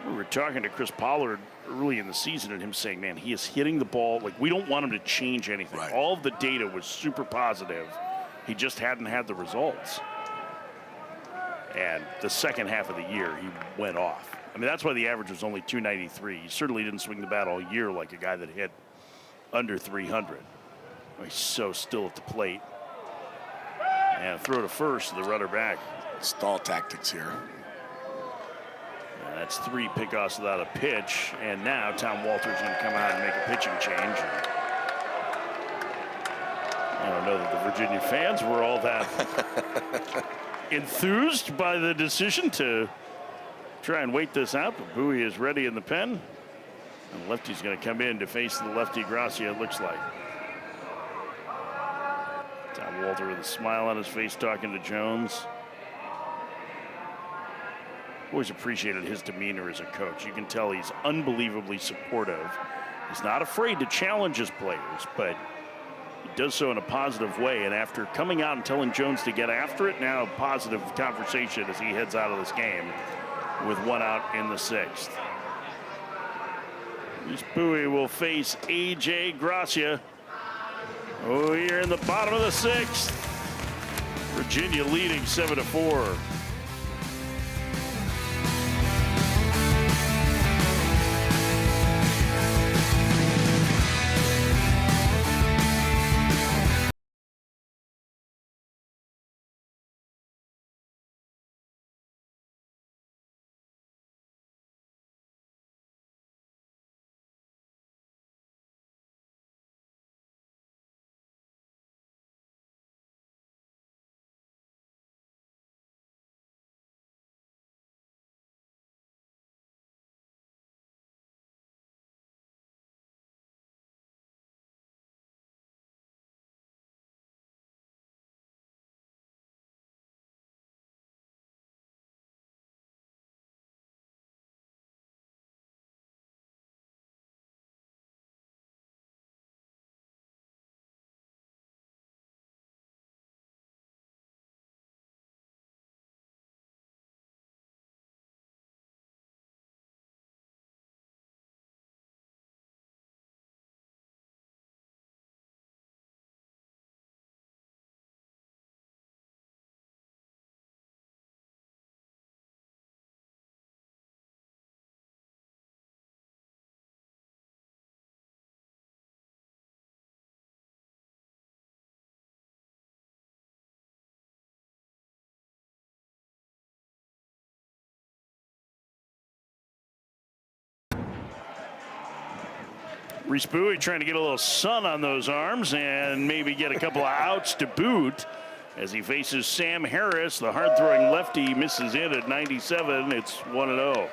we were talking to Chris Pollard early in the season and him saying, man, he is hitting the ball. Like, we don't want him to change anything. Right. All of the data was super positive. He just hadn't had the results. And the second half of the year, he went off. I mean, that's why the average was only 293. He certainly didn't swing the bat all year like a guy that hit under 300. He's so still at the plate. And throw to first, the runner back. Stall tactics here. And that's 3 pickoffs without a pitch. And now Tom Walter's going to come out and make a pitching change. I don't know that the Virginia fans were all that enthused by the decision to try and wait this out. But Bowie is ready in the pen. And lefty's going to come in to face the lefty Gracia, it looks like. Tom Walter with a smile on his face talking to Jones. Always appreciated his demeanor as a coach. You can tell he's unbelievably supportive. He's not afraid to challenge his players, but he does so in a positive way. And after coming out and telling Jones to get after it, now a positive conversation as he heads out of this game with 1 out in the 6th. This Bowie will face A.J. Gracia. Oh, here in the bottom of the 6th. Virginia leading 7-4. Reese Bowie trying to get a little sun on those arms and maybe get a couple of outs to boot as he faces Sam Harris. The hard-throwing lefty misses in at 97. It's 1-0.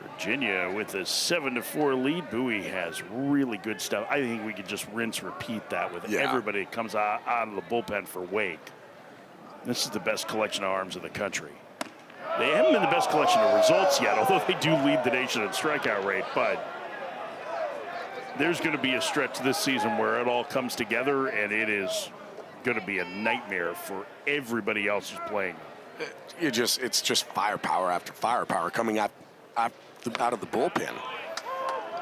Virginia with a 7-4 lead. Bowie has really good stuff. I think we could just repeat that with everybody that comes out of the bullpen for Wake. This is the best collection of arms in the country. They haven't been the best collection of results yet, although they do lead the nation in strikeout rate. But there's going to be a stretch this season where it all comes together, and it is going to be a nightmare for everybody else who's playing. It's just firepower after firepower coming out of the bullpen.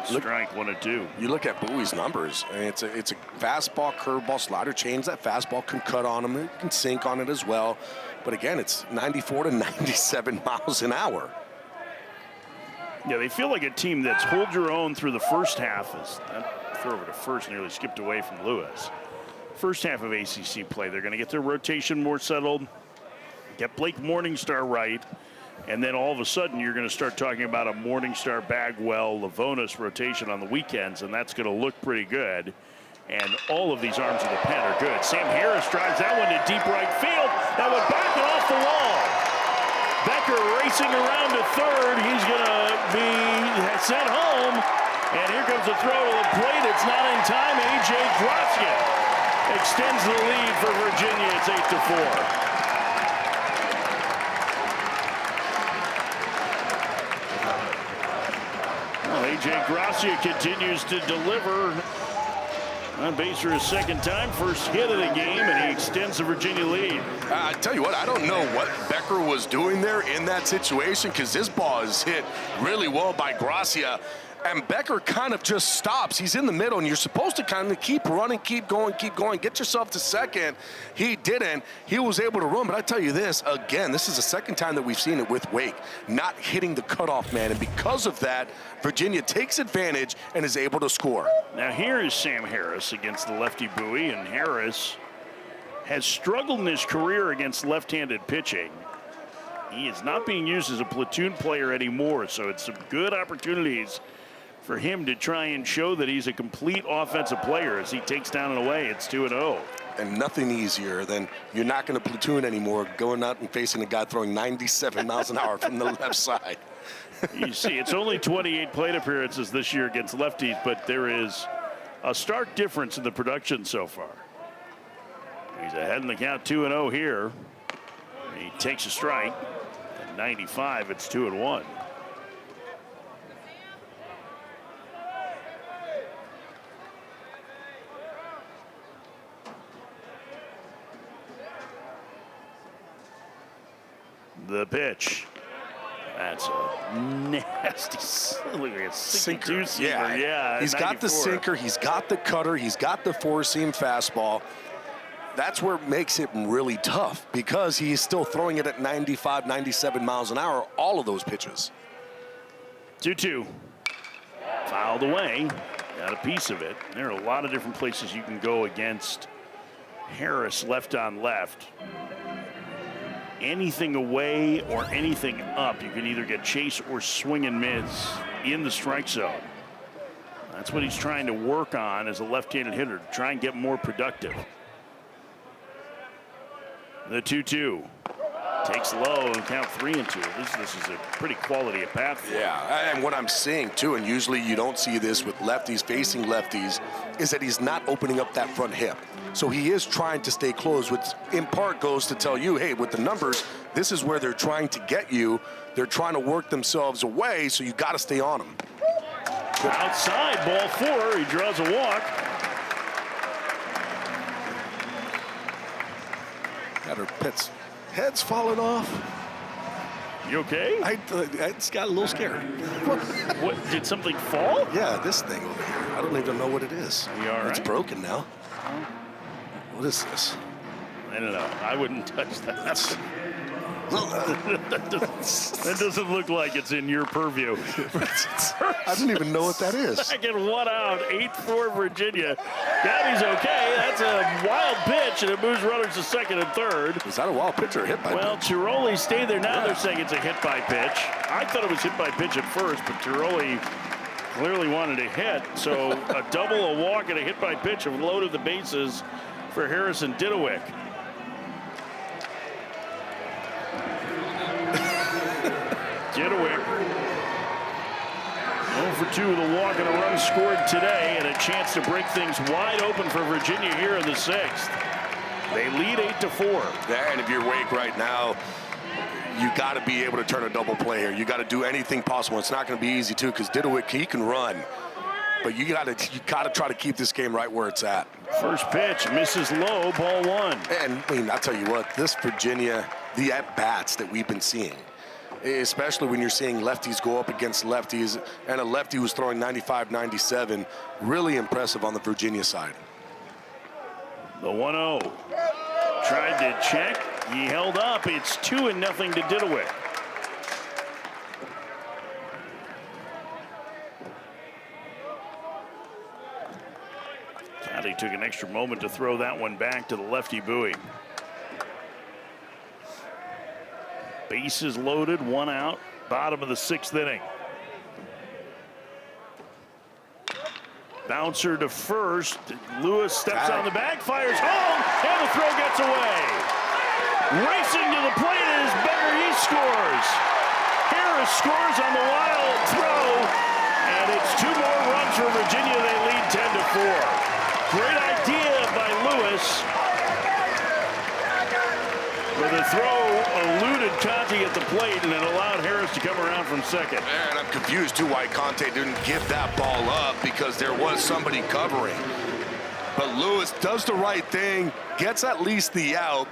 Strike 1-2. You look at Bowie's numbers, and it's a fastball, curveball, slider change. That fastball can cut on him. It can sink on it as well. But again, it's 94 to 97 miles an hour. Yeah, they feel like a team that's hold your own through the first half. As that throw over to first nearly skipped away from Lewis. First half of ACC play, they're going to get their rotation more settled, get Blake Morningstar right, and then all of a sudden you're going to start talking about a Morningstar, Bagwell, Lavonis rotation on the weekends, and that's going to look pretty good. And all of these arms of the pen are good. Sam Harris drives that one to deep right field. That went back and off the wall. Becker racing around to third. He's going to be sent home. And here comes a throw to the plate. It's not in time. A.J. Gracia extends the lead for Virginia. It's 8-4. A.J. Gracia continues to deliver on base for his second time, first hit of the game, and he extends the Virginia lead. I tell you what, I don't know what Becker was doing there in that situation, because this ball is hit really well by Gracia, and Becker kind of just stops. He's in the middle, and you're supposed to kind of keep running, keep going, get yourself to second. He didn't. He was able to run, but I tell you this, again, this is the second time that we've seen it with Wake, not hitting the cutoff man, and because of that, Virginia takes advantage and is able to score. Now here is Sam Harris against the lefty Bowie, and Harris has struggled in his career against left-handed pitching. He is not being used as a platoon player anymore, so it's some good opportunities for him to try and show that he's a complete offensive player as he takes down and away. It's 2-0. And nothing easier than you're not going to platoon anymore, going out and facing a guy throwing 97 miles an hour from the left side. You see, it's only 28 plate appearances this year against lefties, but there is a stark difference in the production so far. He's ahead in the count, 2-0 here. He takes a strike. At 95, it's 2-1. The pitch. That's a nasty, look like a sinker. Yeah, he's 94. got the sinker, he's got the cutter, he's got the four-seam fastball. That's where it makes it really tough, because he's still throwing it at 95, 97 miles an hour, all of those pitches. 2-2. Fouled away. Got a piece of it. There are a lot of different places you can go against Harris left on left. Anything away or anything up, you can either get chase or swing and miss in the strike zone. That's what he's trying to work on as a left-handed hitter, to try and get more productive. The 2-2 takes low and count 3-2. This is a pretty quality at bat for him. Yeah, and what I'm seeing too, and usually you don't see this with lefties facing lefties, is that he's not opening up that front hip. So he is trying to stay close, which in part goes to tell you, hey, with the numbers, this is where they're trying to get you. They're trying to work themselves away, so you got to stay on them. Outside, ball 4. He draws a walk. Got her Pitt's head's falling off. You okay? I just got a little scared. What, did something fall? Yeah, this thing over here. I don't even know what it is. You all right? It's broken now. What is this? I don't know. I wouldn't touch that. That doesn't look like it's in your purview. I didn't even know what that is. Second one out, 8-4 Virginia. Gabby's okay. That's a wild pitch, and it moves runners to second and third. Is that a wild pitch or a hit by Well, pitch? Tiroli stayed there. Now they're saying it's a hit by pitch. I thought it was hit by pitch at first, but Tiroli clearly wanted to hit. So a double, a walk, and a hit by pitch have loaded the bases for Harrison Didowick. Didowick 0 for 2 with a walk and a run scored today, and a chance to break things wide open for Virginia here in the 6th. They lead 8-4. Yeah, and if you're Wake right now, you got to be able to turn a double play here. You got to do anything possible. It's not going to be easy too, because Didowick, he can run, but you got to try to keep this game right where it's at. First pitch misses low, ball 1. And I mean, I'll tell you what, this Virginia, the at bats that we've been seeing, especially when you're seeing lefties go up against lefties, and a lefty who's throwing 95, 97, really impressive on the Virginia side. The 1-0. Tried to check. He held up. It's 2-0 to Didowick. Conte took an extra moment to throw that one back to the lefty Bowie. Bases loaded, 1 out, bottom of the 6th inning. Bouncer to first. Lewis steps on the bag, fires home, and the throw gets away. Racing to the plate is Becker. He scores. Harris scores on the wild throw, and it's 2 more runs for Virginia. They lead 10-4. Great idea by Lewis. But the throw eluded Conte at the plate, and it allowed Harris to come around from second. And I'm confused, too, why Conte didn't give that ball up, because there was somebody covering. But Lewis does the right thing, gets at least the out,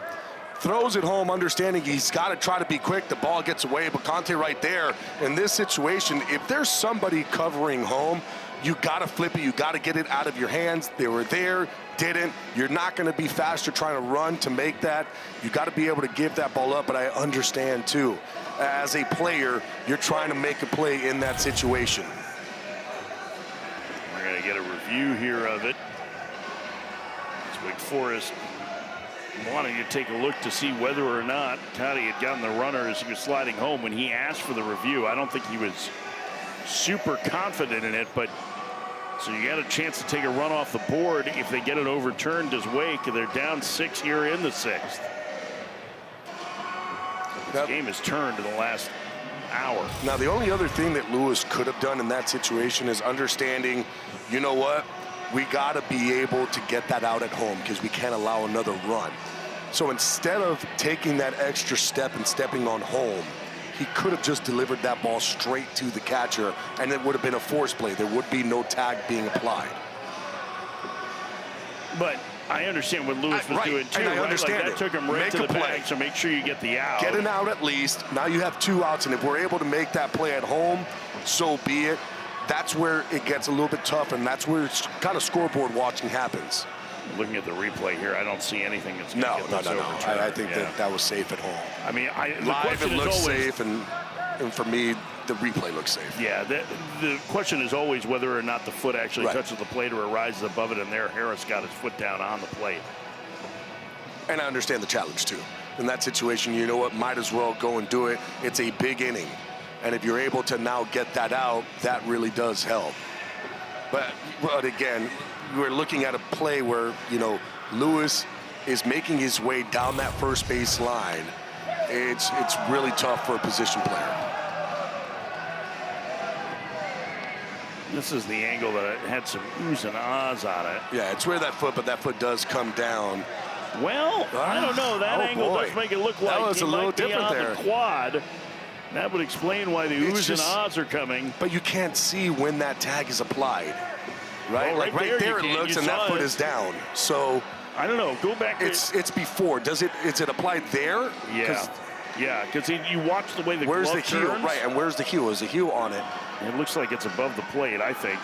throws it home, understanding he's got to try to be quick. The ball gets away, but Conte right there, in this situation, if there's somebody covering home, you got to flip it. You got to get it out of your hands. They were there, didn't. You're not going to be faster trying to run to make that. You got to be able to give that ball up, but I understand, too. As a player, you're trying to make a play in that situation. We're going to get a review here of it. It's Wake Forest wanting to take a look to see whether or not Conte had gotten the runner as he was sliding home. When he asked for the review, I don't think he was super confident in it, but so you got a chance to take a run off the board. If they get it overturned as Wake, they're down 6 here in the 6th. This game has turned in the last hour. Now, the only other thing that Lewis could have done in that situation is understanding, you know what, we got to be able to get that out at home because we can't allow another run. So instead of taking that extra step and stepping on home, he could have just delivered that ball straight to the catcher, and it would have been a force play. There would be no tag being applied. But I understand what Lewis was doing too. And I understand that took him right to the bag, so make sure you get the out. Get an out at least. Now you have 2 outs, and if we're able to make that play at home, so be it. That's where it gets a little bit tough, and that's where it's kind of scoreboard watching happens. Looking at the replay here, I don't see anything that's going to get this overturned. I think that was safe at home. I mean, live it looks safe, and for me, the replay looks safe. Yeah, the question is always whether or not the foot actually touches the plate or rises above it, and there Harris got his foot down on the plate. And I understand the challenge, too. In that situation, you know what, might as well go and do it. It's a big inning. And if you're able to now get that out, that really does help. But again, we're looking at a play where, you know, Lewis is making his way down that first base line. It's really tough for a position player. This is the angle that had some oohs and ahs on it. Yeah, it's where that foot does come down. Well, I don't know. That angle does make it look like that was he a little might be different on there. The quad. That would explain why the oohs and ahs are coming. But you can't see when that tag is applied. Right? Well, like right there it looks, and that foot is down. So I don't know. Go back. It's before. Is it applied there? Yeah, because you watch the way the where's glove the heel? turns. Right, and where's the heel? Is the heel on it? It looks like it's above the plate, I think.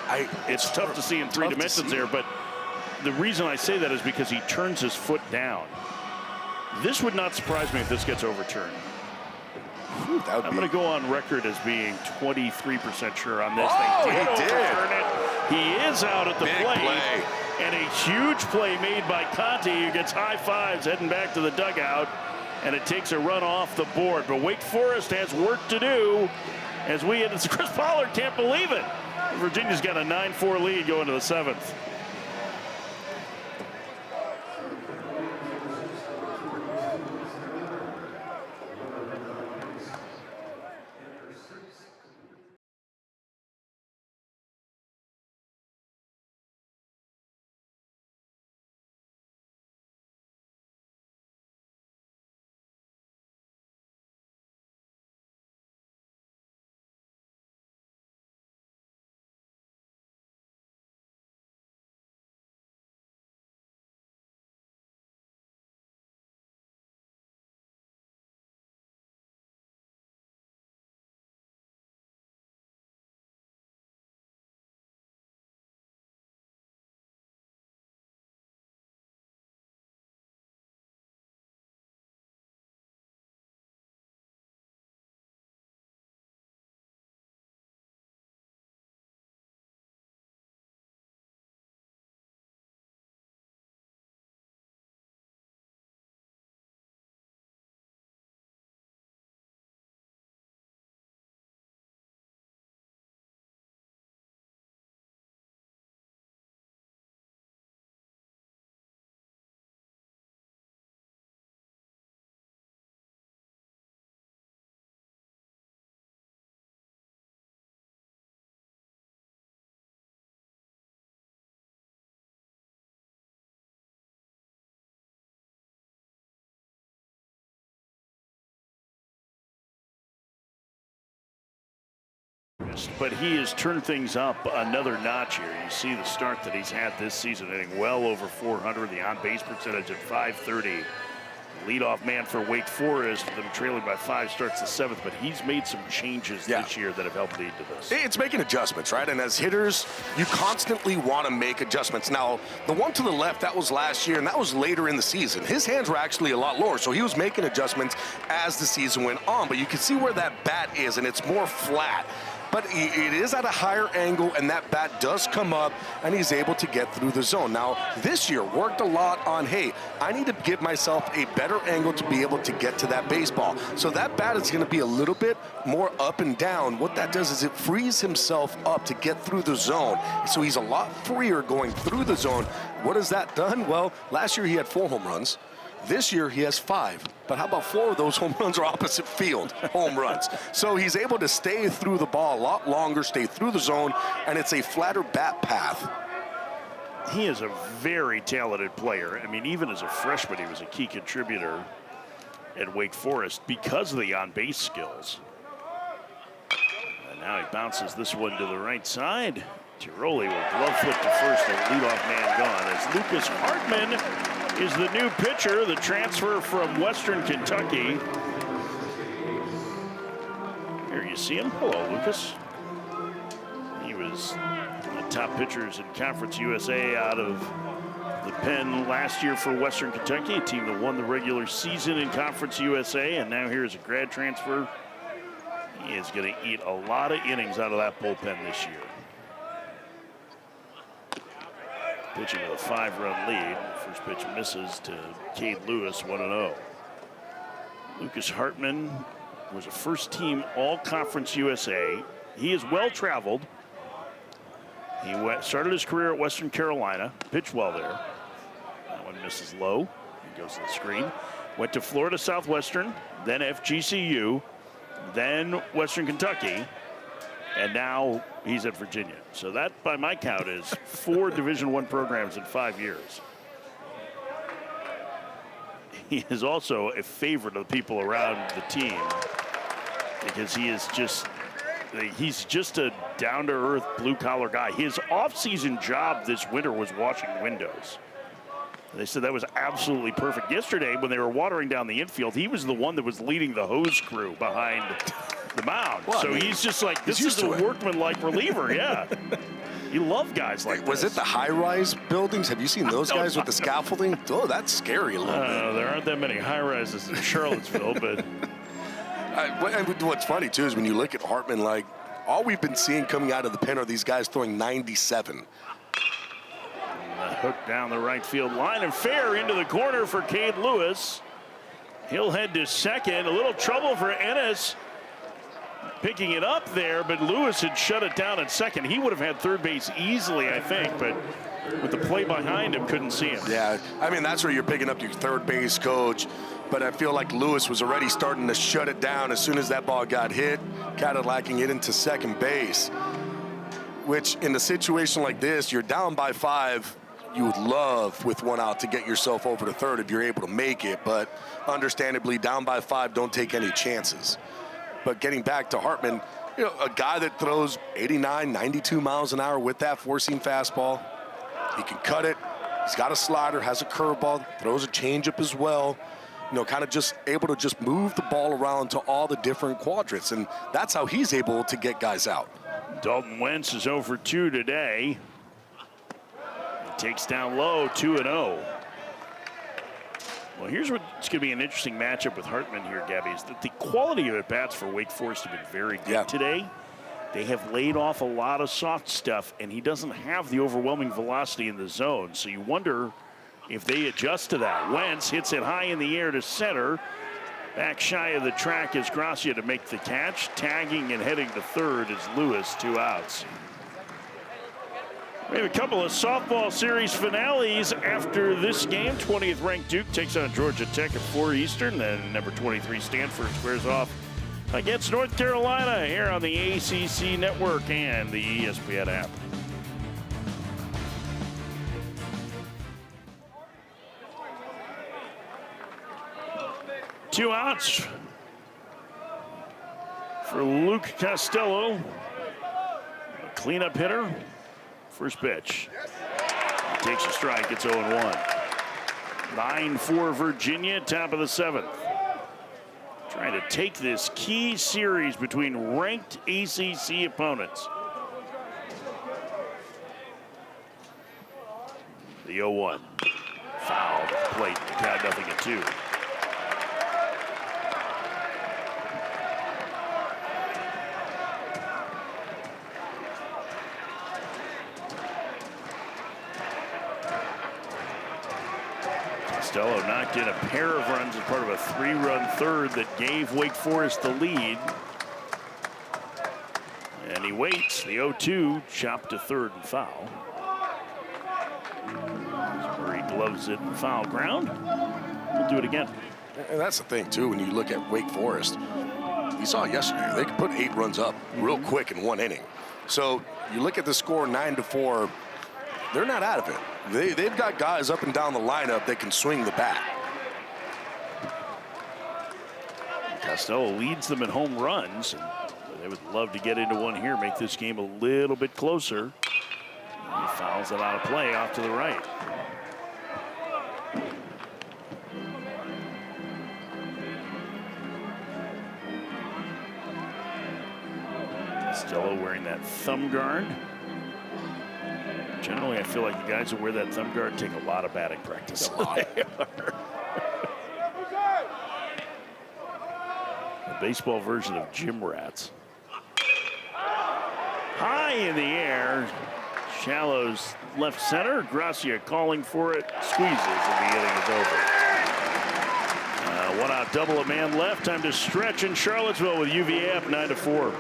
It's tough to see in 3 dimensions there, but the reason I say that is because he turns his foot down. This would not surprise me if this gets overturned. I'm going to go on record as being 23% sure on this. They did overturn it. He is out at the plate. And a huge play made by Conte, who gets high fives heading back to the dugout. And it takes a run off the board. But Wake Forest has work to do as Chris Pollard can't believe it. Virginia's got a 9-4 lead going to the 7th. But he has turned things up another notch here. You see the start that he's had this season, hitting well over 400, the on-base percentage at .530. Leadoff man for Wake Forest, them trailing by 5, starts the 7th, but he's made some changes this year that have helped lead to this. It's making adjustments, right? And as hitters, you constantly want to make adjustments. Now, the one to the left, that was last year, and that was later in the season. His hands were actually a lot lower, so he was making adjustments as the season went on. But you can see where that bat is, and it's more flat. But it is at a higher angle, and that bat does come up, and he's able to get through the zone. Now, this year worked a lot on, hey, I need to give myself a better angle to be able to get to that baseball. So that bat is going to be a little bit more up and down. What that does is it frees himself up to get through the zone. So he's a lot freer going through the zone. What has that done? Well, last year he had 4 home runs. This year he has 5, but how about 4 of those home runs are opposite field home runs? So he's able to stay through the ball a lot longer, stay through the zone, and it's a flatter bat path. He is a very talented player. I mean, even as a freshman, he was a key contributor at Wake Forest because of the on-base skills. And now he bounces this one to the right side. Tiroli will glove flip to first, and leadoff man gone as Lucas Hartman is the new pitcher, the transfer from Western Kentucky. Here you see him. Hello, Lucas. He was one of the top pitchers in Conference USA out of the pen last year for Western Kentucky, a team that won the regular season in Conference USA, and now here's a grad transfer. He is going to eat a lot of innings out of that bullpen this year. Pitching with a 5-run lead. First pitch misses to Cade Lewis, 1-0. Lucas Hartman was a first-team All-Conference USA. He is well-traveled. He started his career at Western Carolina, pitched well there. That one misses low. He goes to the screen. Went to Florida Southwestern, then FGCU, then Western Kentucky, and now he's at Virginia. So that, by my count, is 4 Division I programs in 5 years. He is also a favorite of the people around the team because he's just a down-to-earth, blue-collar guy. His off-season job this winter was washing windows. They said that was absolutely perfect. Yesterday, when they were watering down the infield, he was the one that was leading the hose crew behind the mound. Well, so I mean, he's just like, this is a workman-like reliever, yeah. You love guys like this. Was it the high-rise buildings? Have you seen those guys with the scaffolding? Oh, that's scary a little bit. There aren't that many high-rises in Charlottesville, but... What's funny, too, is when you look at Hartman, like, all we've been seeing coming out of the pen are these guys throwing 97. Hook down the right field line and fair into the corner for Cade Lewis. He'll head to second. A little trouble for Ennis. picking it up there, but Lewis had shut it down at second. He would have had third base easily, I think, but with the play behind him, couldn't see him. Yeah, I mean, that's where you're picking up your third base coach. But I feel like Lewis was already starting to shut it down as soon as that ball got hit, Cadillacing it into second base, which in a situation like this, you're down by 5. You would love with 1 out to get yourself over to third if you're able to make it. But understandably, down by 5, don't take any chances. But getting back to Hartman, you know, a guy that throws 89, 92 miles an hour with that four-seam fastball. He can cut it. He's got a slider, has a curveball, throws a changeup as well. You know, kind of just able to just move the ball around to all the different quadrants, and that's how he's able to get guys out. Dalton Wentz is 0 for 2 today. He takes down low, 2-0. Well, here's what's going to be an interesting matchup with Hartman here, Gabby, is that the quality of at-bats for Wake Forest have been very good today. They have laid off a lot of soft stuff, and he doesn't have the overwhelming velocity in the zone, so you wonder if they adjust to that. Wentz hits it high in the air to center. Back shy of the track is Gracia to make the catch. Tagging and heading to third is Lewis, 2 outs. We have a couple of softball series finales after this game. 20th ranked Duke takes on Georgia Tech at 4 Eastern. Then number 23 Stanford squares off against North Carolina here on the ACC Network and the ESPN app. Two outs for Luke Costello. A cleanup hitter. First pitch. He takes a strike. It's 0-1. 9-4 Virginia, top of the 7th. Trying to take this key series between ranked ACC opponents. The 0-1. Foul plate. The count 0-2. Costello knocked in a pair of runs as part of a 3-run third that gave Wake Forest the lead. And he waits. The 0-2 chopped to third and foul. Murray gloves it and foul ground. We'll do it again. And that's the thing, too, when you look at Wake Forest. You saw it yesterday. They could put 8 runs up real quick in 1 inning. So you look at the score 9-4. They're not out of it. They've got guys up and down the lineup that can swing the bat. Costello leads them in home runs. And they would love to get into one here, make this game a little bit closer. He fouls it out of play off to the right. Costello wearing that thumb guard. Generally, I feel like the guys who wear that thumb guard take a lot of batting practice. A lot. The baseball version of gym rats. High in the air. Shallows left center. Gracia calling for it. Squeezes, and the inning is over. 1 out, double, a man left. Time to stretch in Charlottesville with UVA up 9-4.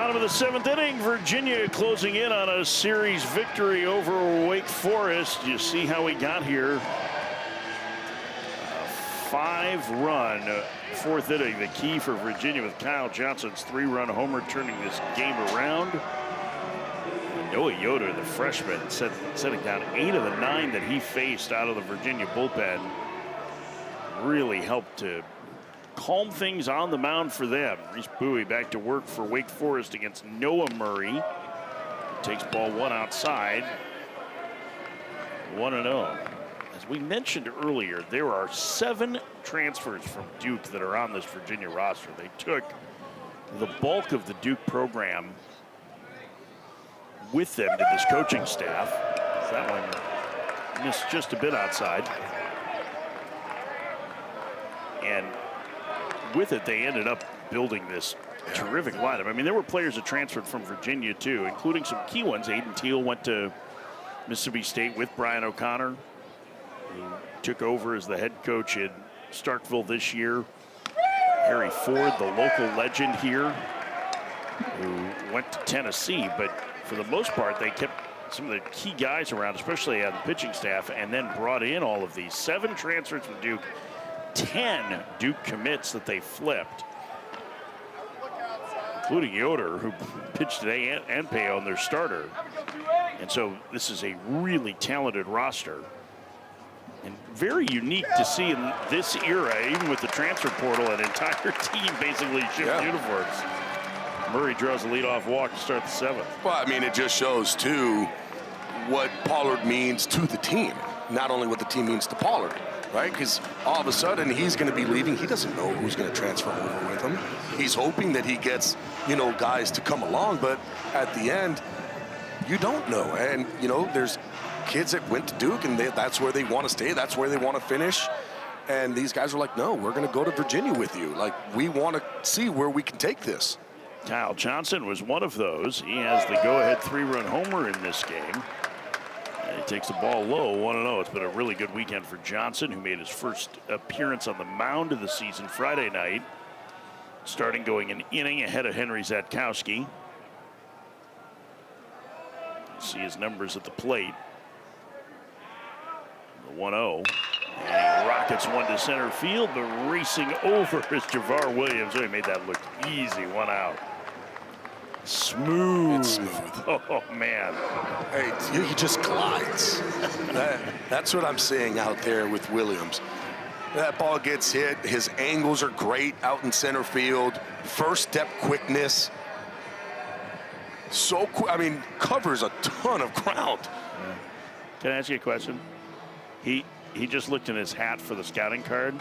Bottom of the 7th inning, Virginia closing in on a series victory over Wake Forest. You see how we got here. A 5-run 4th inning, the key for Virginia with Kyle Johnson's 3-run homer turning this game around. Noah Yoder, the freshman, setting down 8 of the 9 that he faced out of the Virginia bullpen. Really helped to calm things on the mound for them. Reese Bowie back to work for Wake Forest against Noah Murray. Takes ball 1 outside. 1-0. As we mentioned earlier, there are 7 transfers from Duke that are on this Virginia roster. They took the bulk of the Duke program with them to this coaching staff. That one missed just a bit outside. And with it, they ended up building this terrific lineup. I mean, there were players that transferred from Virginia, too, including some key ones. Aiden Teal went to Mississippi State with Brian O'Connor, who took over as the head coach in Starkville this year. Harry Ford, the local legend here, who went to Tennessee. But for the most part, they kept some of the key guys around, especially on the pitching staff, and then brought in all of these. 7 transfers from Duke. 10 Duke commits that they flipped, including Yoder, who pitched today, and Payon, their starter. And so this is a really talented roster. And very unique to see in this era, even with the transfer portal, an entire team basically shift uniforms. Murray draws a leadoff walk to start the 7th. Well, I mean, it just shows, too, what Pollard means to the team, not only what the team means to Pollard. Right, because all of a sudden he's going to be leaving. He doesn't know who's going to transfer over with him. He's hoping that he gets, guys to come along. But at the end, you don't know. And, there's kids that went to Duke, and that's where they want to stay. That's where they want to finish. And these guys are like, no, we're going to go to Virginia with you. Like, we want to see where we can take this. Kyle Johnson was one of those. He has the go-ahead 3-run homer in this game. He takes the ball low, 1-0. It's been a really good weekend for Johnson, who made his first appearance on the mound of the season Friday night, starting going an inning ahead of Henry Zatkowski. See his numbers at the plate. The 1-0. And he rockets one to center field, but racing over is Javar Williams. Oh, he made that look easy, 1 out. Smooth. It's smooth. Oh, man. Hey, he just glides. That's what I'm saying out there with Williams. That ball gets hit. His angles are great out in center field. First step quickness. So quick. I mean, covers a ton of ground. Yeah. Can I ask you a question? He just looked in his hat for the scouting card.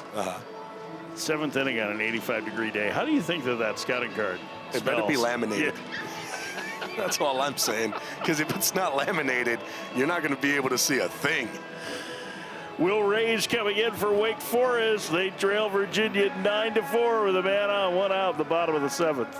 7th inning on an 85-degree day. How do you think that scouting card It smells? better be laminated. Yeah. That's all I'm saying. Because if it's not laminated, you're not going to be able to see a thing. Will Rage coming in for Wake Forest. They trail Virginia 9-4 with a man on, 1 out, the bottom of the 7th.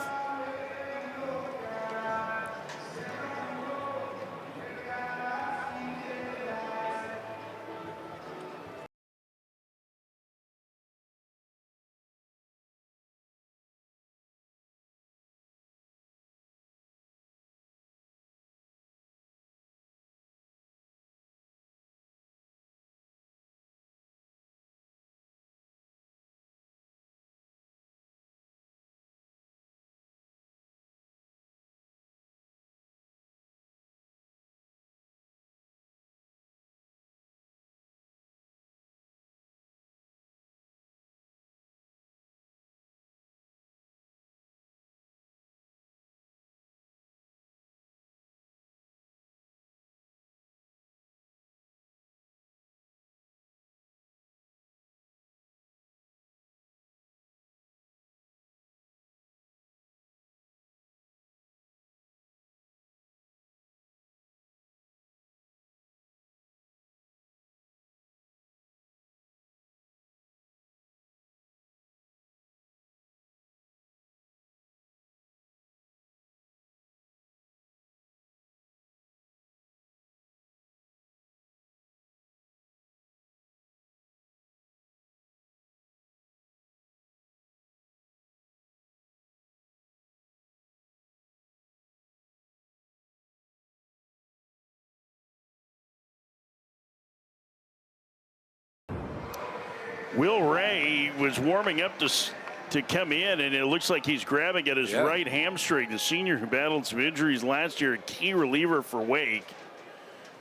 Will Ray was warming up to come in, and it looks like he's grabbing at his right hamstring. The senior who battled some injuries last year, a key reliever for Wake.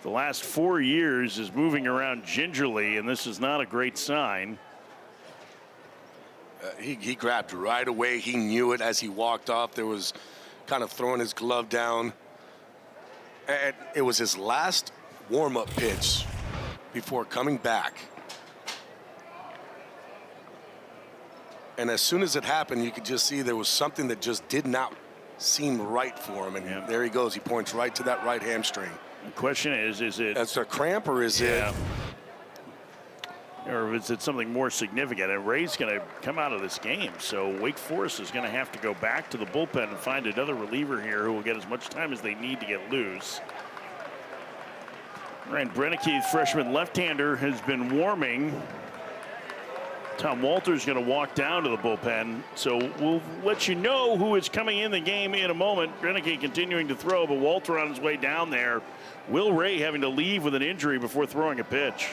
The last 4 years is moving around gingerly, and this is not a great sign. He grabbed right away. He knew it as he walked off. There was kind of throwing his glove down. And it was his last warm-up pitch before coming back. And as soon as it happened, you could just see there was something that just did not seem right for him. And there he goes. He points right to that right hamstring. The question is it... That's a cramp, or is it... Or is it something more significant? And Ray's going to come out of this game, so Wake Forest is going to have to go back to the bullpen and find another reliever here who will get as much time as they need to get loose. Ryan Brennike, freshman left-hander, has been warming. Tom Walter's going to walk down to the bullpen, so we'll let you know who is coming in the game in a moment. Brennike continuing to throw, but Walter on his way down there. Will Ray having to leave with an injury before throwing a pitch.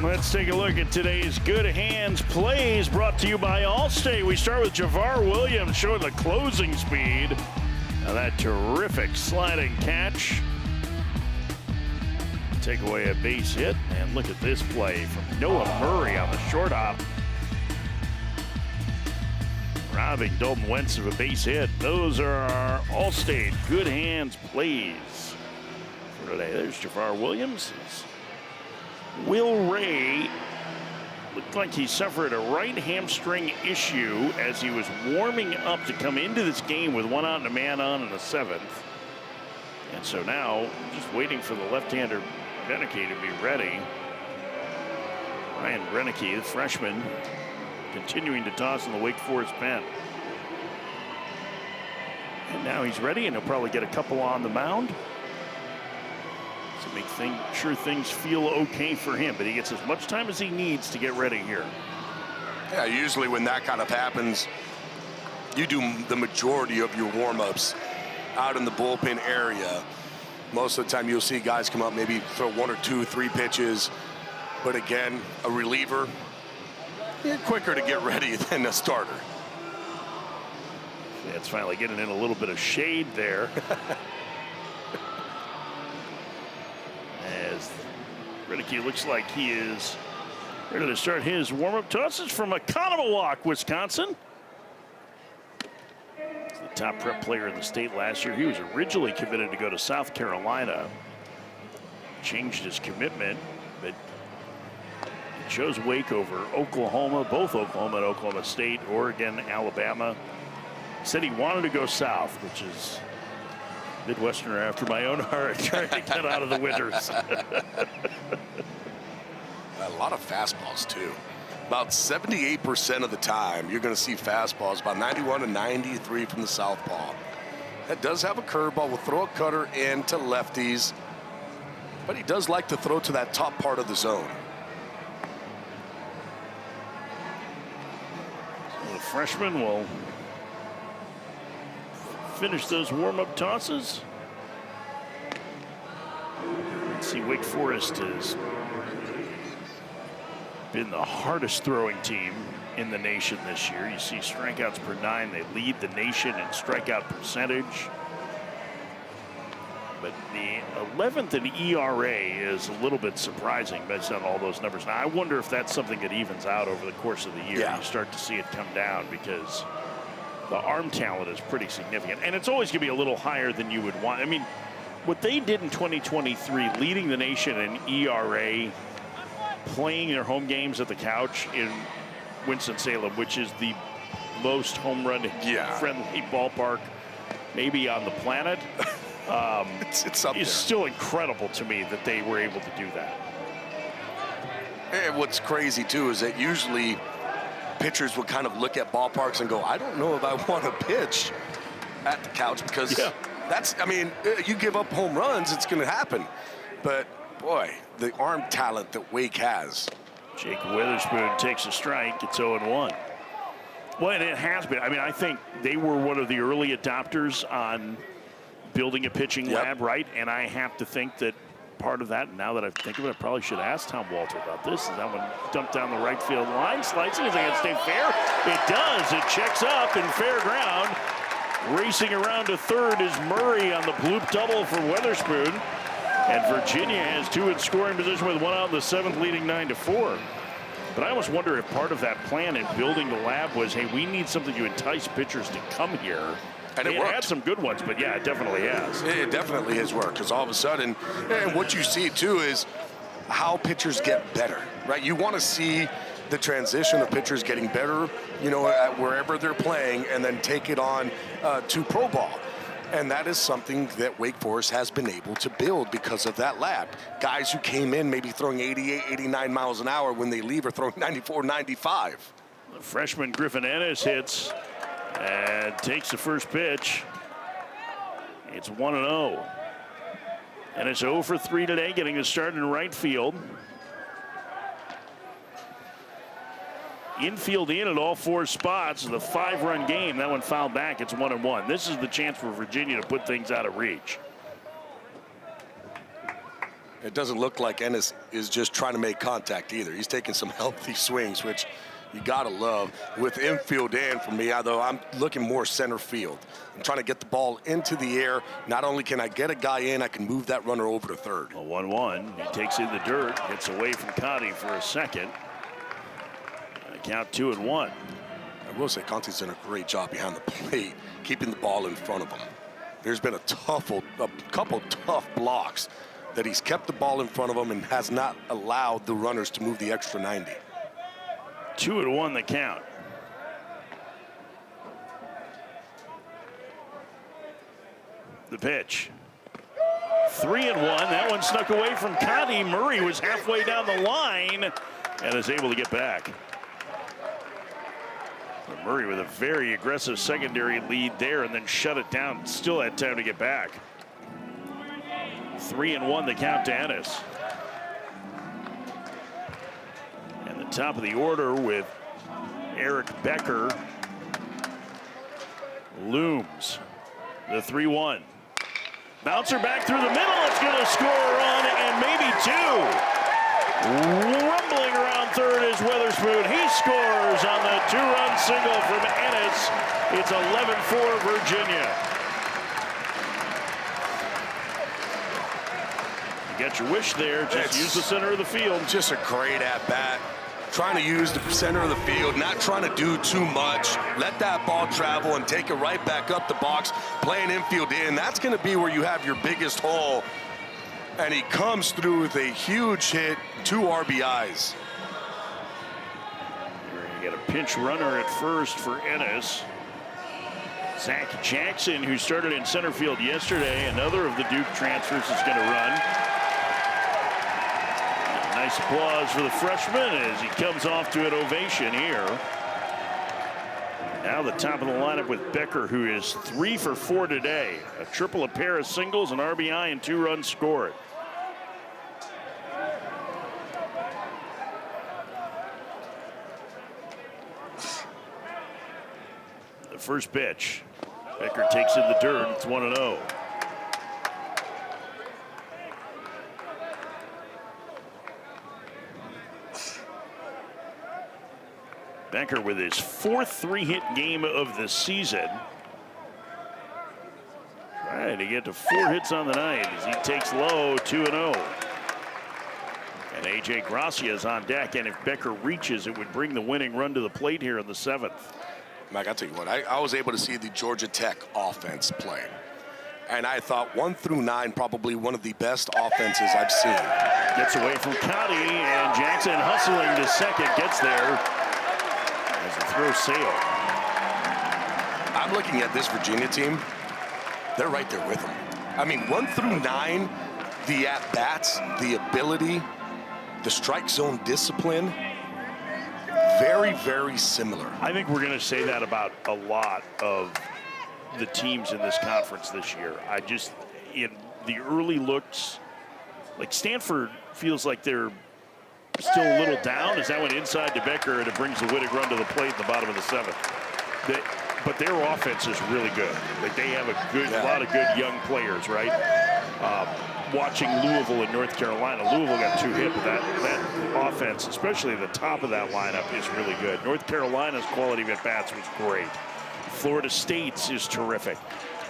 Let's take a look at today's Good Hands plays brought to you by Allstate. We start with Javar Williams showing the closing speed. Now that terrific sliding catch. Take away a base hit, and look at this play from Noah Murray on the short hop. Robbing Dalton Wentz of a base hit. Those are our Allstate Good Hands plays for today. There's Javar Williams. Will Ray looked like he suffered a right hamstring issue as he was warming up to come into this game with one out and a man on in the seventh. And so now just waiting for the left-hander Brennike to be ready. Ryan Brennike, the freshman, continuing to toss in the Wake Forest pen. And now he's ready, and he'll probably get a couple on the mound to make sure things feel okay for him, but he gets as much time as he needs to get ready here. Yeah, usually when that kind of happens, you do the majority of your warm-ups out in the bullpen area. Most of the time you'll see guys come up, maybe throw 1 or 2, 3 pitches. But again, a reliever, you're quicker to get ready than a starter. Yeah, it's finally getting in a little bit of shade there. As Brennike looks like he is ready to start his warm-up tosses from Oconomowoc, Wisconsin. He's the top prep player in the state last year. He was originally committed to go to South Carolina. changed his commitment, but he chose Wake over Oklahoma, both Oklahoma and Oklahoma State, Oregon, Alabama. Said he wanted to go south, which is Midwesterner after my own heart, trying to get out of the winters. A lot of fastballs, too. About 78% of the time, you're going to see fastballs, about 91 to 93 from the southpaw. That does have a curveball. Will throw a cutter into lefties, but he does like to throw to that top part of the zone. So the freshman will finish those warm-up tosses. Let's see, Wake Forest has been the hardest throwing team in the nation this year. You see strikeouts per 9. They lead the nation in strikeout percentage. But the 11th in ERA is a little bit surprising based on all those numbers. Now, I wonder if that's something that evens out over the course of the year. Yeah. You start to see it come down because the arm talent is pretty significant. And it's always going to be a little higher than you would want. I mean, what they did in 2023, leading the nation in ERA, playing their home games at the Couch in Winston-Salem, which is the most home run friendly ballpark maybe on the planet. It's up there. It's still incredible to me that they were able to do that. And what's crazy, too, is that usually pitchers will kind of look at ballparks and go, I don't know if I want to pitch at the Couch because that's, I mean, you give up home runs, it's going to happen. But, boy, the arm talent that Wake has. Jake Witherspoon takes a strike. It's 0-1. Well, and it has been. I mean, I think they were one of the early adopters on building a pitching lab, right? And I have to think that part of that, now that I think of it, I probably should ask Tom Walter about this. Is that one dumped down the right field line? Slicing, is it going to stay fair? It does. It checks up in fair ground. Racing around to third is Murray on the bloop double for Witherspoon. And Virginia has two in scoring position with one out in the seventh, leading 9-4. But I almost wonder if part of that plan in building the lab was, hey, we need something to entice pitchers to come here. And it worked. Had some good ones, but yeah, it definitely has. It definitely has worked because all of a sudden, and what you see too is how pitchers get better, right? You want to see the transition of pitchers getting better, you know, at wherever they're playing, and then take it on to pro ball. And that is something that Wake Forest has been able to build because of that lab. Guys who came in maybe throwing 88, 89 miles an hour, when they leave are throwing 94, 95. The freshman Griffin Ennis hits and takes the first pitch. It's 1-0. And it's 0 for 3 today, getting a start in right field. Infield in at all four spots. The 5-run game. That one fouled back. It's 1-1. This is the chance for Virginia to put things out of reach. It doesn't look like Ennis is just trying to make contact either. He's taking some healthy swings, which you gotta love. With infield in, for me, although I'm looking more center field. I'm trying to get the ball into the air. Not only can I get a guy in, I can move that runner over to third. A 1-1. He takes in the dirt, gets away from Conti for a second. Count 2-1. I will say Conti's done a great job behind the plate, keeping the ball in front of him. There's been a couple tough blocks that he's kept the ball in front of him and has not allowed the runners to move the extra 90. 2-1 the count. The pitch. 3-1. That one snuck away from Conti. Murray was halfway down the line and is able to get back. Murray with a very aggressive secondary lead there and then shut it down. Still had time to get back. 3-1 the count to Ennis. And the top of the order with Eric Becker looms. The 3-1. Bouncer back through the middle. It's going to score a run and maybe two. Rumbling around third is Witherspoon. He scores on the 2-run single from Ennis. It's 11-4 Virginia. You got your wish there. Just use the center of the field. Just a great at-bat. Trying to use the center of the field, not trying to do too much. Let that ball travel and take it right back up the box. Playing infield in. That's going to be where you have your biggest hole And he comes through with a huge hit, 2 RBIs. You got a pinch runner at first for Ennis. Zach Jackson, who started in center field yesterday, another of the Duke transfers, is going to run. Nice applause for the freshman as he comes off to an ovation here. Now the top of the lineup with Becker, who is 3 for 4 today. A triple, a pair of singles, an RBI, and 2 runs scored. The first pitch. Becker takes in the dirt. It's 1-0. Becker with his 4th 3-hit game of the season. Trying to get to 4 hits on the night as he takes low, 2-0. And A.J. Gracia is on deck, and if Becker reaches, it would bring the winning run to the plate here in the 7th. Mike, I'll tell you what, I was able to see the Georgia Tech offense play. And I thought 1 through 9, probably one of the best offenses I've seen. Gets away from Cotty, and Jackson hustling to second, gets there as the throw sailed. I'm looking at this Virginia team. They're right there with them. I mean, 1 through 9, the at-bats, the ability, the strike zone discipline, very, very similar. I think we're going to say that about a lot of the teams in this conference this year. In the early looks, like Stanford feels like they're still a little down. Is that one inside to Becker, and it brings the winning run to the plate in the bottom of the 7th. But their offense is really good. Like, they have a lot of good young players, right? Watching Louisville and North Carolina, Louisville got 2 hit, but that offense, especially the top of that lineup, is really good. North Carolina's quality of at-bats was great. Florida State's is terrific.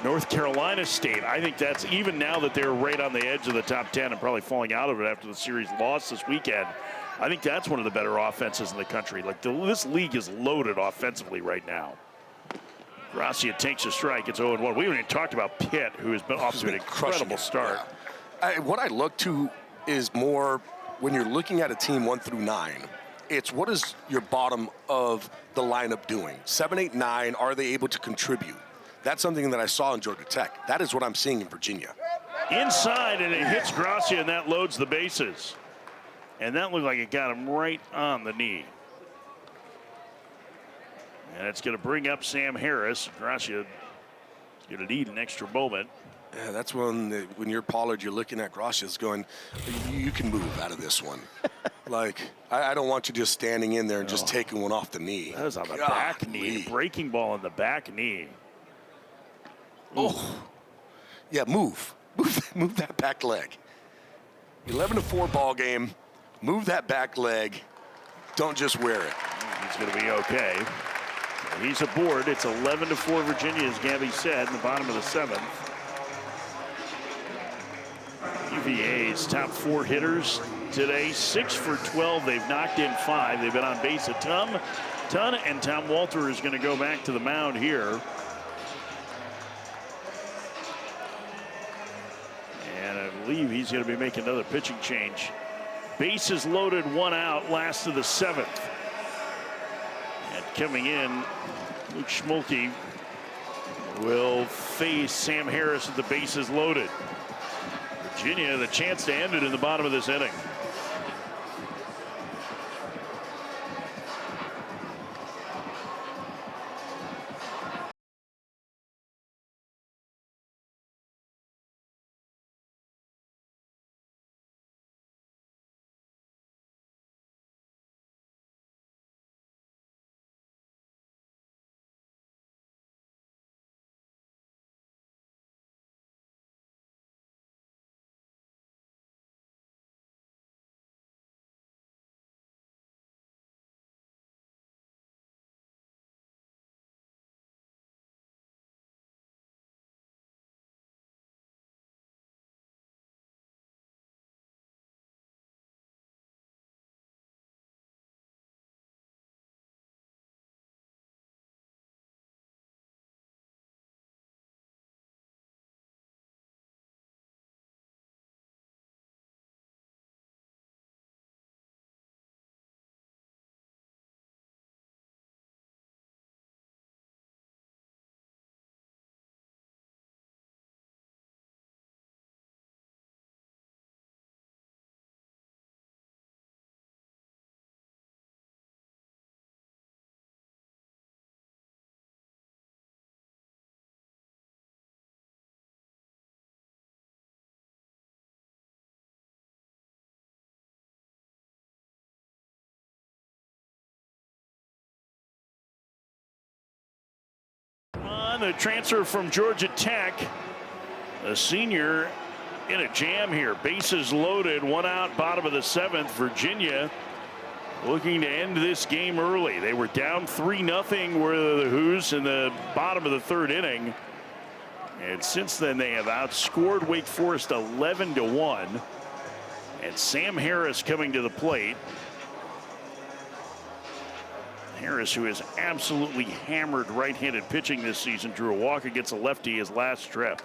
North Carolina State, I think that's, even now that they're right on the edge of the top 10 and probably falling out of it after the series loss this weekend, I think that's one of the better offenses in the country. Like, this league is loaded offensively right now. Gracia takes a strike. It's 0-1. We haven't even talked about Pitt, who has been off to an incredible start. Yeah. What I look to is more when you're looking at a team 1 through 9. It's what is your bottom of the lineup doing? 7, 8, 9. Are they able to contribute? That's something that I saw in Georgia Tech. That is what I'm seeing in Virginia. Inside, and it hits Gracia, and that loads the bases. And that looked like it got him right on the knee. And it's going to bring up Sam Harris. Gracia is going to need an extra moment. Yeah, that's when you're Pollard, you're looking at Gracia's going, you can move out of this one. Like, I don't want you just standing in there and just taking one off the knee. That was on the back knee. Breaking ball on the back knee. Oh, yeah, move that back leg. 11-4 ball game. Move that back leg. Don't just wear it. He's going to be okay. He's aboard. It's 11-4 Virginia, as Gabby said, in the bottom of the 7th. UVA's top 4 hitters today, 6 for 12. They've knocked in 5. They've been on base a ton, and Tom Walter is going to go back to the mound here. And I believe he's going to be making another pitching change. Bases loaded, 1 out, last of the 7th. And coming in, Luke Schmolke will face Sam Harris with the bases loaded. Virginia, the chance to end it in the bottom of this inning. the transfer from Georgia Tech, a senior in a jam here. Bases loaded, 1 out, bottom of the 7th. Virginia looking to end this game early. They were down 3-0 were the Hoos in the bottom of the 3rd inning. And since then they have outscored Wake Forest 11-1. And Sam Harris coming to the plate. Harris, who has absolutely hammered right-handed pitching this season, drew a walk against a lefty his last trip.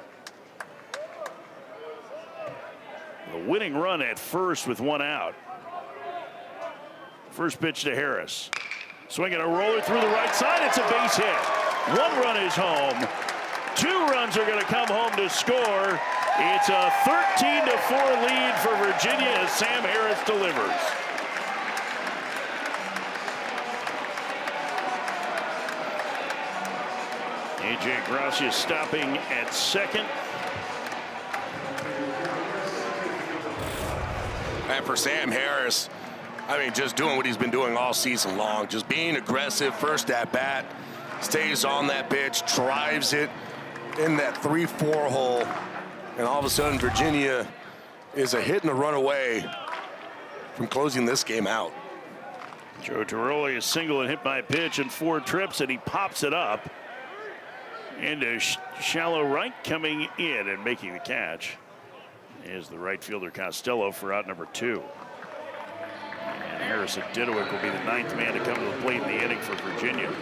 The winning run at first with 1 out. First pitch to Harris. Swinging a roller through the right side. It's a base hit. 1 run is home. 2 runs are going to come home to score. It's a 13-4 lead for Virginia as Sam Harris delivers. A.J. Gracia stopping at second. And for Sam Harris, I mean, just doing what he's been doing all season long, just being aggressive, first at bat, stays on that pitch, drives it in that 3-4 hole, and all of a sudden Virginia is a hit and a run away from closing this game out. Joe Toroli is single and hit by a pitch in 4 trips, and he pops it up into shallow right. Coming in and making the catch is the right fielder Costello for out number 2. And Harrison Didowick will be the 9th man to come to the plate in the inning for Virginia.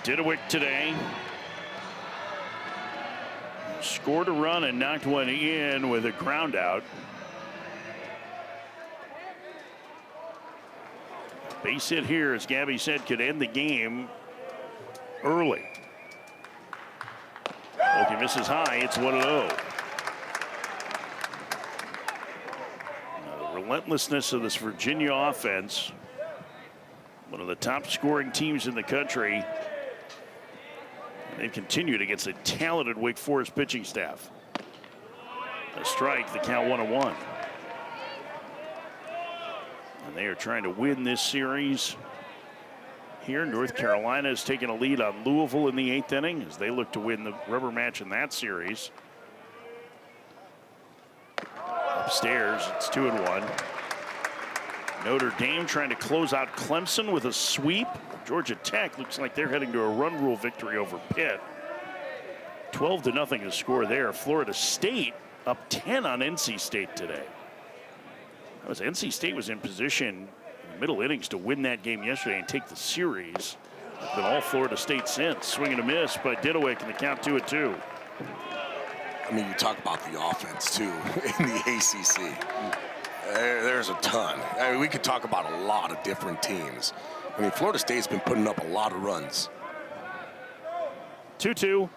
Didowick today scored a run and knocked one in with a ground out. Base hit here, as Gabby said, could end the game early. Okie misses high. It's 1-0. The relentlessness of this Virginia offense, one of the top scoring teams in the country. They've continued against a talented Wake Forest pitching staff. A strike, the count 1-1. And they are trying to win this series. Here, North Carolina has taken a lead on Louisville in the 8th inning as they look to win the rubber match in that series. Upstairs, it's 2-1. Notre Dame trying to close out Clemson with a sweep. Georgia Tech looks like they're heading to a run rule victory over Pitt. 12-0 the score there. Florida State up 10 on NC State today. That was NC State was in position in the middle innings to win that game yesterday and take the series. It's been all Florida State since. Swing and a miss by Didowick in the count 2-2. I mean, you talk about the offense too in the ACC. There's a ton. I mean, we could talk about a lot of different teams. I mean, Florida State's been putting up a lot of runs. 2-2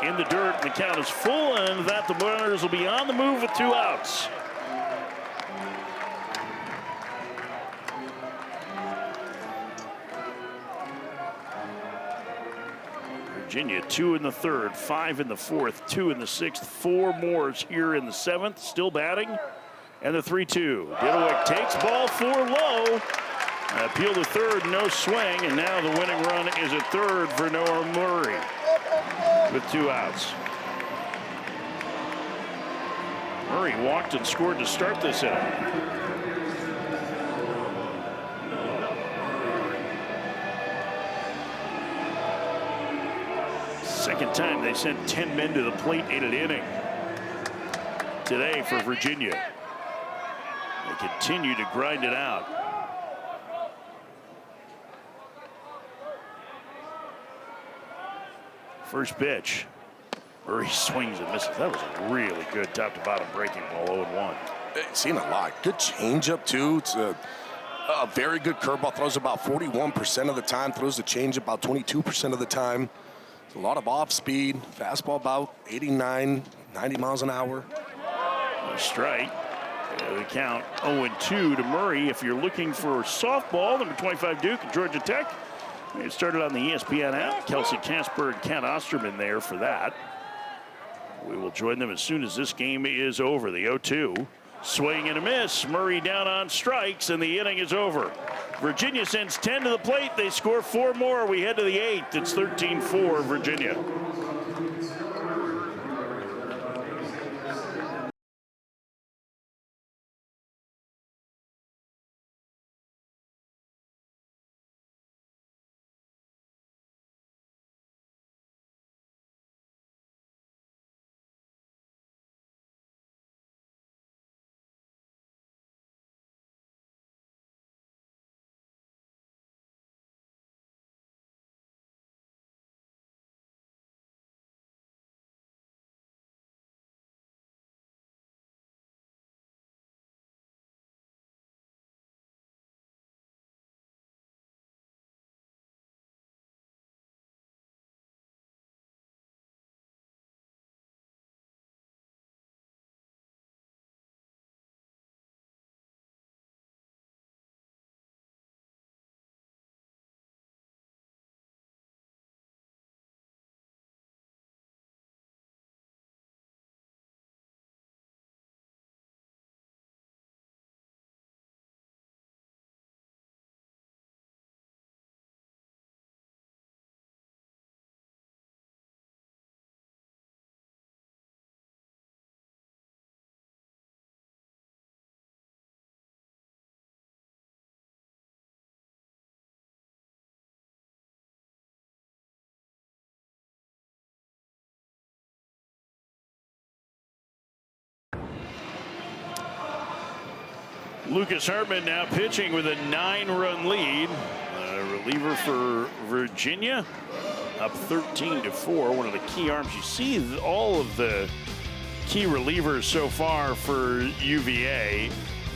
in the dirt. The count is full, and that the Mariners will be on the move with 2 outs. Virginia 2 in the 3rd, 5 in the 4th, 2 in the 6th, 4 more here in the 7th, still batting. And the 3-2. Didowick takes ball 4 low. Appeal to 3rd, no swing, and now the winning run is at 3rd for Noah Murray with 2 outs. Murray walked and scored to start this inning. Second time they sent 10 men to the plate in an inning today for Virginia. They continue to grind it out. First pitch. Murray swings and misses. That was a really good top to bottom breaking ball, 0-1. Seen a lot. Good changeup too. It's a very good curveball. Throws about 41% of the time. Throws the change about 22% of the time. It's a lot of off speed. Fastball about 89, 90 miles an hour. A strike. The count 0-2 to Murray. If you're looking for softball, number 25 Duke and Georgia Tech. It started on the ESPN app. Kelsey Casper and Ken Osterman there for that. We will join them as soon as this game is over. The 0-2. Swing and a miss. Murray down on strikes, and the inning is over. Virginia sends 10 to the plate. They score 4 more. We head to the 8th. It's 13-4 Virginia. Lucas Hartman now pitching with a 9-run lead. Reliever for Virginia, up 13-4. One of the key arms. You see all of the key relievers so far for UVA,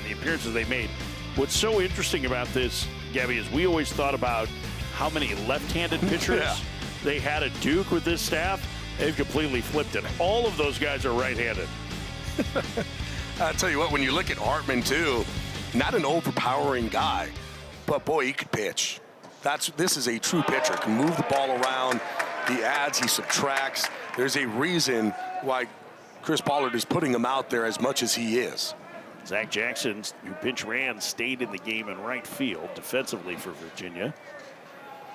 the appearances they made. What's so interesting about this, Gabby, is we always thought about how many left-handed pitchers they had at Duke with this staff. They've completely flipped it. All of those guys are right-handed. I'll tell you what, when you look at Hartman, too, not an overpowering guy, but, boy, he could pitch. This is a true pitcher. Can move the ball around. He adds, he subtracts. There's a reason why Chris Pollard is putting him out there as much as he is. Zach Jackson, who pinch ran, stayed in the game in right field defensively for Virginia.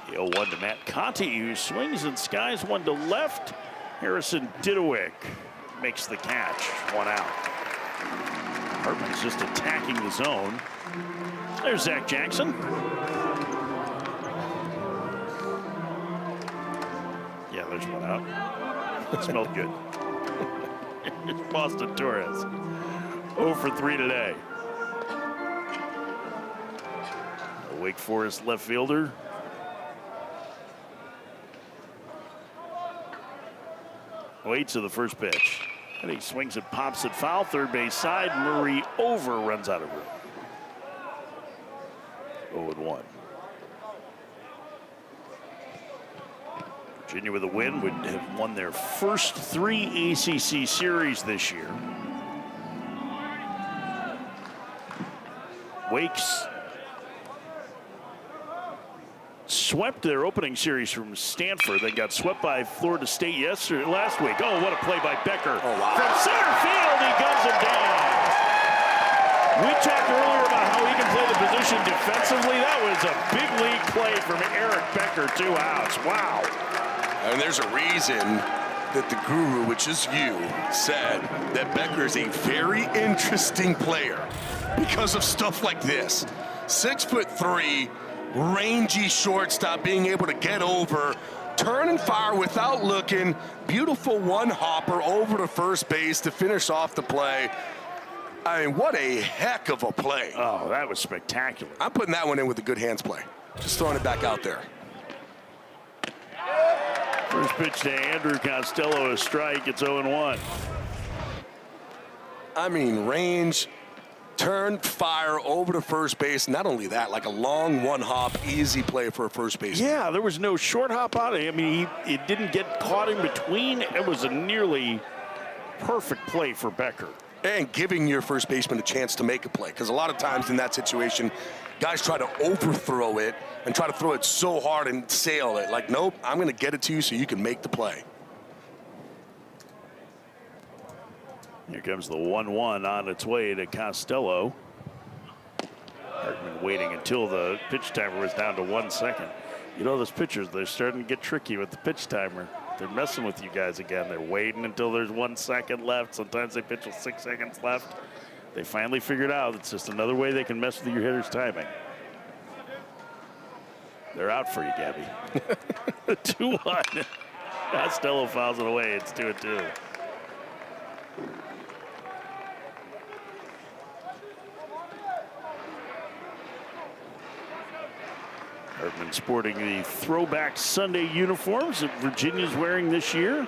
The 0-1 to Matt Conti, who swings and skies one to left. Harrison Didowick makes the catch. One out. Hartman's just attacking the zone. There's Zach Jackson. Yeah, there's one out. It smelled good. It's Boston Torres. 0 for 3 today. A Wake Forest left fielder. Waits to the first pitch. And he swings and pops it foul. Third base side. Murray over, runs out of room. 0-1. Virginia with a win would have won their first 3 ACC series this year. Wake's swept their opening series from Stanford. They got swept by Florida State last week. Oh, what a play by Becker. Oh, wow. From center field, he guns him down. We talked earlier about how he can play the position defensively. That was a big league play from Eric Becker, 2 outs. Wow. And there's a reason that the guru, which is you, said that Becker is a very interesting player because of stuff like this. 6'3", rangy shortstop, being able to get over, turn and fire without looking. Beautiful one-hopper over to first base to finish off the play. I mean, what a heck of a play. Oh, that was spectacular. I'm putting that one in with a good hands play. Just throwing it back out there. First pitch to Andrew Costello, a strike. It's 0-1. I mean, range, turn, fire over to first base. Not only that, like a long one-hop, easy play for a first baseman. Yeah, there was no short hop out of it. I mean, it didn't get caught in between. It was a nearly perfect play for Becker. And giving your first baseman a chance to make a play. Because a lot of times in that situation, guys try to overthrow it and try to throw it so hard and sail it. Like, nope, I'm going to get it to you so you can make the play. Here comes the 1-1 on its way to Costello. Hartman waiting until the pitch timer was down to 1 second. You know, those pitchers, they're starting to get tricky with the pitch timer. They're messing with you guys again. They're waiting until there's 1 second left. Sometimes they pitch with 6 seconds left. They finally figured out it's just another way they can mess with your hitter's timing. They're out for you, Gabby. 2-1. Costello fouls it away. It's 2-2. Hartman sporting the throwback Sunday uniforms that Virginia's wearing this year.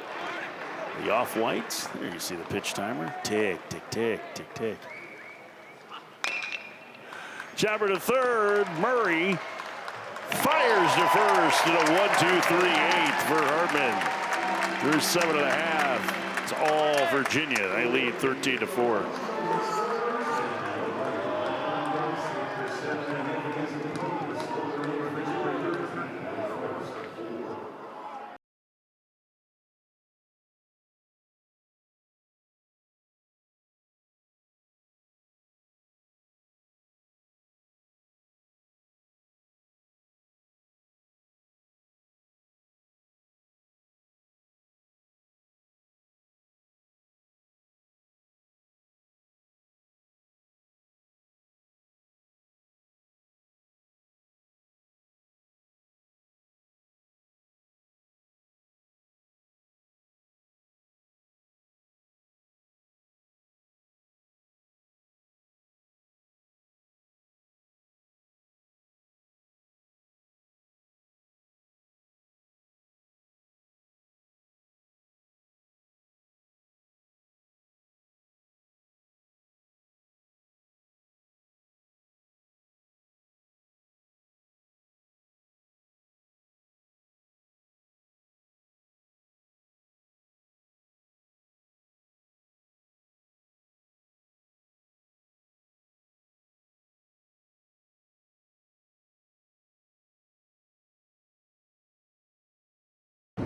The off-whites. There you see the pitch timer. Tick, tick, tick, tick, tick. Jobber to third. Murray fires to first in a 1-2-3-8 for Hartman. Through 7.5. It's all Virginia. They lead 13-4.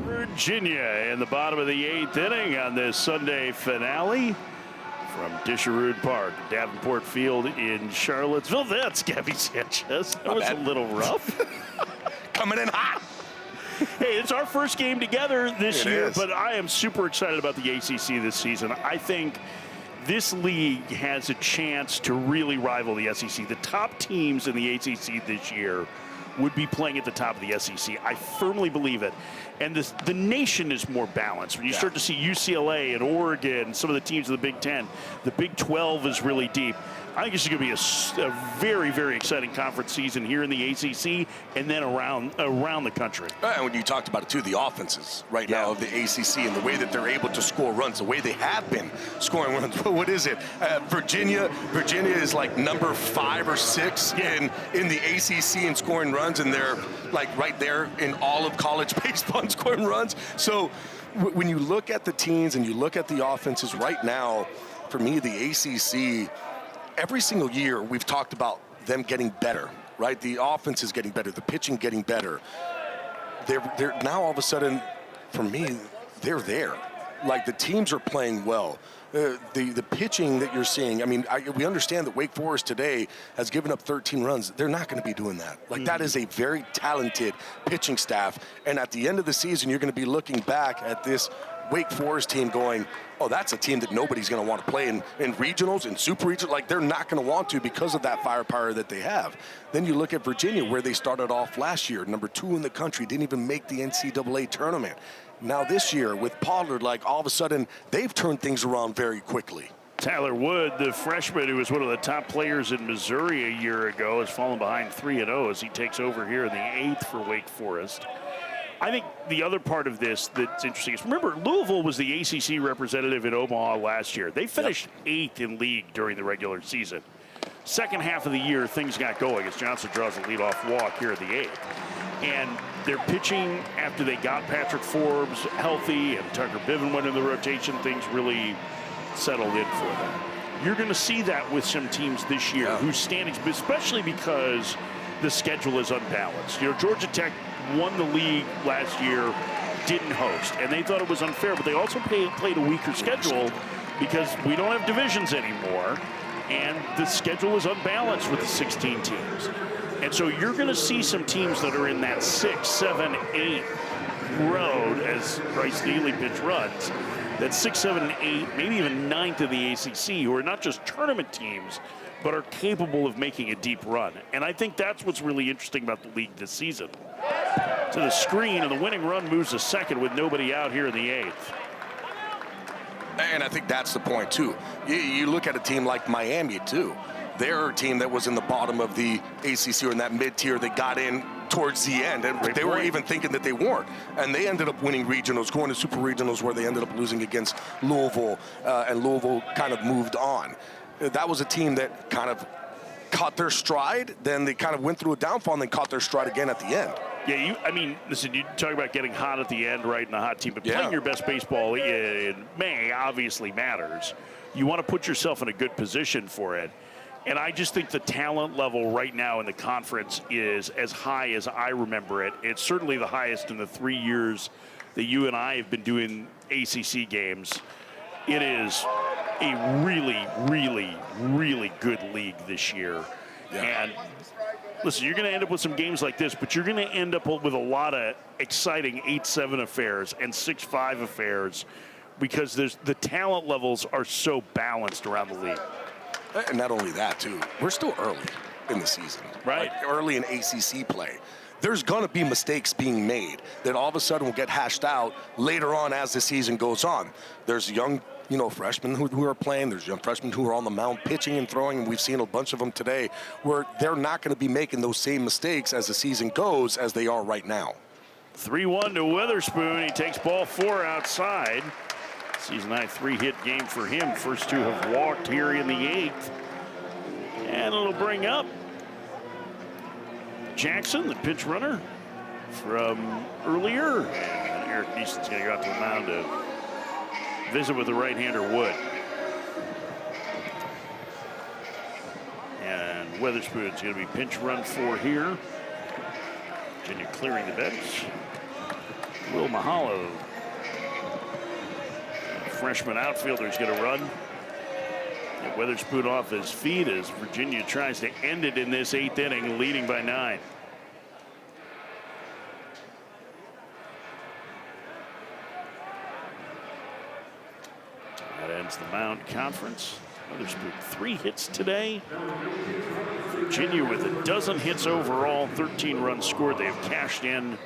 Virginia in the bottom of the 8th inning on this Sunday finale from Disharood Park, Davenport Field in Charlottesville. That's Gabby Sanchez. That was a little rough. Coming in hot. Hey, it's our first game together this year, is. but I am super excited about the ACC this season. I think this league has a chance to really rival the SEC. The top teams in the ACC this year would be playing at the top of the SEC. I firmly believe it. And the nation is more balanced. When you start to see UCLA and Oregon, some of the teams of the Big Ten, the Big 12 is really deep. I think this is going to be a very, very exciting conference season here in the ACC and then around the country. And when you talked about it, too, the offenses right now of the ACC and the way that they're able to score runs, the way they have been scoring runs. What is it? Virginia is like number 5 or 6 in the ACC in scoring runs, and they're like right there in all of college baseball in scoring runs. So when you look at the teams and you look at the offenses right now, for me, the ACC, every single year we've talked about them getting better, right? The offense is getting better, the pitching getting better. They're now all of a sudden, for me, they're there. Like, the teams are playing well. The pitching that you're seeing, I mean, we understand that Wake Forest today has given up 13 runs. They're not going to be doing that. Like, that is a very talented pitching staff. And at the end of the season, you're going to be looking back at this Wake Forest team going, oh, that's a team that nobody's going to want to play in regionals and super regionals. Like, they're not going to want to because of that firepower that they have. Then you look at Virginia, where they started off last year, number 2 in the country, didn't even make the NCAA tournament. Now this year with Pollard, like, all of a sudden they've turned things around very quickly. Tyler Wood, the freshman who was one of the top players in Missouri a year ago, has fallen behind 3-0 as he takes over here in the 8th for Wake Forest. I think the other part of this that's interesting is, remember, Louisville was the ACC representative in Omaha last year. They finished 8th in league during the regular season. Second half of the year, things got going as Johnson draws a leadoff walk here at the 8th. And they're pitching after they got Patrick Forbes healthy and Tucker Biven went in the rotation. Things really settled in for them. You're going to see that with some teams this year whose standings, especially because the schedule is unbalanced. You know, Georgia Tech won the league last year, didn't host, and they thought it was unfair, but they also played a weaker schedule because we don't have divisions anymore, and the schedule is unbalanced with the 16 teams. And so you're going to see some teams that are in that 6, 7, 8 road as Bryce Neely pitch runs. That 6, 7, 8, maybe even 9th of the ACC, who are not just tournament teams, but are capable of making a deep run. And I think that's what's really interesting about the league this season. To the screen, and the winning run moves to second with nobody out here in the 8th. And I think that's the point, too. You look at a team like Miami, too. They're a team that was in the bottom of the ACC or in that mid-tier. They got in towards the end, and they were even thinking that they weren't. And they ended up winning regionals, going to super regionals where they ended up losing against Louisville, and Louisville kind of moved on. That was a team that kind of caught their stride, then they kind of went through a downfall and then caught their stride again at the end. Yeah, I mean, listen, you talk about getting hot at the end, right, in the hot team, but playing your best baseball in May obviously matters. You want to put yourself in a good position for it. And I just think the talent level right now in the conference is as high as I remember it. It's certainly the highest in the 3 years that you and I have been doing ACC games. It is a really, really, really good league this year. Yeah. And listen, you're going to end up with some games like this, but you're going to end up with a lot of exciting 8-7 affairs and 6-5 affairs because the talent levels are so balanced around the league. And not only that, too, we're still early in the season. Right. Like early in ACC play. There's going to be mistakes being made that all of a sudden will get hashed out later on as the season goes on. There's young, freshmen who are playing. There's young freshmen who are on the mound pitching and throwing, and we've seen a bunch of them today where they're not going to be making those same mistakes as the season goes as they are right now. 3-1 to Witherspoon. He takes ball 4 outside. Season high 3-hit game for him. First 2 have walked here in the 8th. And it'll bring up Jackson, the pinch runner from earlier. And Eric Neeson's going to go out to the mound to visit with the right-hander Wood. And Witherspoon's going to be pinch run 4 here. Virginia clearing the bench. Will Mahalo, freshman outfielder, is going to run. Get Witherspoon off his feet as Virginia tries to end it in this 8th inning, leading by 9. That ends the Mound Conference. Witherspoon 3 hits today. Virginia with a dozen hits overall, 13 runs scored. They have cashed in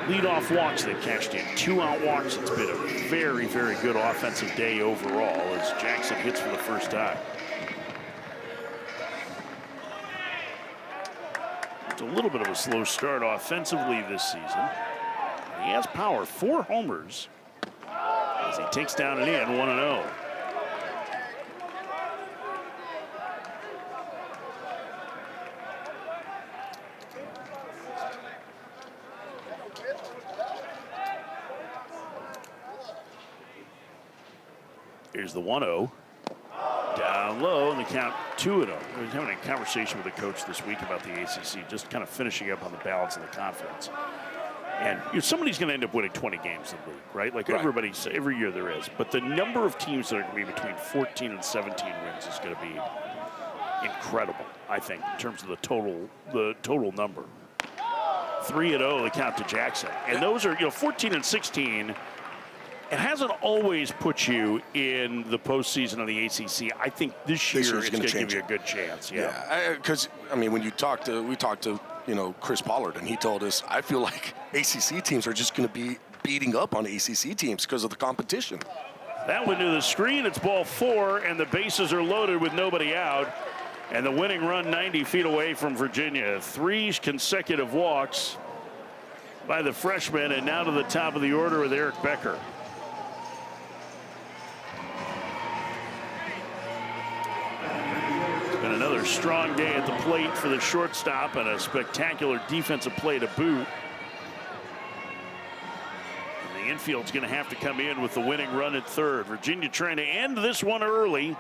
leadoff walks. They've cashed in 2 out walks. It's been a very, very good offensive day overall as Jackson hits for the first time. It's a little bit of a slow start offensively this season. He has power, 4 homers as he takes down an in, 1-0. Here's the 1-0. Down low, and the count 2-0. I was having a conversation with a coach this week about the ACC, just kind of finishing up on the balance of the conference. And somebody's going to end up winning 20 games in the league, right? Like everybody's, every year there is. But the number of teams that are going to be between 14 and 17 wins is going to be incredible, I think, in terms of the total number. 3-0, the count to Jackson. And those are, 14 and 16. It hasn't always put you in the postseason of the ACC. I think this year it's going to give you a good chance. Yeah, because when we talked to Chris Pollard, and he told us, I feel like ACC teams are just going to be beating up on ACC teams because of the competition. That went to the screen. It's ball 4, and the bases are loaded with nobody out. And the winning run 90 feet away from Virginia. 3 consecutive walks by the freshman, and now to the top of the order with Eric Becker. And another strong day at the plate for the shortstop, and a spectacular defensive play to boot. And the infield's going to have to come in with the winning run at third. Virginia trying to end this one early.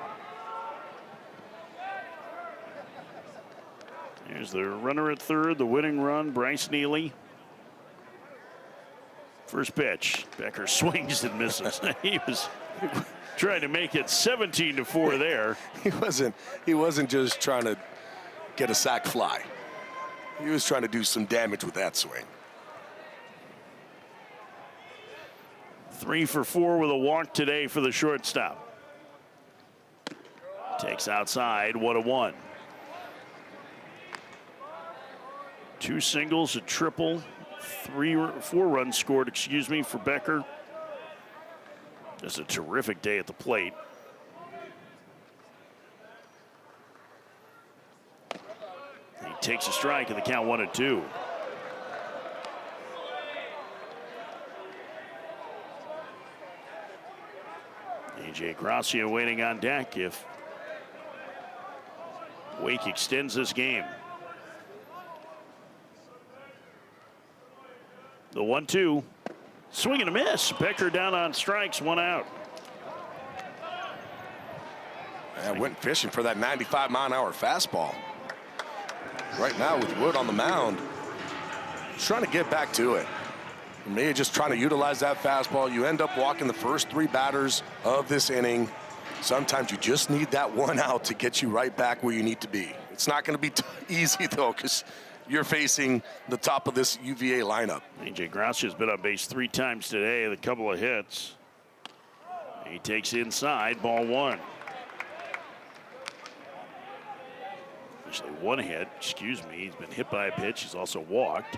There's the runner at third, the winning run, Bryce Neely. First pitch, Becker swings and misses. He was trying to make it 17-4 there. He wasn't just trying to get a sac fly. He was trying to do some damage with that swing. 3 for 4 with a walk today for the shortstop. Takes outside, 1-1. 2 singles, a triple, 4 runs scored, for Becker. Just a terrific day at the plate. He takes a strike and the count 1-2. A.J. Gracia waiting on deck if Wake extends this game. The 1-2, swing and a miss. Becker down on strikes, 1 out. Went fishing for that 95-mile-an-hour fastball. Right now with Wood on the mound, trying to get back to it. Maybe just trying to utilize that fastball. You end up walking the first 3 batters of this inning. Sometimes you just need that 1 out to get you right back where you need to be. It's not going to be easy, though, because you're facing the top of this UVA lineup. A.J. Gracia's been on base 3 times today with a couple of hits. He takes inside, ball 1. Actually, 1 hit, He's been hit by a pitch. He's also walked.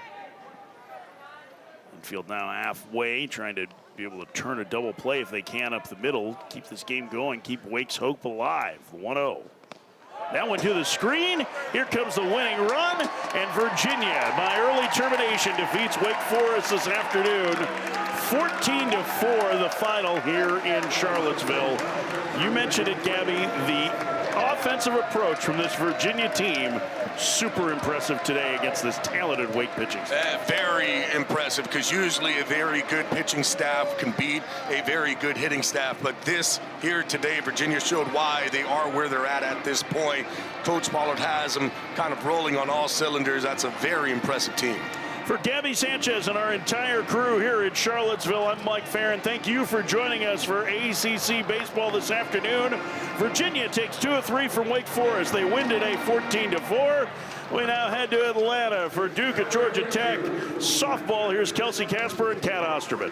Infield now halfway, trying to be able to turn a double play if they can up the middle. Keep this game going, keep Wake's hope alive. 1-0. That one to the screen. Here comes the winning run, and Virginia, by early termination, defeats Wake Forest this afternoon. 14-4, the final here in Charlottesville. You mentioned it, Gabby, the offensive approach from this Virginia team, super impressive today against this talented Wake pitching staff. Very impressive, because usually a very good pitching staff can beat a very good hitting staff. But this here today, Virginia showed why they are where they're at this point. Coach Pollard has them kind of rolling on all cylinders. That's a very impressive team. For Gabby Sanchez and our entire crew here in Charlottesville, I'm Mike Farron. Thank you for joining us for ACC baseball this afternoon. Virginia takes 2 of 3 from Wake Forest. They win today 14-4. We now head to Atlanta for Duke at Georgia Tech. Softball, here's Kelsey Casper and Kat Osterman.